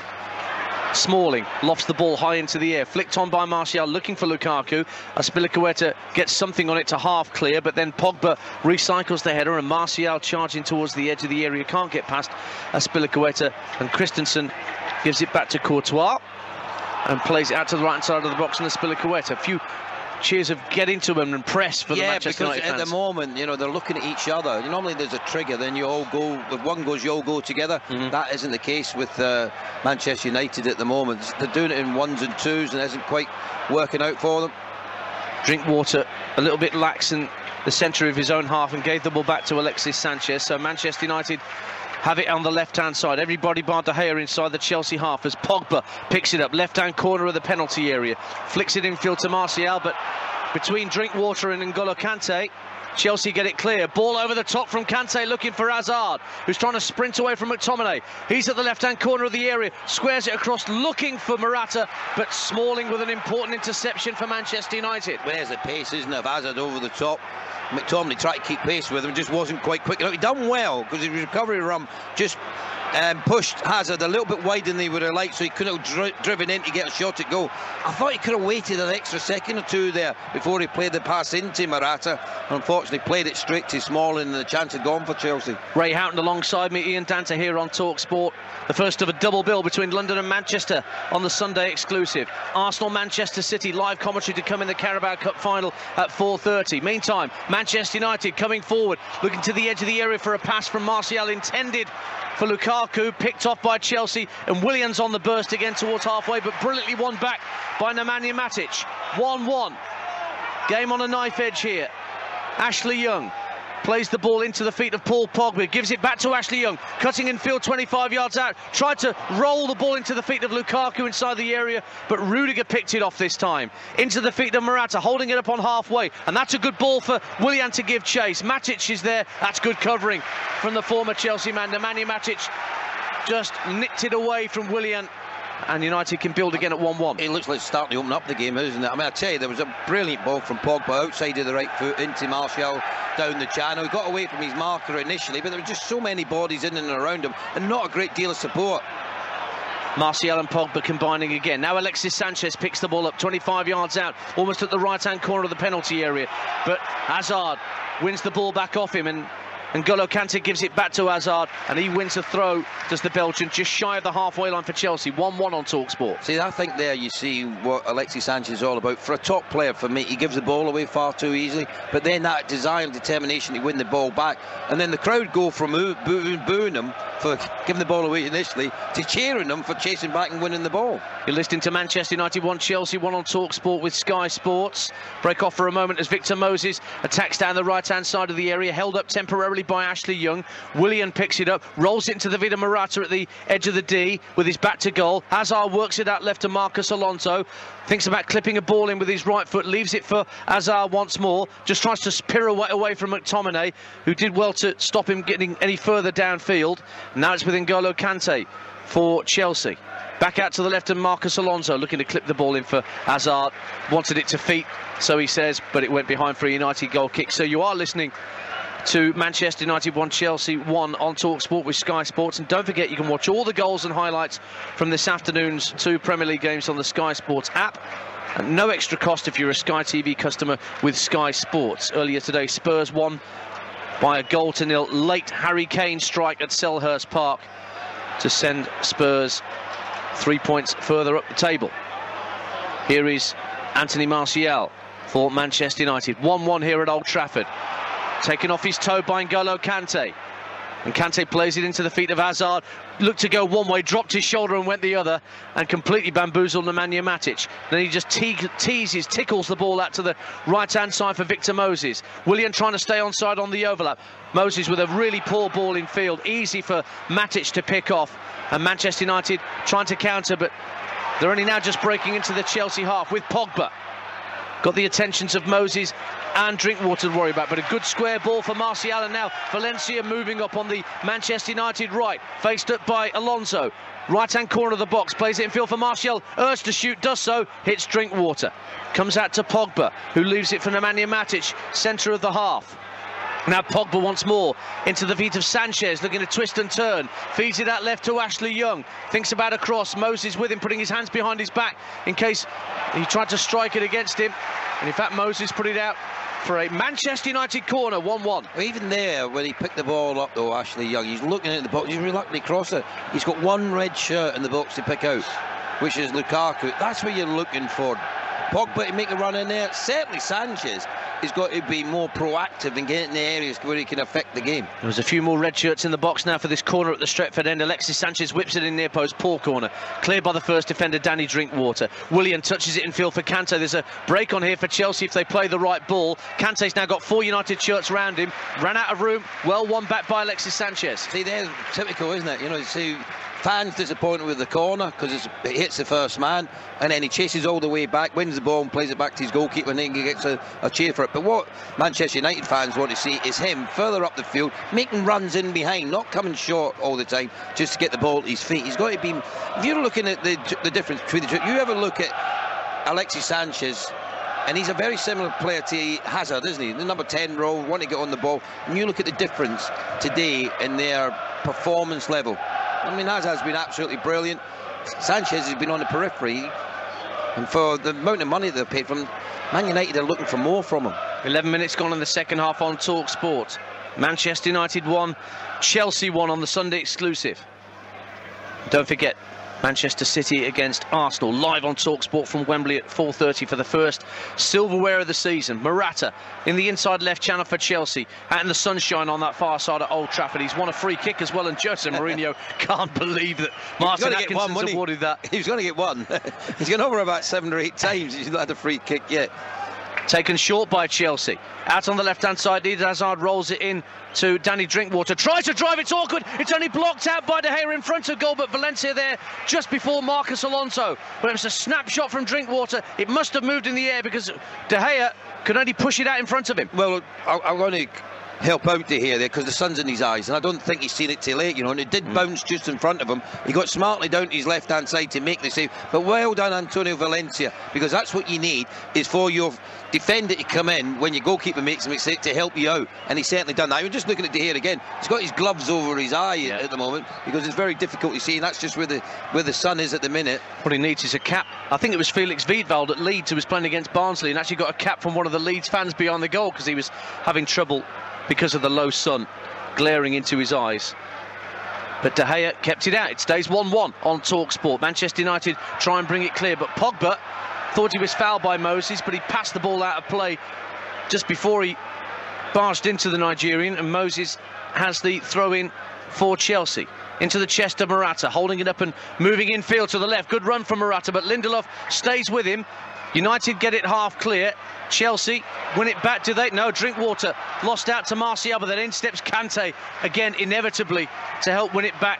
Smalling lofts the ball high into the air, flicked on by Martial, looking for Lukaku. Azpilicueta gets something on it to half clear, but then Pogba recycles the header, and Martial charging towards the edge of the area, can't get past Azpilicueta, and Christensen gives it back to Courtois and plays it out to the right hand side of the box, and Azpilicueta. A few cheers of get into him and press for the Manchester United fans. At the moment, you know, they're looking at each other. Normally there's a trigger, then you all go, if one goes, you all go together. That isn't the case with Manchester United at the moment. They're doing it in ones and twos, and it isn't quite working out for them. Drinkwater a little bit lax in the centre of his own half and gave the ball back to Alexis Sanchez. So Manchester United have it on the left-hand side. Everybody bar De Gea inside the Chelsea half as Pogba picks it up. Left-hand corner of the penalty area. Flicks it infield to Martial, but between Drinkwater and N'Golo Kante, Chelsea get it clear. Ball over the top from Kante, looking for Hazard, who's trying to sprint away from McTominay. He's at the left-hand corner of the area, squares it across, looking for Morata, but Smalling with an important interception for Manchester United. Where's the pace, isn't it, of Hazard over the top? McTominay tried to keep pace with him, just wasn't quite quick enough. He done well because his recovery run just pushed Hazard a little bit wider than he would have liked, so he couldn't have driven in to get a shot at goal. I thought he could have waited an extra second or two there before he played the pass into Morata. Unfortunately, played it straight to Smalling, and the chance had gone for Chelsea. Ray Houghton alongside me, Ian Danta here on TalkSport. The first of a double bill between London and Manchester on the Sunday exclusive. Arsenal-Manchester City live commentary to come in the Carabao Cup final at 4:30. Meantime, Manchester United coming forward, looking to the edge of the area for a pass from Martial intended for Lukaku, picked off by Chelsea, and Williams on the burst again towards halfway, but brilliantly won back by Nemanja Matic. 1-1. Game on a knife edge here. Ashley Young plays the ball into the feet of Paul Pogba, gives it back to Ashley Young, cutting in field 25 yards out, tried to roll the ball into the feet of Lukaku inside the area, but Rudiger picked it off this time. Into the feet of Morata, holding it up on halfway, and that's a good ball for Willian to give chase. Matic is there, that's good covering from the former Chelsea man. Nemanja Matic just nicked it away from Willian, and United can build again at 1-1. It looks like it's starting to open up the game, isn't it? I mean, I tell you, there was a brilliant ball from Pogba outside of the right foot into Martial down the channel. He got away from his marker initially, but there were just so many bodies in and around him and not a great deal of support. Martial and Pogba combining again. Now Alexis Sanchez picks the ball up 25 yards out, almost at the right-hand corner of the penalty area. But Hazard wins the ball back off him, and N'Golo Kante gives it back to Hazard, and he wins a throw, does the Belgian, just shy of the halfway line for Chelsea. 1-1 on TalkSport. See, I think there you see what Alexis Sanchez is all about. For a top player, for me, he gives the ball away far too easily, but then that desire and determination to win the ball back, and then the crowd go from booing him for giving the ball away initially to cheering him for chasing back and winning the ball. You're listening to Manchester United 1, Chelsea 1 on TalkSport with Sky Sports. Break off for a moment as Victor Moses attacks down the right-hand side of the area, held up temporarily by Ashley Young. Willian picks it up, rolls it into the Vida Morata at the edge of the D with his back to goal. Hazard works it out left to Marcos Alonso, thinks about clipping a ball in with his right foot, leaves it for Hazard once more, just tries to pirouette away from McTominay, who did well to stop him getting any further downfield. Now it's with N'Golo Kante for Chelsea. Back out to the left, and Marcos Alonso looking to clip the ball in for Hazard. Wanted it to feet, so he says, but it went behind for a United goal kick. So you are listening to Manchester United 1, Chelsea 1 on TalkSport with Sky Sports. And don't forget, you can watch all the goals and highlights from this afternoon's 2 Premier League games on the Sky Sports app. And no extra cost if you're a Sky TV customer with Sky Sports. Earlier today, Spurs won by 1-0. Late Harry Kane strike at Selhurst Park to send Spurs 3 points further up the table. Here is Anthony Martial for Manchester United. 1-1 here at Old Trafford. Taken off his toe by N'Golo Kante. And Kante plays it into the feet of Hazard. Looked to go one way, dropped his shoulder and went the other, and completely bamboozled Nemanja Matic. Then he just tickles the ball out to the right-hand side for Victor Moses. Willian trying to stay onside on the overlap. Moses with a really poor ball in field. Easy for Matic to pick off. And Manchester United trying to counter, but they're only now just breaking into the Chelsea half with Pogba. Got the attentions of Moses and Drinkwater to worry about, but a good square ball for Martial, and now Valencia moving up on the Manchester United right, faced up by Alonso. Right-hand corner of the box, plays it in field for Martial, urged to shoot, does so, hits Drinkwater. Comes out to Pogba, who leaves it for Nemanja Matic, centre of the half. Now Pogba once more into the feet of Sanchez, looking to twist and turn. Feeds it out left to Ashley Young. Thinks about a cross. Moses with him, putting his hands behind his back in case he tried to strike it against him. And in fact, Moses put it out for a Manchester United corner, 1-1. Well, even there, when he picked the ball up, though, Ashley Young, he's looking at the box. He's reluctantly crossed it. He's got one red shirt in the box to pick out, which is Lukaku. That's what you're looking for. Pogba to make a run in there. Certainly Sanchez has got to be more proactive and get in the areas where he can affect the game. There's a few more red shirts in the box now for this corner at the Stretford end. Alexis Sanchez whips it in near post, poor corner. Cleared by the first defender, Danny Drinkwater. Willian touches it in field for Kante. There's a break on here for Chelsea if they play the right ball. Kante's now got 4 United shirts around him. Ran out of room. Well won back by Alexis Sanchez. See, there's typical, isn't it? You know, see, fans disappointed with the corner because it hits the first man, and then he chases all the way back, wins the ball and plays it back to his goalkeeper, and then he gets a cheer for it. But what Manchester United fans want to see is him further up the field, making runs in behind, not coming short all the time just to get the ball at his feet. He's got to be, if you're looking at the difference between the two, you ever look at Alexis Sanchez, and he's a very similar player to Hazard, isn't he? The number 10 role, want to get on the ball, and you look at the difference today in their performance level. I mean, Hazard's been absolutely brilliant. Sanchez has been on the periphery, and for the amount of money they've paid from Man United, are looking for more from him. 11 minutes gone in the second half on TalkSport. Manchester United 1, Chelsea 1 on the Sunday exclusive. Don't forget, Manchester City against Arsenal, live on TalkSport from Wembley at 4:30 for the first silverware of the season. Morata in the inside left channel for Chelsea, out in the sunshine on that far side at Old Trafford. He's won a free kick as well, and Jose Mourinho can't believe that Martin Atkinson's awarded that. He was going to get one. He's gone over about 7 or 8 times. He's not had a free kick yet. Taken short by Chelsea. Out on the left-hand side, Eden Hazard rolls it in to Danny Drinkwater. Tries to drive, it's awkward. It's only blocked out by De Gea in front of goal, but Valencia there just before Marcos Alonso. But it was a snapshot from Drinkwater. It must have moved in the air because De Gea could only push it out in front of him. Well, I'm going to help out De Gea there because the sun's in his eyes, and I don't think he's seen it till late, you know, and it did bounce just in front of him. He got smartly down to his left-hand side to make the save, but well done, Antonio Valencia, because that's what you need, is for your defender to come in when your goalkeeper makes a mistake to help you out, and he's certainly done that. You're just looking at De Gea again. He's got his gloves over his eye at the moment because it's very difficult to see, and that's just where the sun is at the minute. What he needs is a cap. I think it was Felix Wiedwald at Leeds who was playing against Barnsley and actually got a cap from one of the Leeds fans behind the goal because he was having trouble because of the low sun glaring into his eyes. But De Gea kept it out. It stays 1-1 on TalkSport. Manchester United try and bring it clear, but Pogba thought he was fouled by Moses, but he passed the ball out of play just before he barged into the Nigerian, and Moses has the throw-in for Chelsea. Into the chest of Morata, holding it up and moving infield to the left. Good run from Morata, but Lindelof stays with him. United get it half clear. Chelsea win it back, do they? No, Drinkwater lost out to Martial, but then in steps Kante again, inevitably, to help win it back.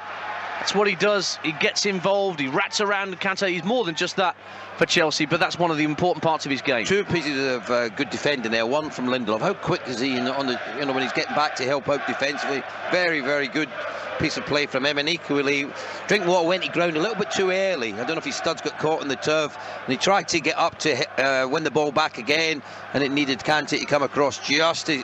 That's what he does. He gets involved, he rats around Kante. He's more than just that for Chelsea, but that's one of the important parts of his game. Two pieces of good defending there. One from Lindelof. How quick is he on the, you know, when he's getting back to help out defensively? Very, very good piece of play from him. And equally, Drinkwater went to ground a little bit too early. I don't know if his studs got caught in the turf, and he tried to get up to win the ball back again, and it needed Kante to come across just to,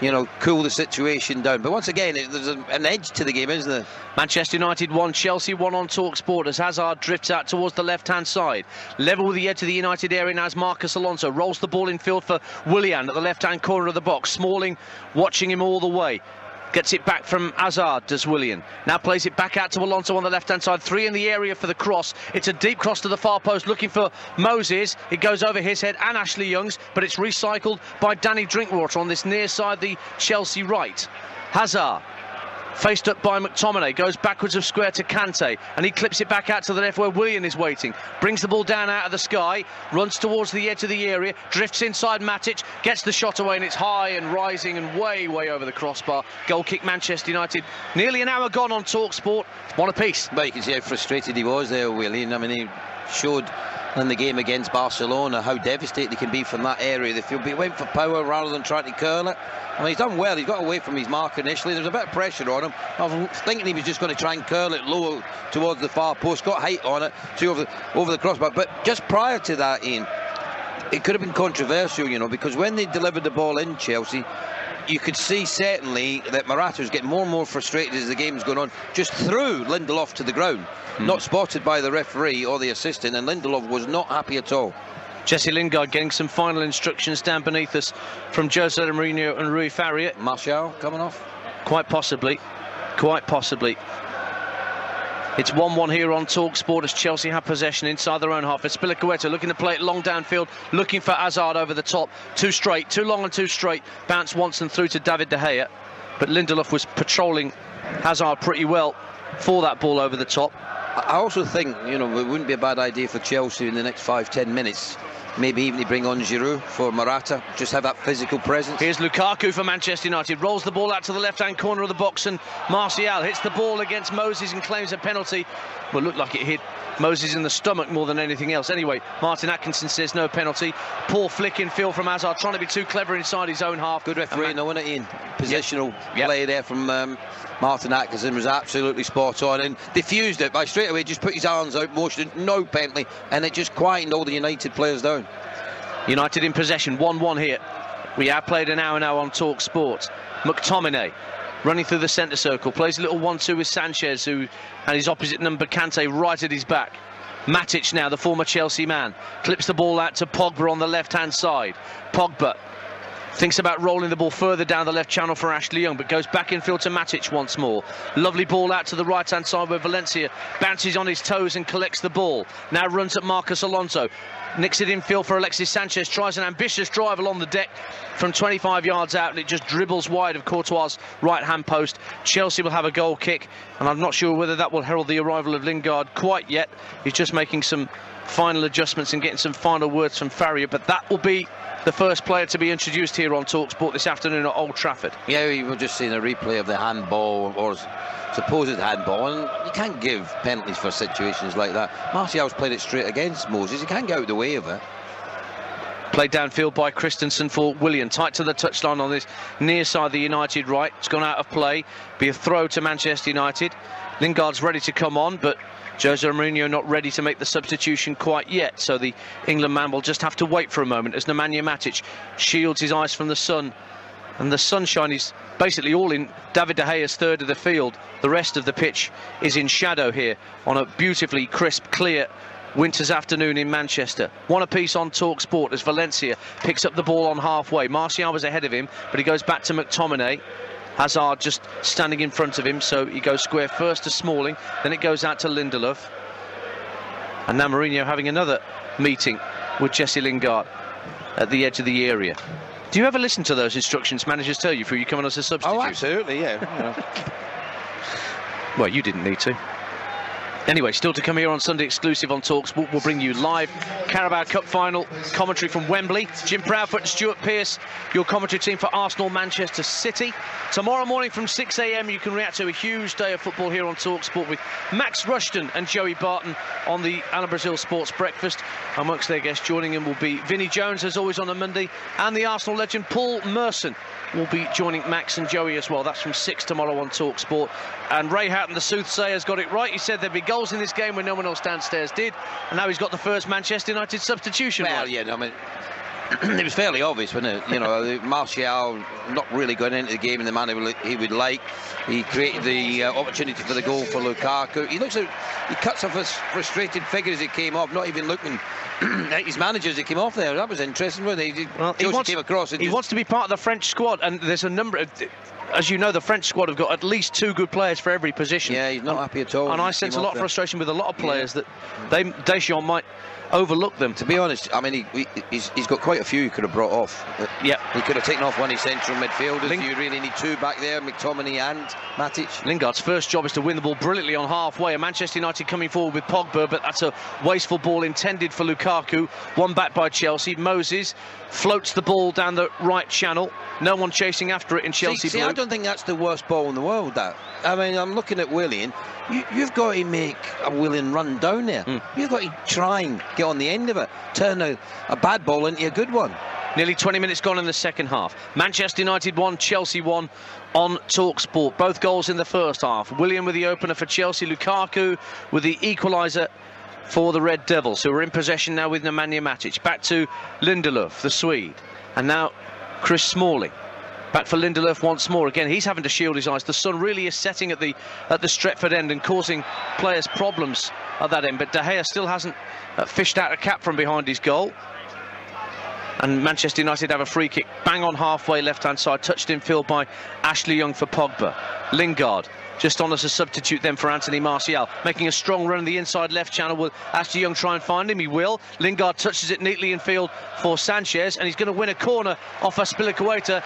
you know, cool the situation down. But once again, there's an edge to the game, isn't there? Manchester United 1, Chelsea 1 on TalkSport as Hazard drifts out towards the left-hand side. Level with the edge of the United area now as Marcos Alonso rolls the ball in field for Willian at the left-hand corner of the box. Smalling watching him all the way. Gets it back from Hazard, does Willian. Now plays it back out to Alonso on the left-hand side. 3 in the area for the cross. It's a deep cross to the far post, looking for Moses. It goes over his head and Ashley Young's, but it's recycled by Danny Drinkwater on this near side, the Chelsea right. Hazard, faced up by McTominay, goes backwards of square to Kante, and he clips it back out to the left where Willian is waiting. Brings the ball down out of the sky, runs towards the edge of the area, drifts inside Matic, gets the shot away, and it's high and rising and way over the crossbar. Goal kick Manchester United. Nearly an hour gone on TalkSport. One apiece. But you can see how frustrated he was there, Willian. I mean, he showed in the game against Barcelona how devastated he can be from that area of the field. But he went for power rather than trying to curl it. I mean, he's done well. He's got away from his mark initially. There was a bit of pressure on him. I was thinking he was just going to try and curl it low towards the far post. Got height on it over the crossbar. But just prior to that, Ian, it could have been controversial, you know, because when they delivered the ball in Chelsea, you could see certainly that Morata was getting more and more frustrated as the game's going on. Just threw Lindelof to the ground, not spotted by the referee or the assistant, and Lindelof was not happy at all. Jesse Lingard getting some final instructions down beneath us from Jose Mourinho and Rui Faria. Martial coming off? Quite possibly. Quite possibly. It's 1-1 here on TalkSport as Chelsea have possession inside their own half. Azpilicueta looking to play it long downfield, looking for Hazard over the top. Too straight, too long and too straight. Bounce once and through to David De Gea. But Lindelof was patrolling Hazard pretty well for that ball over the top. I also think, you know, it wouldn't be a bad idea for Chelsea in the next 5-10 minutes. Maybe even to bring on Giroud for Morata, just have that physical presence. Here's Lukaku for Manchester United, rolls the ball out to the left-hand corner of the box, and Martial hits the ball against Moses and claims a penalty. Well, it looked like it hit Moses in the stomach more than anything else. Anyway, Martin Atkinson says no penalty. Poor flick in field from Hazard, trying to be too clever inside his own half. Good referee, no, wasn't it, Ian? Positional play there from Martin Atkinson was absolutely spot on and diffused it by straight away, just put his arms out, motioned, no penalty, and it just quietened all the United players down. United in possession, 1-1 here. We have played an hour now on TalkSport. McTominay running through the centre circle, plays a little 1-2 with Sanchez, and his opposite number Kante right at his back. Matic now, the former Chelsea man, clips the ball out to Pogba on the left-hand side. Pogba thinks about rolling the ball further down the left channel for Ashley Young, but goes back infield to Matic once more. Lovely ball out to the right-hand side where Valencia bounces on his toes and collects the ball. Now runs at Marcos Alonso. Nicks it infield for Alexis Sanchez, tries an ambitious drive along the deck from 25 yards out, and it just dribbles wide of Courtois' right-hand post. Chelsea will have a goal kick, and I'm not sure whether that will herald the arrival of Lingard quite yet. He's just making some final adjustments and getting some final words from Faria, but that will be the first player to be introduced here on TalkSport this afternoon at Old Trafford. Yeah, we were just seeing a replay of the handball or supposed handball, and you can't give penalties for situations like that. Martial's played it straight against Moses. He can't get out of the way of it. Played downfield by Christensen for Willian. Tight to the touchline on this near side of the United right. It's gone out of play. Be a throw to Manchester United. Lingard's ready to come on, but Jose Mourinho not ready to make the substitution quite yet. So the England man will just have to wait for a moment as Nemanja Matic shields his eyes from the sun. And the sunshine is basically all in David De Gea's third of the field. The rest of the pitch is in shadow here on a beautifully crisp, clear winter's afternoon in Manchester. One apiece on TalkSport as Valencia picks up the ball on halfway. Martial was ahead of him, but he goes back to McTominay. Hazard just standing in front of him, so he goes square first to Smalling, then it goes out to Lindelof. And now Mourinho having another meeting with Jesse Lingard at the edge of the area. Do you ever listen to those instructions managers tell you before you come on as a substitute? Oh, absolutely, yeah. Well, you didn't need to. Anyway, still to come here on Sunday exclusive on TalkSport. We'll bring you live Carabao Cup final commentary from Wembley. Jim Proudfoot and Stuart Pearce, your commentary team for Arsenal Manchester City. Tomorrow morning from 6 AM you can react to a huge day of football here on TalkSport with Max Rushton and Joey Barton on the Alan Brazil Sports Breakfast. Amongst their guests joining him will be Vinnie Jones, as always on a Monday, and the Arsenal legend Paul Merson will be joining Max and Joey as well. That's from 6 tomorrow on TalkSport. And Ray Houghton, the soothsayer's got it right. He said there'd be goals in this game when no one else downstairs did, and now he's got the first Manchester United substitution. Well, right. Yeah, I mean, it was fairly obvious, wasn't it? You know, Martial not really going into the game in the manner he would like. He created the opportunity for the goal for Lukaku. He looks like he cuts off his frustrated figure as he came off, not even looking at his manager as he came off there. That was interesting, wasn't it? He wants to be part of the French squad, and there's a number of... As you know, the French squad have got at least 2 good players for every position. Yeah, he's not happy at all. And I sense a lot of frustration with a lot of players that Deschamps might overlook them. To be honest, I mean, he's got quite a few he could have brought off. Yeah. He could have taken off one of his central midfielders. You really need 2 back there, McTominay and Matic. Lingard's first job is to win the ball brilliantly on halfway. And Manchester United coming forward with Pogba, but that's a wasteful ball intended for Lukaku. One back by Chelsea. Moses floats the ball down the right channel. No one chasing after it in Chelsea blue. I don't think that's the worst ball in the world, that. I mean, I'm looking at Willian. You've got to make a Willian run down there. You've got to try and get on the end of it. Turn a bad ball into a good one. Nearly 20 minutes gone in the second half. Manchester United 1, Chelsea 1 on TalkSport. Both goals in the first half. Willian with the opener for Chelsea. Lukaku with the equaliser for the Red Devils, who are in possession now with Nemanja Matic. Back to Lindelof, the Swede. And now Chris Smalling. Back for Lindelof once more. Again, he's having to shield his eyes. The sun really is setting at the Stretford end and causing players problems at that end. But De Gea still hasn't fished out a cap from behind his goal. And Manchester United have a free kick bang on halfway left-hand side, touched in field by Ashley Young for Pogba. Lingard just on as a substitute then for Anthony Martial, making a strong run in the inside left channel. Will Ashley Young try and find him? He will. Lingard touches it neatly in field for Sanchez, and he's going to win a corner off Azpilicueta.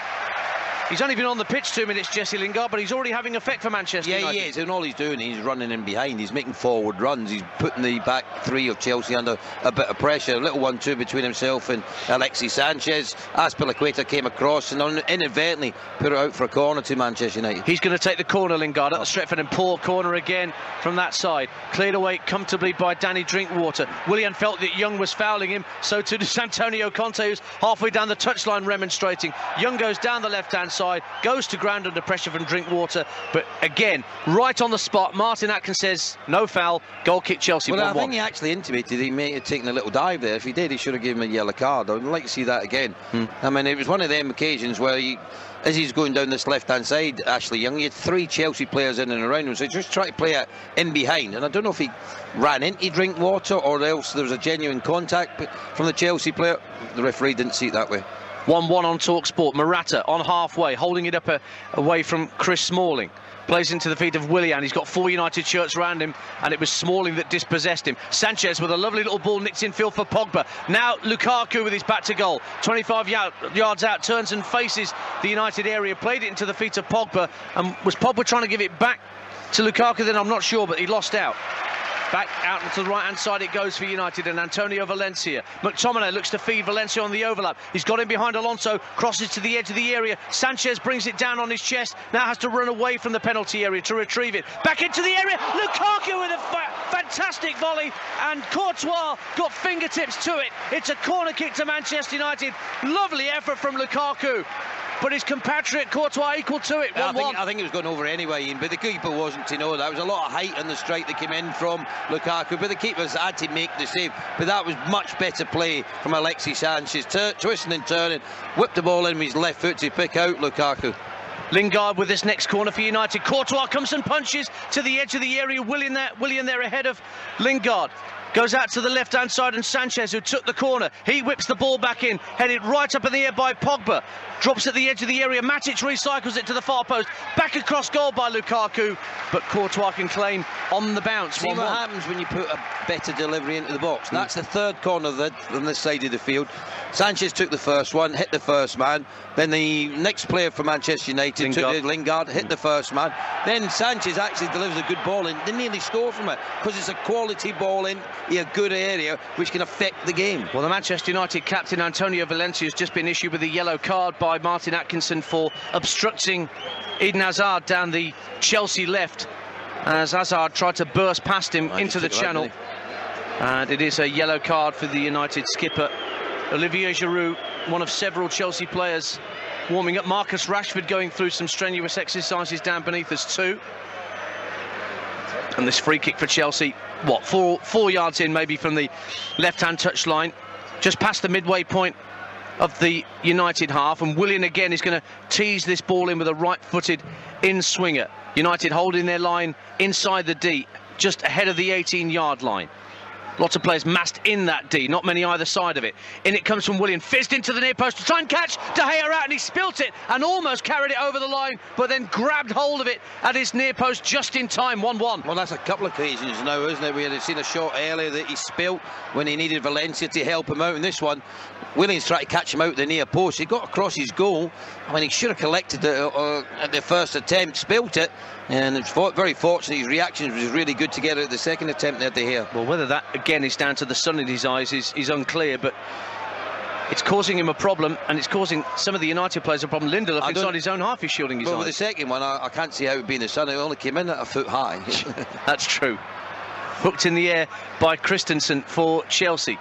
He's only been on the pitch 2 minutes, Jesse Lingard, but he's already having effect for Manchester United. Yeah, he is, and all he's doing, he's running in behind. He's making forward runs. He's putting the back 3 of Chelsea under a bit of pressure. A little 1-2 between himself and Alexis Sanchez. Azpilicueta came across and inadvertently put it out for a corner to Manchester United. He's going to take the corner, Lingard, at the Stretford, and poor corner again from that side. Cleared away comfortably by Danny Drinkwater. Willian felt that Young was fouling him, so too does Antonio Conte, who's halfway down the touchline remonstrating. Young goes down the left-hand side, goes to ground under pressure from Drinkwater, but again, right on the spot, Martin Atkins says no foul, goal kick Chelsea 1-1. Well, I think he actually intimated he may have taken a little dive there. If he did, he should have given him a yellow card. I would like to see that again. I mean, it was one of them occasions where as he's going down this left-hand side, Ashley Young, he had 3 Chelsea players in and around him, so he just tried to play it in behind, and I don't know if he ran into Drinkwater or else there was a genuine contact from the Chelsea player. The referee didn't see it that way. 1-1 on TalkSport. Morata on halfway, holding it up away from Chris Smalling. Plays into the feet of Willian. He's got 4 United shirts around him, and it was Smalling that dispossessed him. Sanchez with a lovely little ball, nicks in field for Pogba. Now Lukaku with his back to goal. 25 yards out, turns and faces the United area. Played it into the feet of Pogba, and was Pogba trying to give it back to Lukaku then? I'm not sure, but he lost out. Back out to the right-hand side it goes for United, and Antonio Valencia. McTominay looks to feed Valencia on the overlap. He's got him behind Alonso, crosses to the edge of the area. Sanchez brings it down on his chest, now has to run away from the penalty area to retrieve it. Back into the area, Lukaku with a fantastic volley, and Courtois got fingertips to it. It's a corner kick to Manchester United. Lovely effort from Lukaku, but his compatriot Courtois equal to it. 1-1. I think it was going over anyway, Ian, but the keeper wasn't to know that. There was a lot of height on the strike that came in from Lukaku, but the keepers had to make the save. But that was much better play from Alexis Sanchez, twisting and turning, whipped the ball in with his left foot to pick out Lukaku. Lingard with this next corner for United. Courtois comes and punches to the edge of the area. Willian there ahead of Lingard. Goes out to the left-hand side, and Sanchez, who took the corner, he whips the ball back in, headed right up in the air by Pogba. Drops at the edge of the area. Matic recycles it to the far post. Back across goal by Lukaku, but Courtois can claim on the bounce. See what happens when you put a better delivery into the box. That's the third corner on this side of the field. Sanchez took the first one, hit the first man. Then the next player for Manchester United took Lingard, hit the first man. Then Sanchez actually delivers a good ball in. They nearly score from it because it's a quality ball in a good area which can affect the game. Well, the Manchester United captain Antonio Valencia has just been issued with a yellow card by Martin Atkinson for obstructing Eden Hazard down the Chelsea left as Hazard tried to burst past him into the channel. And it is a yellow card for the United skipper Olivier Giroud, one of several Chelsea players warming up. Marcus Rashford going through some strenuous exercises down beneath us too. And this free kick for Chelsea, what, four yards in maybe from the left-hand touchline, just past the midway point of the United half, and Willian again is going to tease this ball in with a right-footed in-swinger. United holding their line inside the D, just ahead of the 18-yard line. Lots of players massed in that D, not many either side of it. In it comes from Willian, fizzed into the near post to try and catch De Gea out, and he spilt it and almost carried it over the line, but then grabbed hold of it at his near post just in time. 1-1. Well, that's a couple of occasions now, isn't it? We had seen a shot earlier that he spilt when he needed Valencia to help him out. In this one, Willian's tried to catch him out the near post. He got across his goal. I mean, he should have collected it at the first attempt, spilt it, and it's very fortunate. His reaction was really good to get it at the second attempt there, De Gea. Well, whether that again is down to the sun in his eyes is unclear, but it's causing him a problem, and it's causing some of the United players a problem. Lindelof inside his own half is shielding his eyes. Well, with the second one, I can't see how it would be in the sun. It only came in at a foot high. That's true. Hooked in the air by Christensen for Chelsea.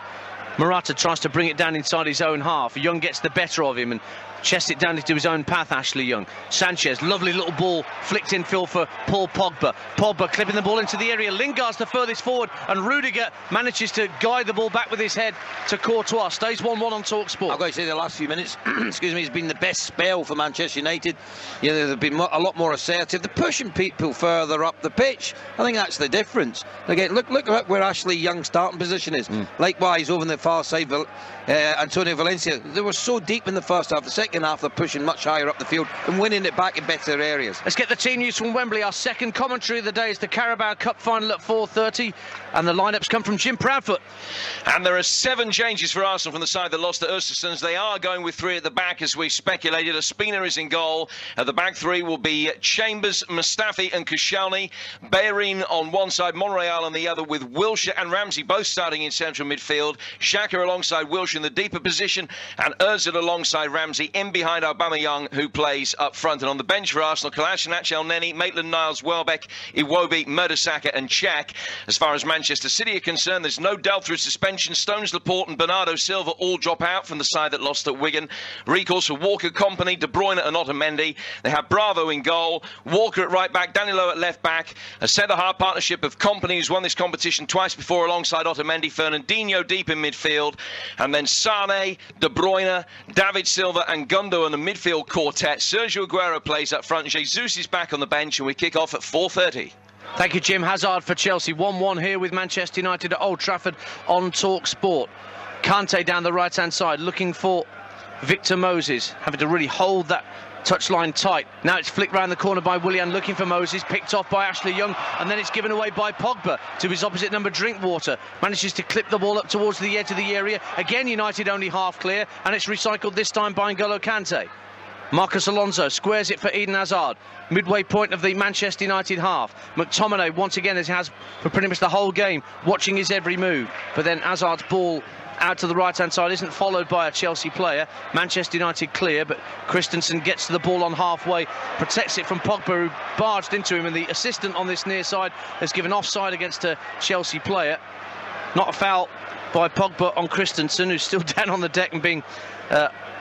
Morata tries to bring it down inside his own half. Young gets the better of him and chests it down into his own path, Ashley Young. Sanchez, lovely little ball, flicked in field for Paul Pogba. Pogba clipping the ball into the area. Lingard's the furthest forward, and Rudiger manages to guide the ball back with his head to Courtois. Stays 1-1 on TalkSport. I've got to say the last few minutes, excuse me, has been the best spell for Manchester United. Yeah, they've been a lot more assertive. They're pushing people further up the pitch. I think that's the difference. Again, look where Ashley Young's starting position is. Likewise, over on the far side, Antonio Valencia. They were so deep in the first half. The second half, they're pushing much higher up the field and winning it back in better areas. Let's get the team news from Wembley. Our second commentary of the day is the Carabao Cup final at 4:30, and the lineups come from Jim Proudfoot. And there are 7 changes for Arsenal from the side that lost to Östersunds. They are going with 3 at the back, as we speculated. Ospina is in goal. At the back 3 will be Chambers, Mustafi and Koscielny. Bellerin on one side, Monreal on the other, with Wilshere and Ramsey both starting in central midfield. Xhaka alongside Wilshere in the deeper position, and Özil alongside Ramsey in behind Aubameyang, who plays up front. And on the bench for Arsenal, Kolasinac, Elneny, Maitland-Niles, Welbeck, Iwobi, Mertesacker and Cech. As far as Manchester City are concerned, there's no doubt through suspension. Stones, Laporte and Bernardo Silva all drop out from the side that lost at Wigan. Recourse for Walker, Kompany, De Bruyne and Otamendi. They have Bravo in goal, Walker at right back, Danilo at left back. A centre-half partnership of Kompany, who's won this competition twice before alongside Otamendi. Fernandinho deep in midfield. And then Sane, De Bruyne, David Silva and Gundo and the midfield quartet. Sergio Aguero plays up front. Jesus is back on the bench, and we kick off at 4:30. Thank you, Jim. Hazard for Chelsea. 1-1 here with Manchester United at Old Trafford on TalkSport. Kante down the right-hand side looking for Victor Moses, having to really hold that touchline tight. Now it's flicked round the corner by Willian, looking for Moses, picked off by Ashley Young, and then it's given away by Pogba to his opposite number, Drinkwater. Manages to clip the ball up towards the edge of the area. Again, United only half clear, and it's recycled this time by N'Golo Kante. Marcos Alonso squares it for Eden Hazard. Midway point of the Manchester United half. McTominay, once again, as he has for pretty much the whole game, watching his every move. But then Hazard's ball out to the right-hand side isn't followed by a Chelsea player. Manchester United clear, but Christensen gets to the ball on halfway, protects it from Pogba, who barged into him, and the assistant on this near side has given offside against a Chelsea player. Not a foul by Pogba on Christensen, who's still down on the deck and being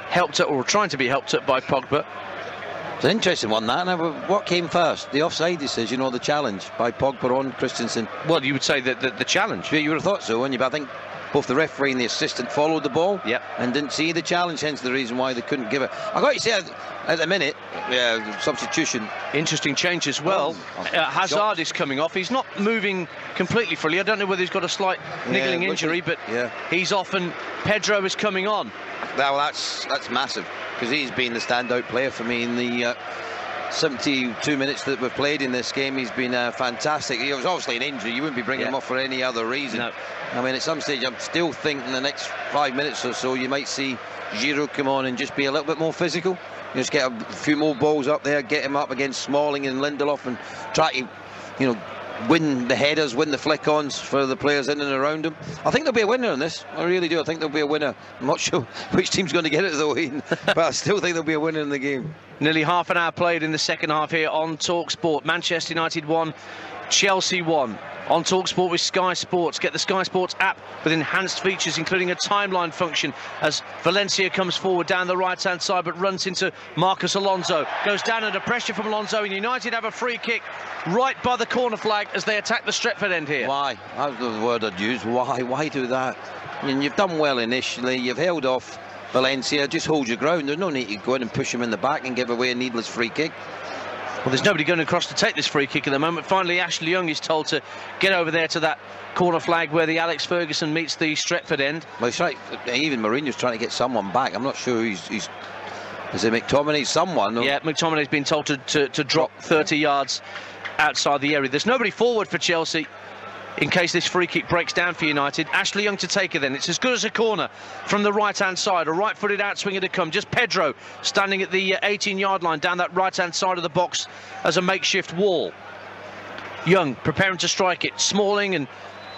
helped at, or trying to be helped at by Pogba. It's an interesting one, that. Now, what came first, the offside decision or the challenge by Pogba on Christensen? Well, you would say that the challenge. Yeah, you would have thought so, wouldn't you? But I think both the referee and the assistant followed the ball, yep, and didn't see the challenge, hence the reason why they couldn't give it. I got to say, at the minute, substitution. Interesting change as well. Hazard is coming off. He's not moving completely fully. I don't know whether he's got a slight niggling injury, but he's off, and Pedro is coming on. Well, that's massive, because he's been the standout player for me in the 72 minutes that we've played in this game. He's been fantastic. He was obviously an injury. You wouldn't be bringing him off for any other reason. No. I mean, at some stage, I'm still thinking the next 5 minutes or so, you might see Giroud come on and just be a little bit more physical. Just get a few more balls up there, get him up against Smalling and Lindelof, and try to, win the headers, win the flick-ons for the players in and around him. I think there'll be a winner in this. I really do. I think there'll be a winner. I'm not sure which team's going to get it, though, Ian, but I still think there'll be a winner in the game. Nearly half an hour played in the second half here on TalkSport. Manchester United 1, Chelsea 1. On TalkSport with Sky Sports. Get the Sky Sports app with enhanced features, including a timeline function, as Valencia comes forward down the right-hand side, but runs into Marcos Alonso. Goes down under pressure from Alonso, and United have a free kick right by the corner flag as they attack the Stretford end here. Why? That's the word I'd use. Why? Why do that? I mean, you've done well initially. You've held off Valencia. Just hold your ground. There's no need to go in and push him in the back and give away a needless free kick. Well, there's nobody going across to take this free kick at the moment. Finally, Ashley Young is told to get over there to that corner flag where the Alex Ferguson meets the Stretford end. Well, he's right. Even Mourinho's trying to get someone back. I'm not sure he's is it McTominay? Someone? Yeah, McTominay's been told to drop 30 yards outside the area. There's nobody forward for Chelsea in case this free kick breaks down for United. Ashley Young to take it then. It's as good as a corner from the right-hand side. A right-footed outswinger to come. Just Pedro standing at the 18-yard line down that right-hand side of the box as a makeshift wall. Young preparing to strike it. Smalling and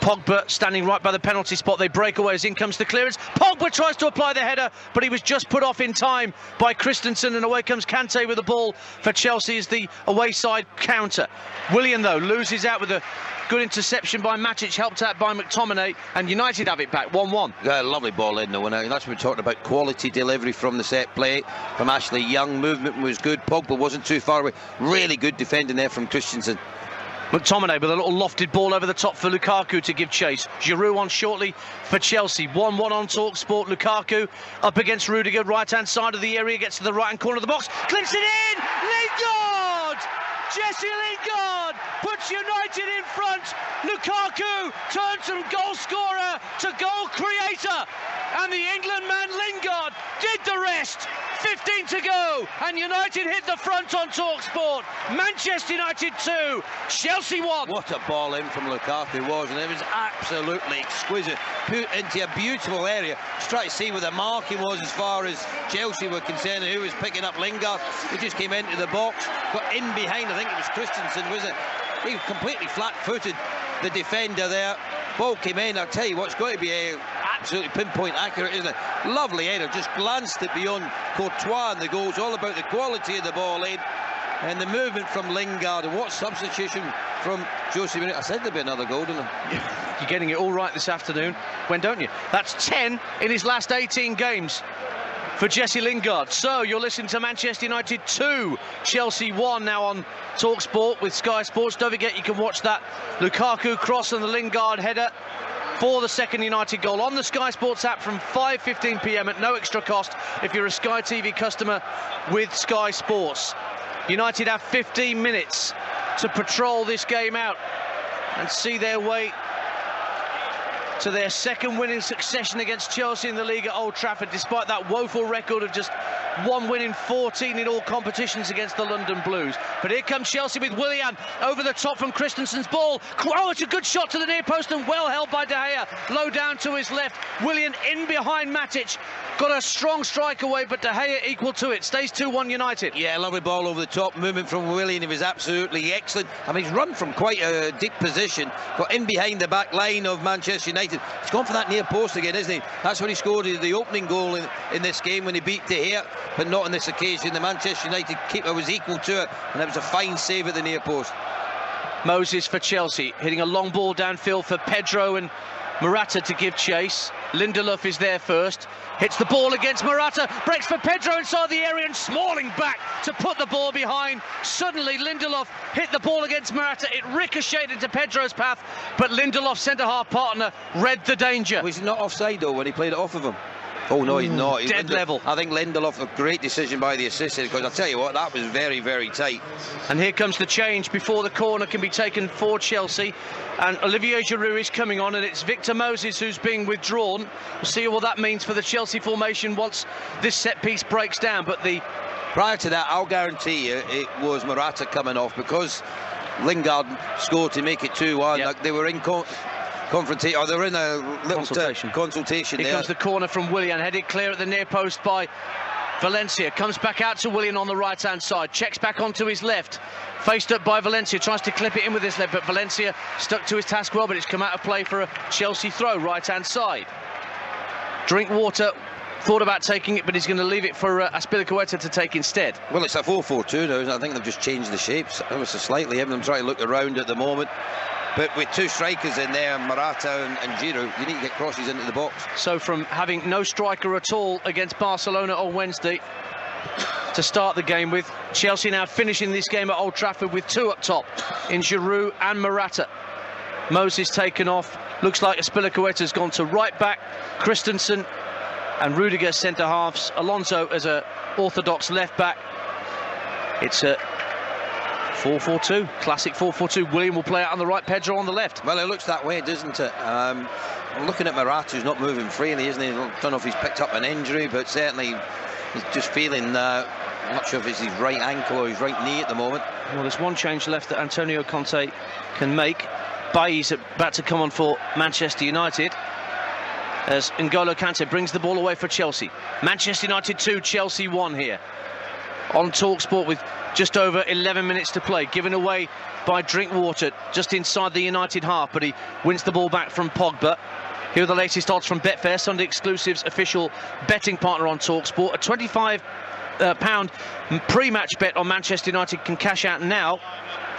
Pogba standing right by the penalty spot. They break away as in comes the clearance. Pogba tries to apply the header, but he was just put off in time by Christensen, and away comes Kante with the ball for Chelsea as the away side counter. Willian, though, loses out with a good interception by Matic, helped out by McTominay, and United have it back 1-1. Yeah, lovely ball in, though. That's what we're talking about. Quality delivery from the set play from Ashley Young. Movement was good. Pogba wasn't too far away. Really good defending there from Christensen. McTominay with a little lofted ball over the top for Lukaku to give chase. Giroud on shortly for Chelsea. 1-1 on TalkSport. Lukaku up against Rudiger, right-hand side of the area, gets to the right-hand corner of the box, clips it in! Lingard! Jesse Lingard puts United in front. Lukaku turns from goal scorer to goal creator, and the England man Lingard did the rest. 15 to go, and United hit the front on TalkSport. Manchester United 2, Chelsea 1. What a ball in from Lukaku was, and it was absolutely exquisite. Put into a beautiful area. Just try to see where the marking was as far as Chelsea were concerned, and who was picking up Lingard. He just came into the box, got in behind, I think it was Christensen, was it? He was completely flat-footed, the defender there. Ball came in. I'll tell you what, it's going to be absolutely pinpoint accurate, isn't it? Lovely header, just glanced it beyond Courtois, and the goal's all about the quality of the ball in and the movement from Lingard. And what substitution from Jose Mourinho. I said there'd be another goal, didn't I? You're getting it all right this afternoon, when don't you? That's 10 in his last 18 games for Jesse Lingard. So you're listening to Manchester United 2, Chelsea 1 now on TalkSport with Sky Sports. Don't forget you can watch that Lukaku cross and the Lingard header for the second United goal on the Sky Sports app from 5:15 p.m. at no extra cost if you're a Sky TV customer with Sky Sports. United have 15 minutes to patrol this game out and see their way to their second win in succession against Chelsea in the league at Old Trafford, despite that woeful record of just one win in 14 in all competitions against the London Blues. But here comes Chelsea with Willian over the top from Christensen's ball. Oh, it's a good shot to the near post and well held by De Gea. Low down to his left. Willian in behind Matic. Got a strong strike away, but De Gea equal to it. Stays 2-1 United. Yeah, lovely ball over the top. Movement from Willian. He was absolutely excellent. I mean, he's run from quite a deep position. Got in behind the back line of Manchester United. He's gone for that near post again, isn't he? That's when he scored the opening goal in this game when he beat De Gea, but not on this occasion. The Manchester United keeper was equal to it, and it was a fine save at the near post. Moses for Chelsea, hitting a long ball downfield for Pedro and Morata to give chase. Lindelof is there first, hits the ball against Morata, breaks for Pedro inside the area and Smalling back to put the ball behind. Suddenly Lindelof hit the ball against Morata, it ricocheted into Pedro's path, but Lindelof's centre-half partner read the danger. Was he not offside though when he played it off of him? Oh no, he's not. Dead level. I think Lindelof, a great decision by the assistant, because I'll tell you what, that was very, very tight. And here comes the change before the corner can be taken for Chelsea. And Olivier Giroud is coming on, and it's Victor Moses who's being withdrawn. We'll see what that means for the Chelsea formation once this set piece breaks down. But prior to that, I'll guarantee you it was Morata coming off, because Lingard scored to make it 2-1. Yep. Like they were in confrontation, or they were in a little consultation. Here comes the corner from Willian, headed clear at the near post by Valencia. Comes back out to Willian on the right hand side, checks back onto his left, faced up by Valencia, tries to clip it in with his left, but Valencia stuck to his task well, but it's come out of play for a Chelsea throw right hand side. Drinkwater thought about taking it, but he's going to leave it for Azpilicueta to take instead. Well, it's a 4-4-2 now, and I think they've just changed the shapes ever so slightly. Having them try to look around at the moment. But with two strikers in there, Morata and Giroud, you need to get crosses into the box. So from having no striker at all against Barcelona on Wednesday to start the game with, Chelsea now finishing this game at Old Trafford with two up top in Giroud and Morata. Moses taken off. Looks like Azpilicueta's gone to right back. Christensen and Rudiger centre halves. Alonso as a orthodox left back. It's a 4-4-2, classic 4-4-2. Willian will play out on the right, Pedro on the left. Well, it looks that way, doesn't it? I'm looking at Morata, who's not moving freely, isn't he? I don't know if he's picked up an injury, but certainly he's just feeling, I'm not sure if it's his right ankle or his right knee at the moment. Well, there's one change left that Antonio Conte can make. Bailly's about to come on for Manchester United, as N'Golo Kante brings the ball away for Chelsea. Manchester United 2, Chelsea 1 here on TalkSport with just over 11 minutes to play. Given away by Drinkwater just inside the United half, but he wins the ball back from Pogba. Here are the latest odds from Betfair, Sunday Exclusive's official betting partner on TalkSport. A £25 pre-match bet on Manchester United can cash out now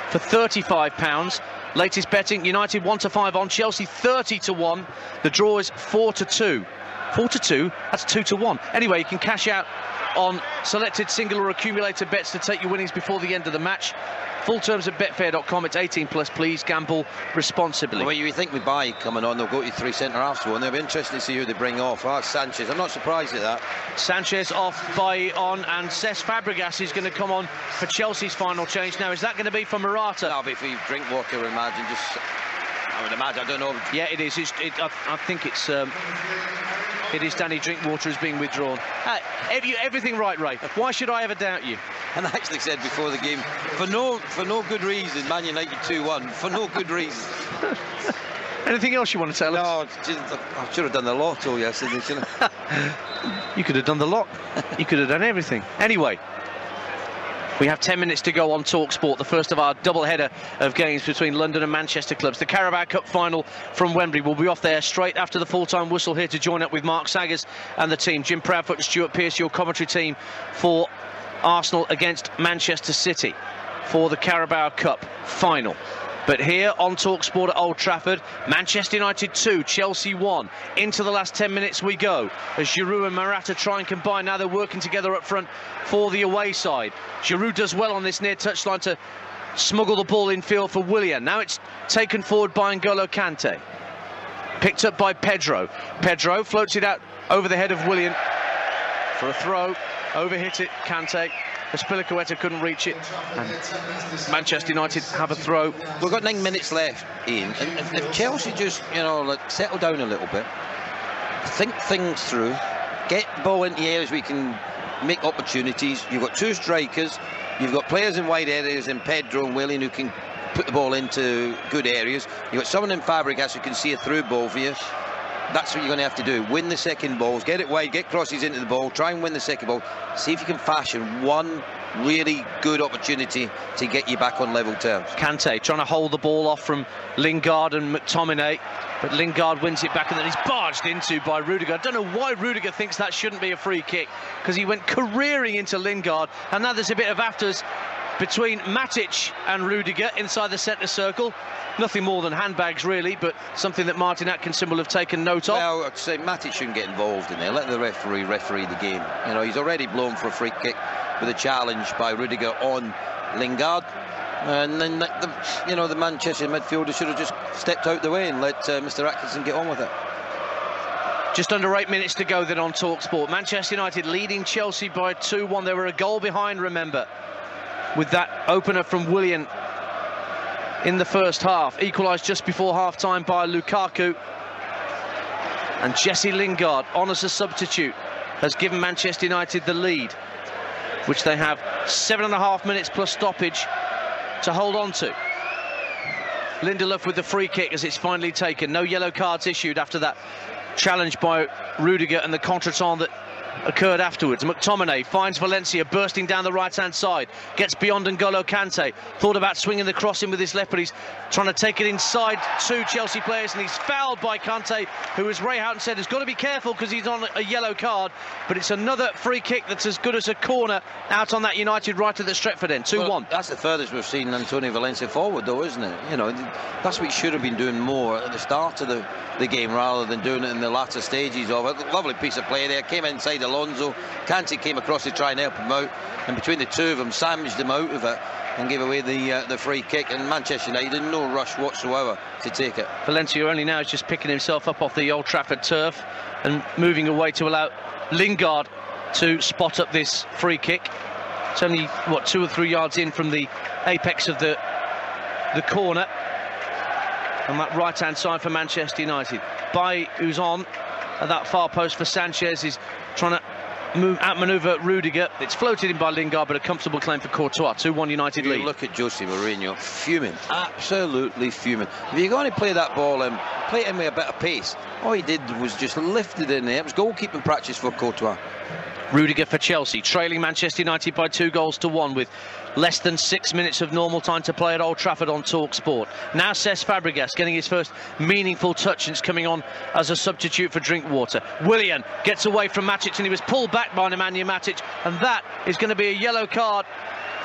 for £35. Latest betting, United 1-5 on Chelsea 30-1. The draw is 4-2. 4-2, that's 2-1. Anyway, you can cash out on selected single or accumulator bets to take your winnings before the end of the match. Full terms at betfair.com. It's 18+. Please gamble responsibly. Well, you think with Bailly coming on, they'll go to three centre-halves for one. They'll be interested to see who they bring off. Oh, Sanchez. I'm not surprised at that. Sanchez off, Bailly on, and Cesc Fabregas is going to come on for Chelsea's final change. Now, is that going to be for Morata? That'll be for Drinkwater, I would imagine. I don't know. Yeah, it is. I think it's... It is Danny Drinkwater who's being withdrawn. Everything right, Ray. Why should I ever doubt you? And I actually said before the game, for no good reason, Man United 2-1, for no good reason. Anything else you want to tell us? No, I should have done the lotto yesterday, shouldn't I? You could have done the lot. You could have done everything. Anyway, we have 10 minutes to go on TalkSport, the first of our double-header of games between London and Manchester clubs. The Carabao Cup final from Wembley will be off there straight after the full-time whistle. Here to join up with Mark Saggers and the team. Jim Proudfoot and Stuart Pearce, your commentary team for Arsenal against Manchester City for the Carabao Cup final. But here on TalkSport at Old Trafford, Manchester United 2, Chelsea 1. Into the last 10 minutes we go, as Giroud and Morata try and combine. Now they're working together up front for the away side. Giroud does well on this near touchline to smuggle the ball in field for Willian. Now it's taken forward by N'Golo Kante. Picked up by Pedro. Pedro floats it out over the head of Willian for a throw. Overhit it, Kante. Azpilicueta couldn't reach it, and Manchester United have a throw. We've got 9 minutes left, Ian, and if Chelsea just, you know, like, settle down a little bit, think things through, get the ball into areas we can make opportunities. You've got 2 strikers, you've got players in wide areas in Pedro and Willian who can put the ball into good areas. You've got someone in Fabregas who can see a through ball for you. That's what you're going to have to do. Win the second balls, get it wide, get crosses into the ball, try and win the second ball. See if you can fashion one really good opportunity to get you back on level terms. Kante trying to hold the ball off from Lingard and McTominay, but Lingard wins it back and then he's barged into by Rudiger. I don't know why Rudiger thinks that shouldn't be a free kick, because he went careering into Lingard, and now there's a bit of afters between Matic and Rudiger inside the centre circle. Nothing more than handbags, really, but something that Martin Atkinson will have taken note of. Well, I'd say Matic shouldn't get involved in there. Let the referee the game. You know, he's already blown for a free kick with a challenge by Rudiger on Lingard. And then, the Manchester midfielder should have just stepped out the way and let Mr. Atkinson get on with it. Just under 8 minutes to go then on TalkSport. Manchester United leading Chelsea by 2-1. They were a goal behind, remember, with that opener from Willian in the first half, equalised just before half-time by Lukaku. And Jesse Lingard, on as a substitute, has given Manchester United the lead, which they have 7.5 minutes plus stoppage to hold on to. Lindelof with the free kick as it's finally taken. No yellow cards issued after that challenge by Rudiger and the contretemps that occurred afterwards. McTominay finds Valencia bursting down the right-hand side, gets beyond N'Golo Kante, thought about swinging the cross in with his left, but he's trying to take it inside 2 Chelsea players, and he's fouled by Kante, who, as Ray Houghton said, has got to be careful because he's on a yellow card. But it's another free kick that's as good as a corner out on that United right at the Stretford end. 2-1. Well, that's the furthest we've seen Antonio Valencia forward, though, isn't it? You know, that's what he should have been doing more at the start of the game rather than doing it in the latter stages of it. Lovely piece of play there. Came inside Alonso. Kante came across to try and help him out, and between the two of them, sandwiched him out of it and gave away the free kick. And Manchester United in no rush whatsoever to take it. Valencia only now is just picking himself up off the Old Trafford turf and moving away to allow Lingard to spot up this free kick. It's only, what, 2 or 3 yards in from the apex of the corner. On that right-hand side for Manchester United. Bailly, who's on at that far post for Sanchez, is trying to outmanoeuvre Rudiger. It's floated in by Lingard, but a comfortable claim for Courtois. 2-1 United lead. Look at Jose Mourinho, fuming, absolutely fuming. If you're going to play that ball in, play it in with a bit of pace. All he did was just lift it in there. It was goalkeeping practice for Courtois. Rudiger for Chelsea, trailing Manchester United by 2-1 with less than 6 minutes of normal time to play at Old Trafford on TalkSport. Now Cesc Fabregas getting his first meaningful touch, and it's coming on as a substitute for Drinkwater. Willian gets away from Matic, and he was pulled back by Nemanja Matic, and that is going to be a yellow card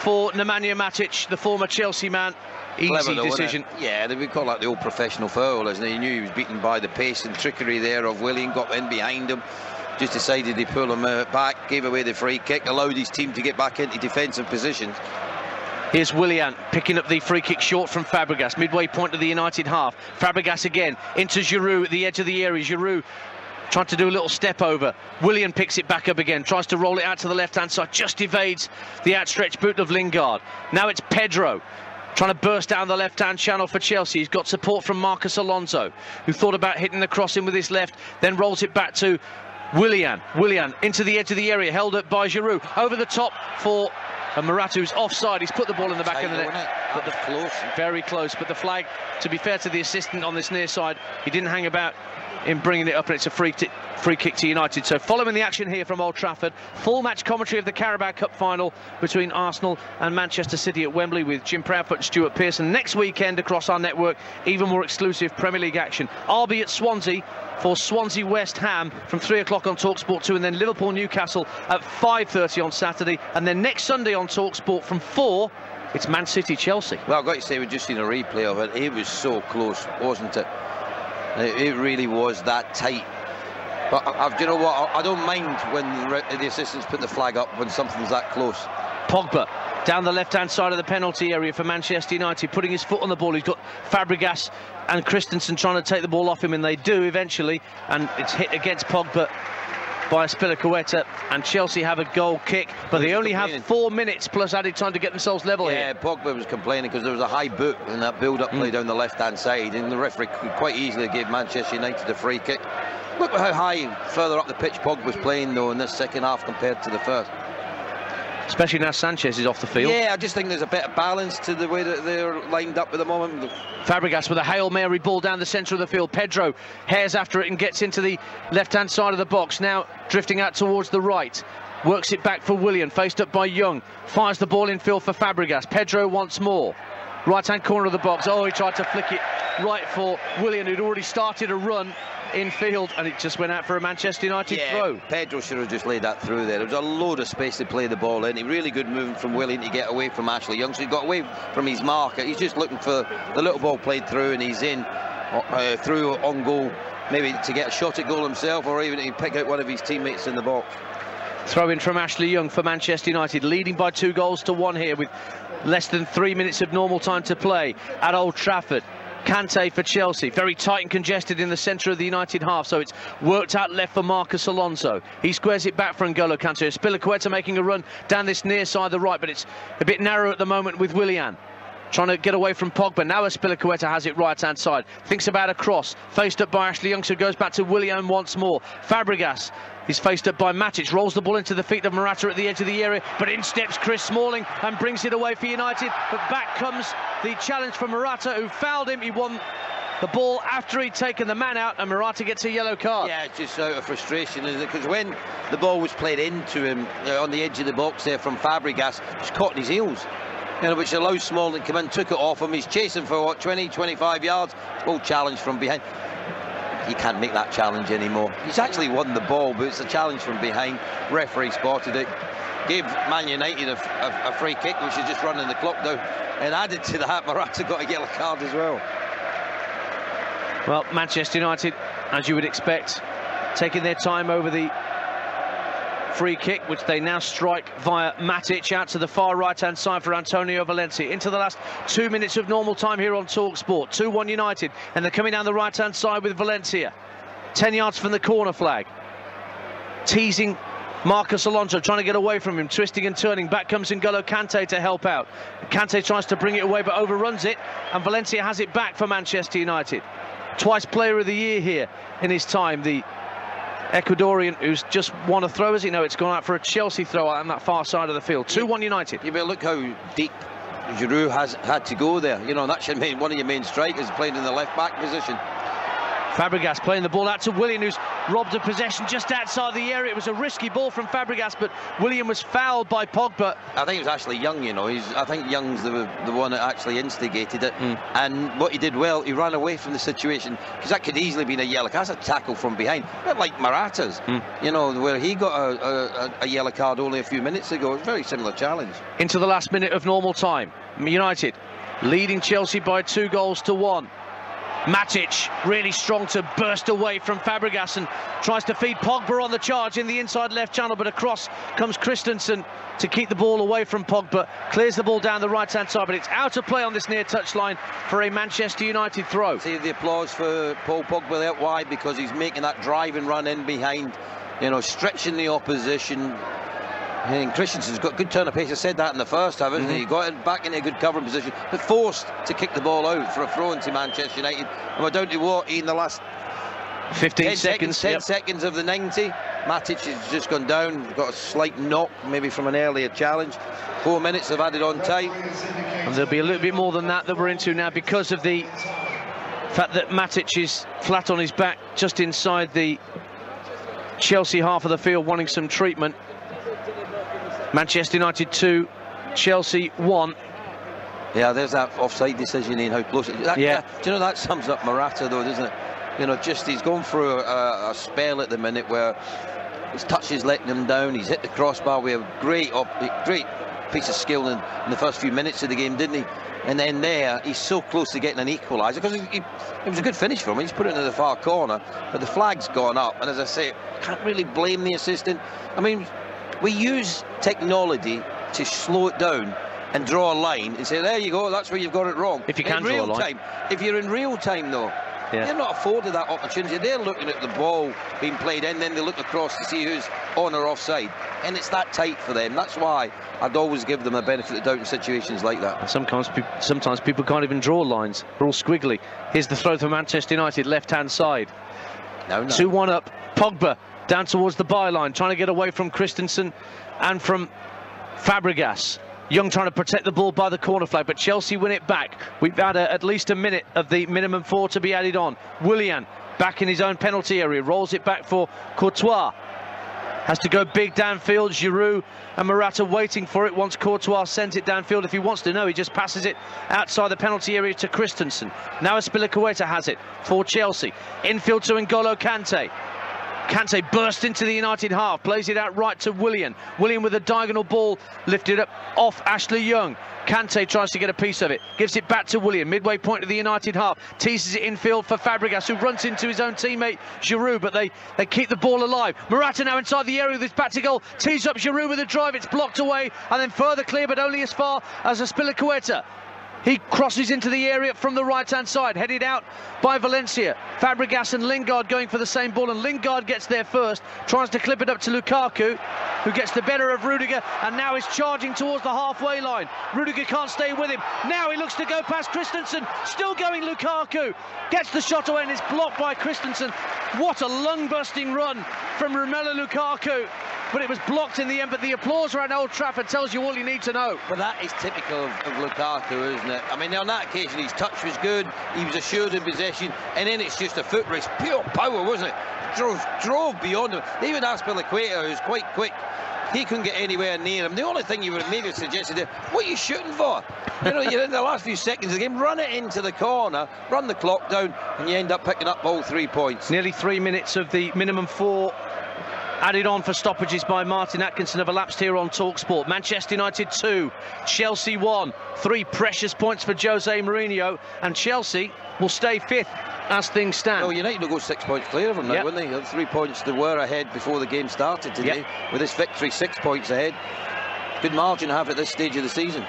for Nemanja Matic, the former Chelsea man. Easy decision. Yeah, we call that the old professional foul, isn't it? He knew he was beaten by the pace and trickery there of Willian, got in behind him, just decided to pull him back, gave away the free kick, allowed his team to get back into defensive positions. Here's Willian picking up the free kick short from Fabregas, midway point of the United half. Fabregas again into Giroud at the edge of the area. Giroud trying to do a little step over. Willian picks it back up again, tries to roll it out to the left-hand side, just evades the outstretched boot of Lingard. Now it's Pedro trying to burst down the left-hand channel for Chelsea. He's got support from Marcos Alonso, who thought about hitting the cross in with his left, then rolls it back to Willian into the edge of the area, held up by Giroud, over the top for Morata's offside. He's put the ball in the back of the net. But close, very close. But the flag, to be fair to the assistant on this near side, he didn't hang about in bringing it up, and it's a free kick to United. So following the action here from Old Trafford, full match commentary of the Carabao Cup final between Arsenal and Manchester City at Wembley with Jim Proudfoot and Stuart Pearson. Next weekend across our network, even more exclusive Premier League action. I'll be at Swansea for Swansea West Ham from 3 o'clock on TalkSport 2, and then Liverpool Newcastle at 5:30 on Saturday, and then next Sunday on TalkSport from 4 it's Man City Chelsea. Well, I've got to say, we've just seen a replay of it. It was so close, wasn't it? It really was that tight. But do you know what? I don't mind when the assistants put the flag up when something's that close. Pogba down the left-hand side of the penalty area for Manchester United, putting his foot on the ball. He's got Fabregas and Christensen trying to take the ball off him, and they do eventually, and it's hit against Pogba by Azpilicueta, and Chelsea have a goal kick, but they only have 4 minutes plus added time to get themselves level here. Yeah, Pogba was complaining because there was a high boot in that build-up play down the left-hand side, and the referee could quite easily give Manchester United a free kick. Look at how high further up the pitch Pogba was playing though in this second half compared to the first. Especially now Sanchez is off the field. Yeah, I just think there's a bit of balance to the way that they're lined up at the moment. Fabregas with a Hail Mary ball down the centre of the field. Pedro hairs after it and gets into the left-hand side of the box. Now drifting out towards the right. Works it back for Willian, faced up by Young. Fires the ball in field for Fabregas. Pedro once more. Right-hand corner of the box. Oh, he tried to flick it right for Willian, who'd already started a run in field, and it just went out for a Manchester United throw. Pedro should have just laid that through there. There was a load of space to play the ball in. Really good movement from Willian to get away from Ashley Young. So he got away from his marker. He's just looking for the little ball played through, and he's in through on goal, maybe to get a shot at goal himself, or even to pick out one of his teammates in the box. Throw in from Ashley Young for Manchester United, leading by 2-1 here with less than 3 minutes of normal time to play at Old Trafford. Kante for Chelsea, very tight and congested in the centre of the United half, so it's worked out left for Marcos Alonso. He squares it back for N'Golo Kante. Azpilicueta making a run down this near side of the right, but it's a bit narrow at the moment with Willian. Trying to get away from Pogba. Now Azpilicueta has it right-hand side. Thinks about a cross. Faced up by Ashley Young, so goes back to Willian once more. Fabregas is faced up by Matic. Rolls the ball into the feet of Morata at the edge of the area, but in steps Chris Smalling and brings it away for United. But back comes the challenge from Morata, who fouled him. He won the ball after he'd taken the man out, and Morata gets a yellow card. Yeah, it's just out of frustration, isn't it? Because when the ball was played into him on the edge of the box there from Fabregas, he's caught in his heels. You know, which allows Smalling to come in, took it off him. He's chasing for what, 20-25 yards. Ball challenge from behind. He can't make that challenge anymore. He's actually won the ball, but it's a challenge from behind. Referee spotted it, gave Man United a free kick, which is just running the clock down, and added to that, Morata got a yellow card as well. Well, Manchester United, as you would expect, taking their time over the free kick, which they now strike via Matic out to the far right-hand side for Antonio Valencia. Into the last 2 minutes of normal time here on TalkSport. 2-1 United, and they're coming down the right-hand side with Valencia. 10 yards from the corner flag. Teasing Marcos Alonso, trying to get away from him, twisting and turning. Back comes N'Golo Kante to help out. Kante tries to bring it away, but overruns it, and Valencia has it back for Manchester United. Twice Player of the Year here in his time, the Ecuadorian, who's just won a throw, as you know. It's gone out for a Chelsea throw out on that far side of the field. 2-1 United. Yeah, but look how deep Giroud has had to go there. You know, that should mean one of your main strikers playing in the left-back position. Fabregas playing the ball out to Willian, who's robbed of possession just outside the area. It was a risky ball from Fabregas, but Willian was fouled by Pogba. I think it was actually Young, you know. I think Young's the one that actually instigated it. And what he did well, he ran away from the situation, because that could easily been a yellow card. That's a tackle from behind, a bit like Morata's, you know, where he got a yellow card only a few minutes ago. It's a very similar challenge. Into the last minute of normal time. United leading Chelsea by 2-1. Matic really strong to burst away from Fabregas and tries to feed Pogba on the charge in the inside left channel, but across comes Christensen to keep the ball away from Pogba. Clears the ball down the right-hand side, but it's out of play on this near touchline for a Manchester United throw. See the applause for Paul Pogba there. Why? Because he's making that drive and run in behind, you know, stretching the opposition. I think Christensen's got good turn of pace. I said that in the first half, hasn't he? He got it back in a good covering position, but forced to kick the ball out for a throw into Manchester United. And we're down to what, in the last 15 seconds, 10 seconds of the 90. Matic has just gone down, got a slight knock, maybe from an earlier challenge. 4 minutes have added on time. And there'll be a little bit more than that we're into now, because of the fact that Matic is flat on his back just inside the Chelsea half of the field, wanting some treatment. Manchester United 2, Chelsea 1. Yeah, there's that offside decision in how close it is. Do you know, that sums up Morata though, doesn't it? You know, just he's going through a spell at the minute where his touch is letting him down. He's hit the crossbar with a great piece of skill in the first few minutes of the game, didn't he? And then there, he's so close to getting an equaliser, because it was a good finish for him. He's put it into the far corner, but the flag's gone up. And as I say, can't really blame the assistant. I mean, we use technology to slow it down and draw a line and say, there you go, that's where you've got it wrong. If you can draw a line. If you're in real time, though, Yeah. They're not afforded that opportunity. They're looking at the ball being played in, then they look across to see who's on or offside. And it's that tight for them. That's why I'd always give them a benefit of the doubt in situations like that. And sometimes people can't even draw lines. They're all squiggly. Here's the throw for Manchester United, left-hand side. No. 2-1 up. Pogba down towards the byline, trying to get away from Christensen and from Fabregas. Young trying to protect the ball by the corner flag, but Chelsea win it back. We've had at least a minute of the minimum 4 to be added on. Willian back in his own penalty area, rolls it back for Courtois. Has to go big downfield. Giroud and Morata waiting for it once Courtois sends it downfield. If he wants to know, he just passes it outside the penalty area to Christensen. Now Azpilicueta has it for Chelsea. Infield to N'Golo Kante. Kante burst into the United half, plays it out right to Willian. Willian with a diagonal ball lifted up off Ashley Young. Kante tries to get a piece of it, gives it back to Willian, midway point of the United half, teases it infield for Fabregas, who runs into his own teammate Giroud, but they keep the ball alive. Morata now inside the area with his back to goal, tees up Giroud with a drive, it's blocked away, and then further clear, but only as far as Azpilicueta. He crosses into the area from the right-hand side, headed out by Valencia. Fabregas and Lingard going for the same ball, and Lingard gets there first, tries to clip it up to Lukaku, who gets the better of Rudiger, and now is charging towards the halfway line. Rudiger can't stay with him. Now he looks to go past Christensen, still going Lukaku. Gets the shot away and it's blocked by Christensen. What a lung-busting run from Romelu Lukaku. But it was blocked in the end, but the applause around Old Trafford tells you all you need to know. But that is typical of Lukaku, isn't it? I mean, on that occasion, his touch was good, he was assured in possession, and then it's just a foot race. Pure power, wasn't it? Drove beyond him. Even Azpilicueta, who's quite quick, he couldn't get anywhere near him. The only thing you would have maybe suggested is, what are you shooting for? You know, you're in the last few seconds of the game, run it into the corner, run the clock down, and you end up picking up all 3 points. Nearly 3 minutes of the minimum 4 added on for stoppages by Martin Atkinson have elapsed here on TalkSport. Manchester United 2, Chelsea 1. 3 precious points for Jose Mourinho, and Chelsea will stay 5th as things stand. Oh, United will go 6 points clear of them now, wouldn't they? 3 points they were ahead before the game started today. With this victory, 6 points ahead. Good margin to have at this stage of the season.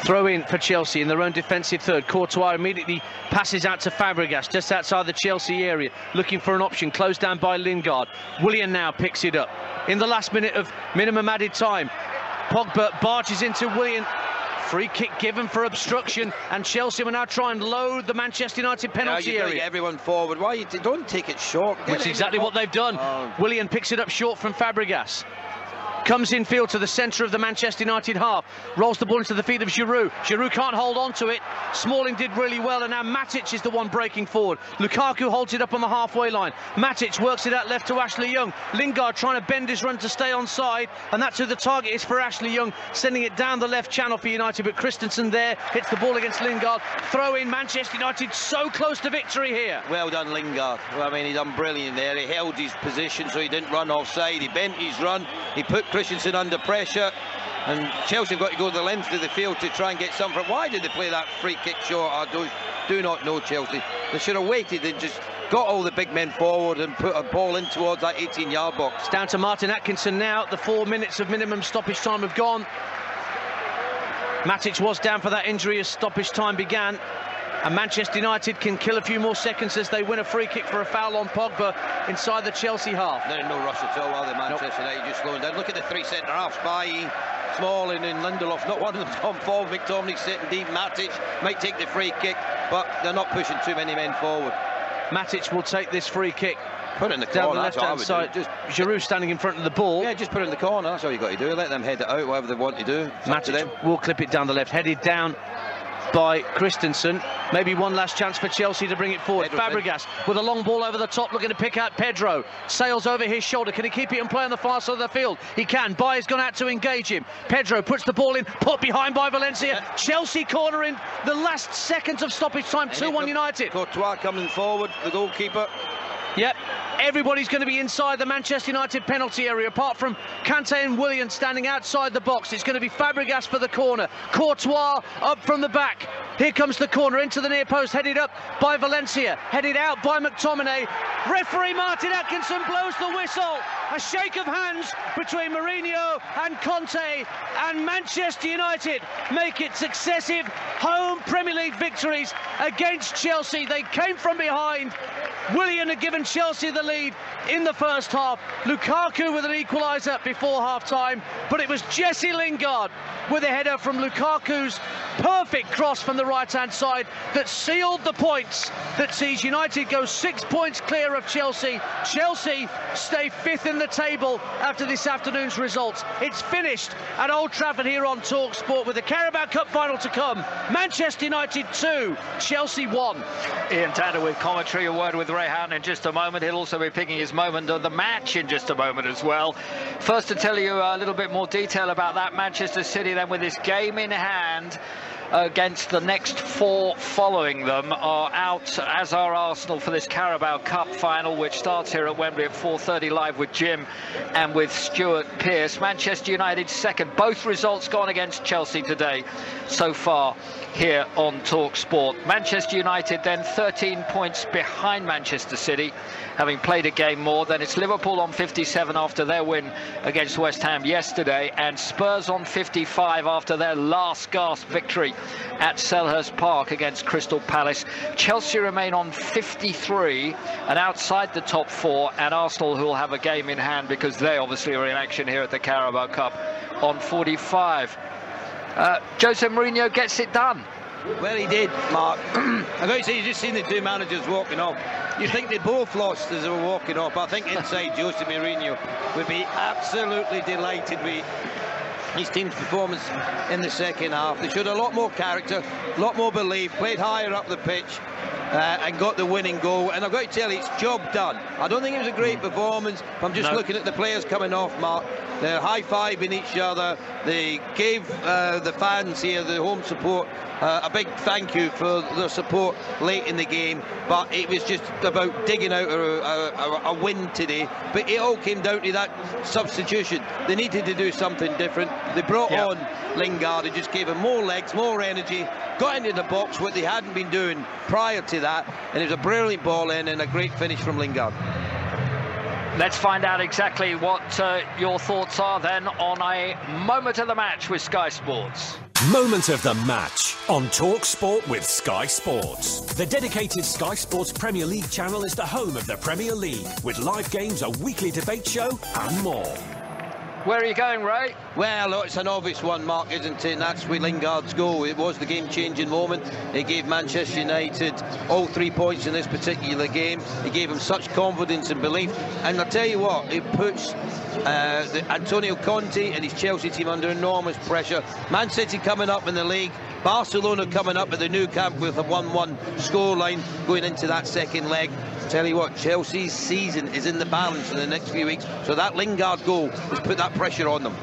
Throw in for Chelsea in their own defensive third. Courtois immediately passes out to Fabregas just outside the Chelsea area, looking for an option, closed down by Lingard. Willian now picks it up in the last minute of minimum added time. Pogba barges into Willian. Free kick given for obstruction, and Chelsea will now try and load the Manchester United penalty area. Get everyone forward. Why you don't take it short? Which is exactly what they've done. Willian picks it up short from Fabregas. Comes infield to the centre of the Manchester United half. Rolls the ball into the feet of Giroud. Giroud can't hold on to it. Smalling did really well, and now Matic is the one breaking forward. Lukaku holds it up on the halfway line. Matic works it out left to Ashley Young. Lingard trying to bend his run to stay onside, and that's who the target is for Ashley Young, sending it down the left channel for United, but Christensen there hits the ball against Lingard. Throw in, Manchester United so close to victory here. Well done, Lingard. Well, I mean, he done brilliant there. He held his position so he didn't run offside. He bent his run. He put Christensen under pressure, and Chelsea have got to go the length of the field to try and get something. Why did they play that free kick short? I do not know, Chelsea. They should have waited and just got all the big men forward and put a ball in towards that 18-yard box. It's down to Martin Atkinson now. The 4 minutes of minimum stoppage time have gone. Matic was down for that injury as stoppage time began. And Manchester United can kill a few more seconds as they win a free kick for a foul on Pogba inside the Chelsea half. They're in no rush at all, are they, Manchester United? Just slowing down. Look at the 3 centre-halves, Bailly, Smalling and Lindelof. Not one of them's gone forward. McTominay sitting deep. Matic might take the free kick, but they're not pushing too many men forward. Matic will take this free kick. Put it in the down corner, the left-hand side. Just Giroud standing in front of the ball. Yeah, just put it in the corner. That's all you got to do. Let them head it out, whatever they want to do. Matic will clip it down the left, headed down by Christensen. Maybe one last chance for Chelsea to bring it forward. Fabregas with a long ball over the top, looking to pick out Pedro. Sails over his shoulder. Can he keep it and play on the far side of the field? He can. Bailly's gone out to engage him. Pedro puts the ball in, put behind by Valencia. Chelsea corner in the last seconds of stoppage time. 2-1 United. Courtois coming forward, the goalkeeper. Yep, Everybody's going to be inside the Manchester United penalty area, apart from Kante and Willian standing outside the box. It's going to be Fabregas for the corner. Courtois up from the back. Here comes the corner into the near post, headed up by Valencia, headed out by McTominay. Referee Martin Atkinson blows the whistle. A shake of hands between Mourinho and Conte, and Manchester United make it successive home Premier League victories against Chelsea. They came from behind. Willian had given Chelsea the lead in the first half. Lukaku with an equaliser before half-time, but it was Jesse Lingard with a header from Lukaku's perfect cross from the right-hand side that sealed the points, that sees United go 6 points clear of Chelsea. Chelsea stay 5th in the table after this afternoon's results. It's finished at Old Trafford here on TalkSport with the Carabao Cup final to come. Manchester United 2, Chelsea 1. Ian Tanner with commentary, a word with Rehan in just a moment. He'll also be picking his moment of the match in just a moment as well. First, to tell you a little bit more detail about that, Manchester City then with this game in hand against the next 4 following them are out, as are Arsenal, for this Carabao Cup final, which starts here at Wembley at 4:30 live with Jim and with Stuart Pearce. Manchester United second. Both results gone against Chelsea today so far here on TalkSport. Manchester United then 13 points behind Manchester City, having played a game more. Then it's Liverpool on 57 after their win against West Ham yesterday, and Spurs on 55 after their last gasp victory at Selhurst Park against Crystal Palace. Chelsea remain on 53 and outside the top 4, and Arsenal, who will have a game in hand because they obviously are in action here at the Carabao Cup, on 45. Jose Mourinho gets it done. Well, he did, Mark. I've got to say, you've just seen the 2 managers walking off. You think they both lost as they were walking off. I think inside Jose Mourinho would be absolutely delighted with his team's performance in the second half. They showed a lot more character, a lot more belief, played higher up the pitch, and got the winning goal. And I've got to tell you, it's job done. I don't think it was a great performance. I'm just looking at the players coming off, Mark. They're high-fiving each other. They gave the fans here, the home support, a big thank you for their support late in the game. But it was just about digging out a win today. But it all came down to that substitution. They needed to do something different. They brought on Lingard and just gave him more legs, more energy, got into the box, what they hadn't been doing prior to that. And it was a brilliant ball in and a great finish from Lingard. Let's find out exactly what your thoughts are then on a moment of the match with Sky Sports. Moment of the match on TalkSport with Sky Sports. The dedicated Sky Sports Premier League channel is the home of the Premier League, with live games, a weekly debate show and more. Where are you going, Ray? Well, it's an obvious one, Mark, isn't it? And that's with Lingard's goal. It was the game-changing moment. It gave Manchester United all 3 points in this particular game. It gave them such confidence and belief. And I'll tell you what, it puts Antonio Conte and his Chelsea team under enormous pressure. Man City coming up in the league. Barcelona coming up at the Nou Camp with a 1-1 scoreline going into that second leg. Tell you what, Chelsea's season is in the balance in the next few weeks, so that Lingard goal has put that pressure on them.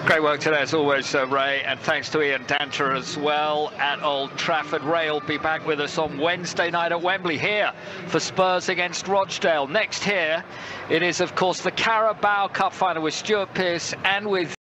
Great work today as always, Ray, and thanks to Ian Danter as well at Old Trafford. Ray will be back with us on Wednesday night at Wembley here for Spurs against Rochdale. Next here, it is of course the Carabao Cup final with Stuart Pearce and with